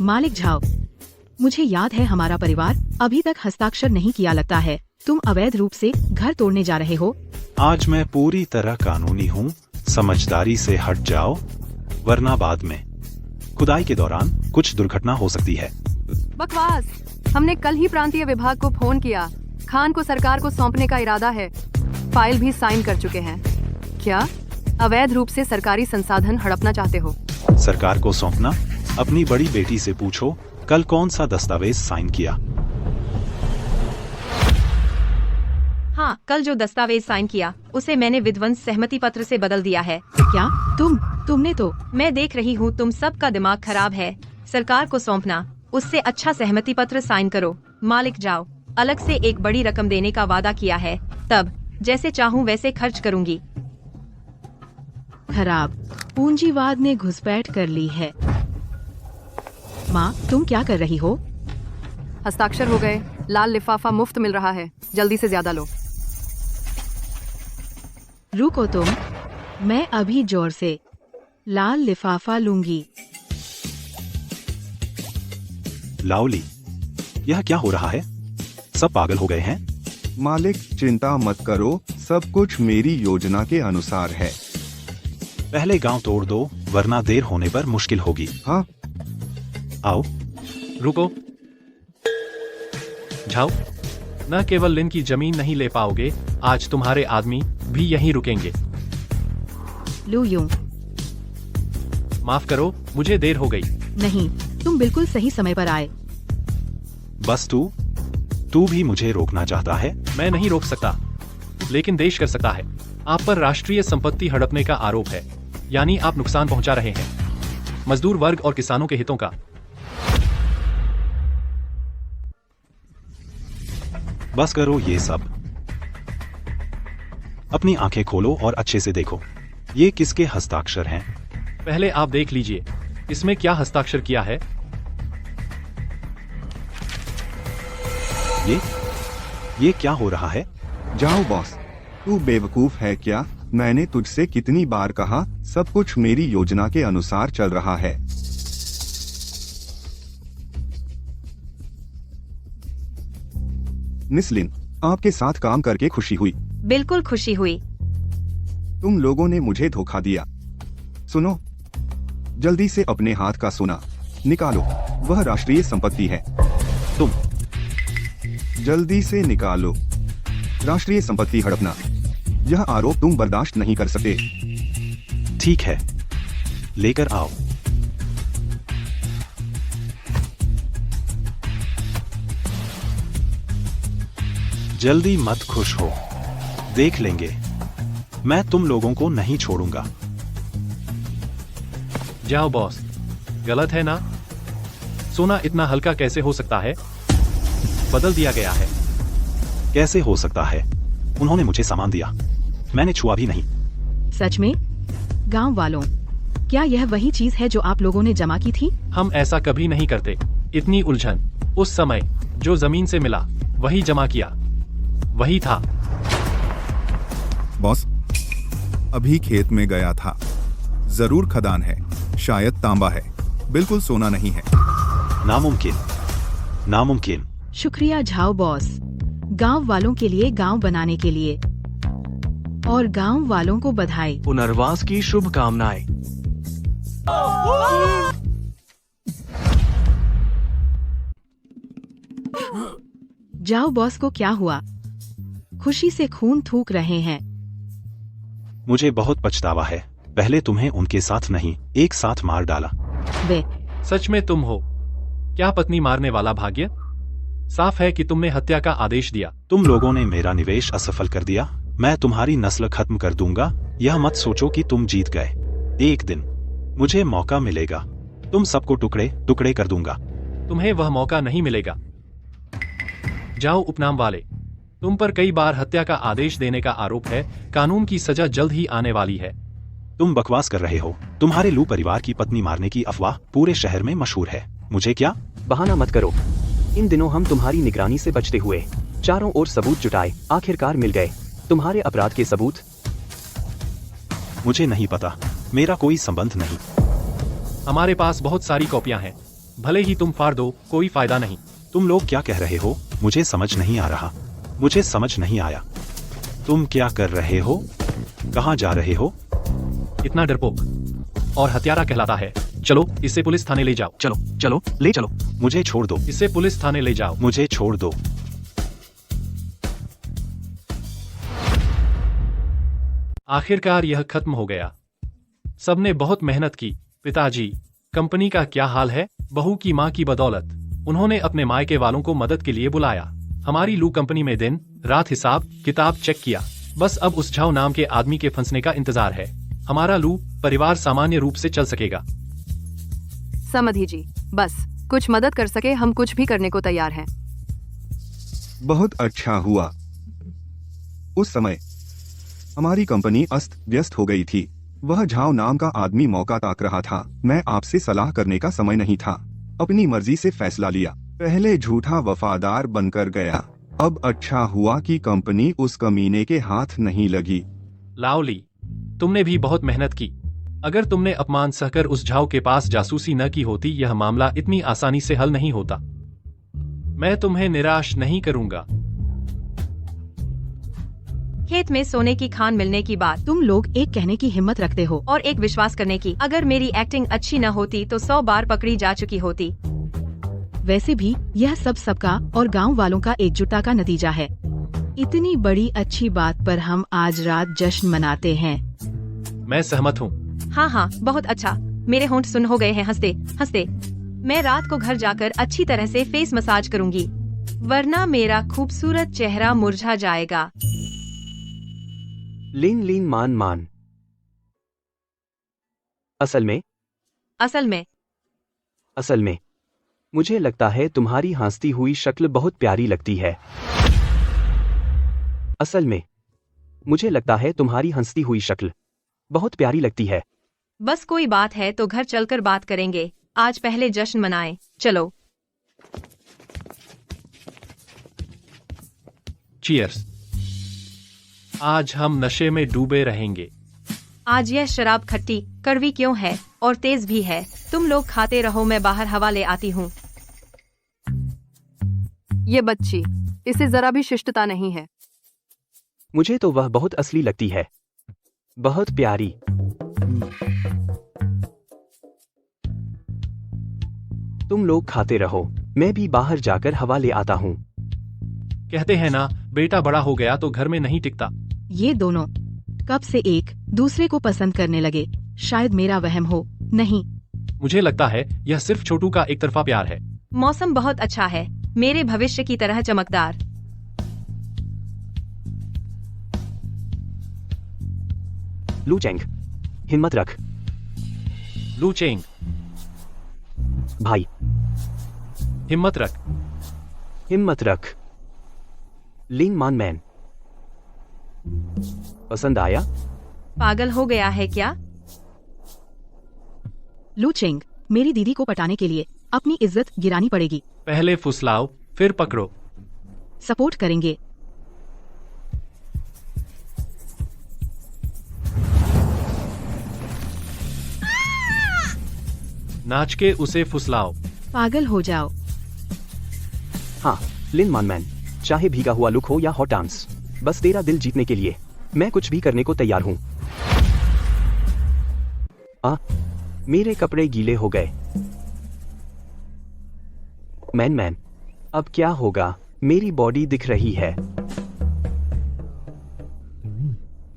मालिक झाओ, मुझे याद है हमारा परिवार अभी तक हस्ताक्षर नहीं किया लगता है। तुम अवैध रूप से घर तोड़ने जा रहे हो। आज मैं पूरी तरह कानूनी हूँ। समझदारी से हट जाओ, वरना बाद में खुदाई के दौरान कुछ दुर्घटना हो सकती है। बकवास। हमने कल ही प्रांतीय विभाग को फोन किया। खान को सरकार को सौंपने का इरादा है। फाइल भी साइन कर चुके हैं। क्या अवैध रूप से सरकारी संसाधन हड़पना चाहते हो? सरकार को सौंपना? अपनी बड़ी बेटी से पूछो कल कौन सा दस्तावेज साइन किया। हाँ, कल जो दस्तावेज साइन किया उसे मैंने विध्वंस सहमति पत्र से बदल दिया है। क्या तुमने तो? मैं देख रही हूँ तुम सबका दिमाग खराब है। सरकार को सौंपना, उससे अच्छा सहमति पत्र साइन करो। मालिक जाओ, अलग से एक बड़ी रकम देने का वादा किया है। तब जैसे चाहूँ वैसे खर्च करूँगी। खराब। पूंजीवाद ने घुसपैठ कर ली है। माँ, तुम क्या कर रही हो? हस्ताक्षर हो गए। लाल लिफाफा मुफ्त मिल रहा है। जल्दी से ज्यादा लो। रुको तुम, मैं अभी जोर से लाल लिफाफा लूंगी। लाओली, यह क्या हो रहा है? सब पागल हो गए हैं। मालिक चिंता मत करो, सब कुछ मेरी योजना के अनुसार है। पहले गांव तोड़ दो, वरना देर होने पर मुश्किल होगी। हाँ। आओ। रुको। झाओ, न केवल लिन की जमीन नहीं ले पाओगे, आज तुम्हारे आदमी भी यहीं रुकेंगे। लू यूं। माफ करो, मुझे देर हो गई। नहीं, तुम बिल्कुल सही समय पर आए। बस तू भी मुझे रोकना चाहता है? मैं नहीं रोक सकता, लेकिन देश कर सकता है। आप पर राष्ट्रीय संपत्ति हड़पने का आरोप है, यानी आप नुकसान पहुंचा रहे हैं मजदूर वर्ग और किसानों के हितों का। बस करो ये सब। अपनी आंखें खोलो और अच्छे से देखो। ये किसके हस्ताक्षर हैं? पहले आप देख लीजिए, इसमें क्या हस्ताक्षर किया है। ये क्या हो रहा है? जाओ बॉस, तू बेवकूफ है क्या? मैंने तुझसे कितनी बार कहा, सब कुछ मेरी योजना के अनुसार चल रहा है। मिस लिन, आपके साथ काम करके खुशी हुई। बिल्कुल खुशी हुई। तुम लोगों ने मुझे धोखा दिया। सुनो, जल्दी से अपने हाथ का सोना निकालो, वह राष्ट्रीय संपत्ति है। तुम जल्दी से निकालो। राष्ट्रीय संपत्ति हड़पना, यह आरोप तुम बर्दाश्त नहीं कर सकते। ठीक है, लेकर आओ। जल्दी मत खुश हो, देख लेंगे। मैं तुम लोगों को नहीं छोड़ूंगा। जाओ बॉस, गलत है ना? सोना इतना हल्का कैसे हो सकता है? बदल दिया गया है। कैसे हो सकता है? उन्होंने मुझे सामान दिया, मैंने छुआ भी नहीं। सच में? गांव वालों, क्या यह वही चीज है जो आप लोगों ने जमा की थी? हम ऐसा कभी नहीं करते। इतनी उलझन। उस समय जो जमीन से मिला वही जमा किया, वही था। बॉस, अभी खेत में गया था। जरूर खदान है, शायद तांबा है, बिल्कुल सोना नहीं है। नामुमकिन, नामुमकिन। शुक्रिया झाओ बॉस, गांव वालों के लिए गांव बनाने के लिए, और गांव वालों को बधाई। पुनर्वास की शुभकामनाएं। जाओ बॉस को क्या हुआ? खुशी से खून थूक रहे हैं। मुझे बहुत पछतावा है, पहले तुम्हें उनके साथ नहीं, एक साथ मार डाला। वे सच में तुम हो क्या पत्नी मारने वाला भाग्य? साफ है कि तुमने हत्या का आदेश दिया। तुम लोगों ने मेरा निवेश असफल कर दिया। मैं तुम्हारी नस्ल खत्म कर दूंगा। यह मत सोचो कि तुम जीत गए। एक दिन मुझे मौका मिलेगा, तुम सबको टुकड़े टुकड़े कर दूंगा। तुम्हें वह मौका नहीं मिलेगा। जाओ उपनाम वाले, तुम पर कई बार हत्या का आदेश देने का आरोप है। कानून की सजा जल्द ही आने वाली है। तुम बकवास कर रहे हो। तुम्हारे लू परिवार की पत्नी मारने की अफवाह पूरे शहर में मशहूर है। मुझे क्या? बहाना मत करो। इन दिनों हम तुम्हारी निगरानी से बचते हुए चारों ओर सबूत जुटाए, आखिरकार मिल गए। तुम्हारे अपराध के सबूत। मुझे नहीं पता, मेरा कोई संबंध नहीं। हमारे पास बहुत सारी कॉपियां हैं, भले ही तुम फाड़ दो, कोई फायदा नहीं। तुम लोग क्या कह रहे हो? मुझे समझ नहीं आ रहा। मुझे समझ नहीं आया। तुम क्या कर रहे हो? कहाँ जा रहे हो? इतना डरपोक और हत्यारा कहलाता है। चलो इसे पुलिस थाने ले जाओ। चलो चलो ले चलो। मुझे छोड़ दो। इसे पुलिस थाने ले जाओ। मुझे छोड़ दो। आखिरकार यह खत्म हो गया। सबने बहुत मेहनत की। पिताजी, कंपनी का क्या हाल है? बहू की माँ की बदौलत उन्होंने अपने मायके वालों को मदद के लिए बुलाया। हमारी लू कंपनी में दिन रात हिसाब किताब चेक किया। बस अब उस झाओ नाम के आदमी के फंसने का इंतजार है। हमारा लू परिवार सामान्य रूप से चल सकेगा। समझी जी, बस कुछ मदद कर सके हम कुछ भी करने को तैयार हैं। बहुत अच्छा हुआ। उस समय हमारी कंपनी अस्त व्यस्त हो गई थी। वह झाओ नाम का आदमी मौका ताक रहा था। मैं आपसे सलाह करने का समय नहीं था। अपनी मर्जी से फैसला लिया। पहले झूठा वफादार बनकर गया। अब अच्छा हुआ कि कंपनी उस कमीने के हाथ नहीं लगी। लाओली, तुमने भी बहुत मेहनत की। अगर तुमने अपमान सहकर उस झाओ के पास जासूसी न की होती, यह मामला इतनी आसानी से हल नहीं होता। मैं तुम्हें निराश नहीं करूंगा। खेत में सोने की खान मिलने की बात, तुम लोग एक कहने की हिम्मत रखते हो और एक विश्वास करने की। अगर मेरी एक्टिंग अच्छी न होती तो 100 बार पकड़ी जा चुकी होती। वैसे भी यह सब सबका और गांव वालों का एकजुटता का नतीजा है। इतनी बड़ी अच्छी बात पर हम आज रात जश्न मनाते हैं। मैं सहमत हूँ। हाँ हाँ, बहुत अच्छा। मेरे होंठ सुन्न हो गए हैं हंसते हंसते। मैं रात को घर जाकर अच्छी तरह से फेस मसाज करूंगी, वरना मेरा खूबसूरत चेहरा मुरझा जाएगा। लीन लीन मान मान। असल में मुझे लगता है तुम्हारी हंसती हुई शक्ल बहुत प्यारी लगती है। असल में मुझे लगता है तुम्हारी हंसती हुई शक्ल बहुत प्यारी लगती है। बस कोई बात है तो घर चलकर बात करेंगे। आज पहले जश्न मनाएं। चलो। चीयर्स। आज हम नशे में डूबे रहेंगे। आज यह शराब खट्टी कड़वी क्यों है और तेज भी है। तुम लोग खाते रहो, मैं बाहर हवा ले आती हूँ। ये बच्ची, इसे जरा भी शिष्टता नहीं है। मुझे तो वह बहुत असली लगती है, बहुत प्यारी। तुम लोग खाते रहो, मैं भी बाहर जाकर हवा ले आता हूँ। कहते हैं ना, बेटा बड़ा हो गया तो घर में नहीं टिकता। ये दोनों कब से एक दूसरे को पसंद करने लगे? शायद मेरा वहम हो। नहीं, मुझे लगता है यह सिर्फ छोटू का एक तरफा प्यार है। मौसम बहुत अच्छा है, मेरे भविष्य की तरह चमकदार। लू चेंग, हिम्मत रख लू चेंग, भाई, हिम्मत रख। हिम्मत रख। लिन मान मैन, पसंद आया? पागल हो गया है क्या? लू चेंग, मेरी दीदी को पटाने के लिए अपनी इज्जत गिरानी पड़ेगी। पहले फुसलाओ फिर पकड़ो। सपोर्ट करेंगे। नाच के उसे फुसलाओ। पागल हो जाओ। हाँ, लिन मान मैन, चाहे भीगा हुआ लुक हो या हॉट डांस, बस तेरा दिल जीतने के लिए मैं कुछ भी करने को तैयार हूँ। मेरे कपड़े गीले हो गए। मैन, अब क्या होगा? मेरी बॉडी दिख रही है।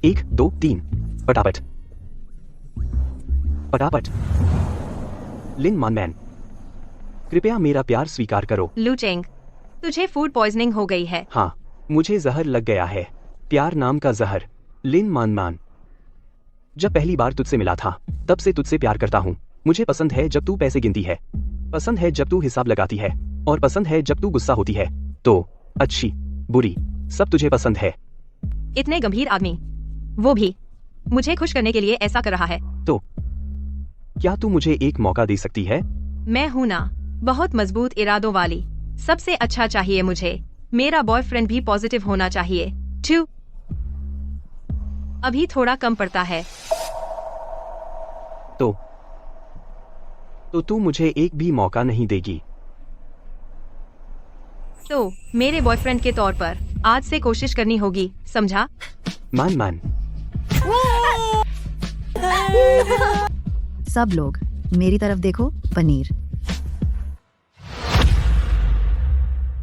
1 2 3, पटापट पटापट। लिन मान मैन, कृपया मेरा प्यार स्वीकार करो। लू चेंग, तुझे फूड पॉइजनिंग हो गई है। हाँ, मुझे जहर लग गया है, प्यार नाम का जहर। लिन मान, जब पहली बार तुझसे मिला था तब से तुझसे प्यार करता हूँ। मुझे पसंद है जब तू पैसे गिनती है, पसंद है जब तू हिसाब लगाती है, और पसंद है जब तू गुस्सा होती है। तो अच्छी बुरी सब तुझे पसंद है। इतने गंभीर आदमी, वो भी मुझे खुश करने के लिए ऐसा कर रहा है। तो क्या तू मुझे एक मौका दे सकती है? मैं हूं ना, बहुत मजबूत इरादों वाली। सबसे अच्छा चाहिए मुझे। मेरा बॉयफ्रेंड भी पॉजिटिव होना चाहिए। 2 अभी थोड़ा कम पड़ता है। तो तू मुझे एक भी मौका नहीं देगी? तो मेरे बॉयफ्रेंड के तौर पर आज से कोशिश करनी होगी, समझा? मान सब लोग मेरी तरफ देखो, पनीर।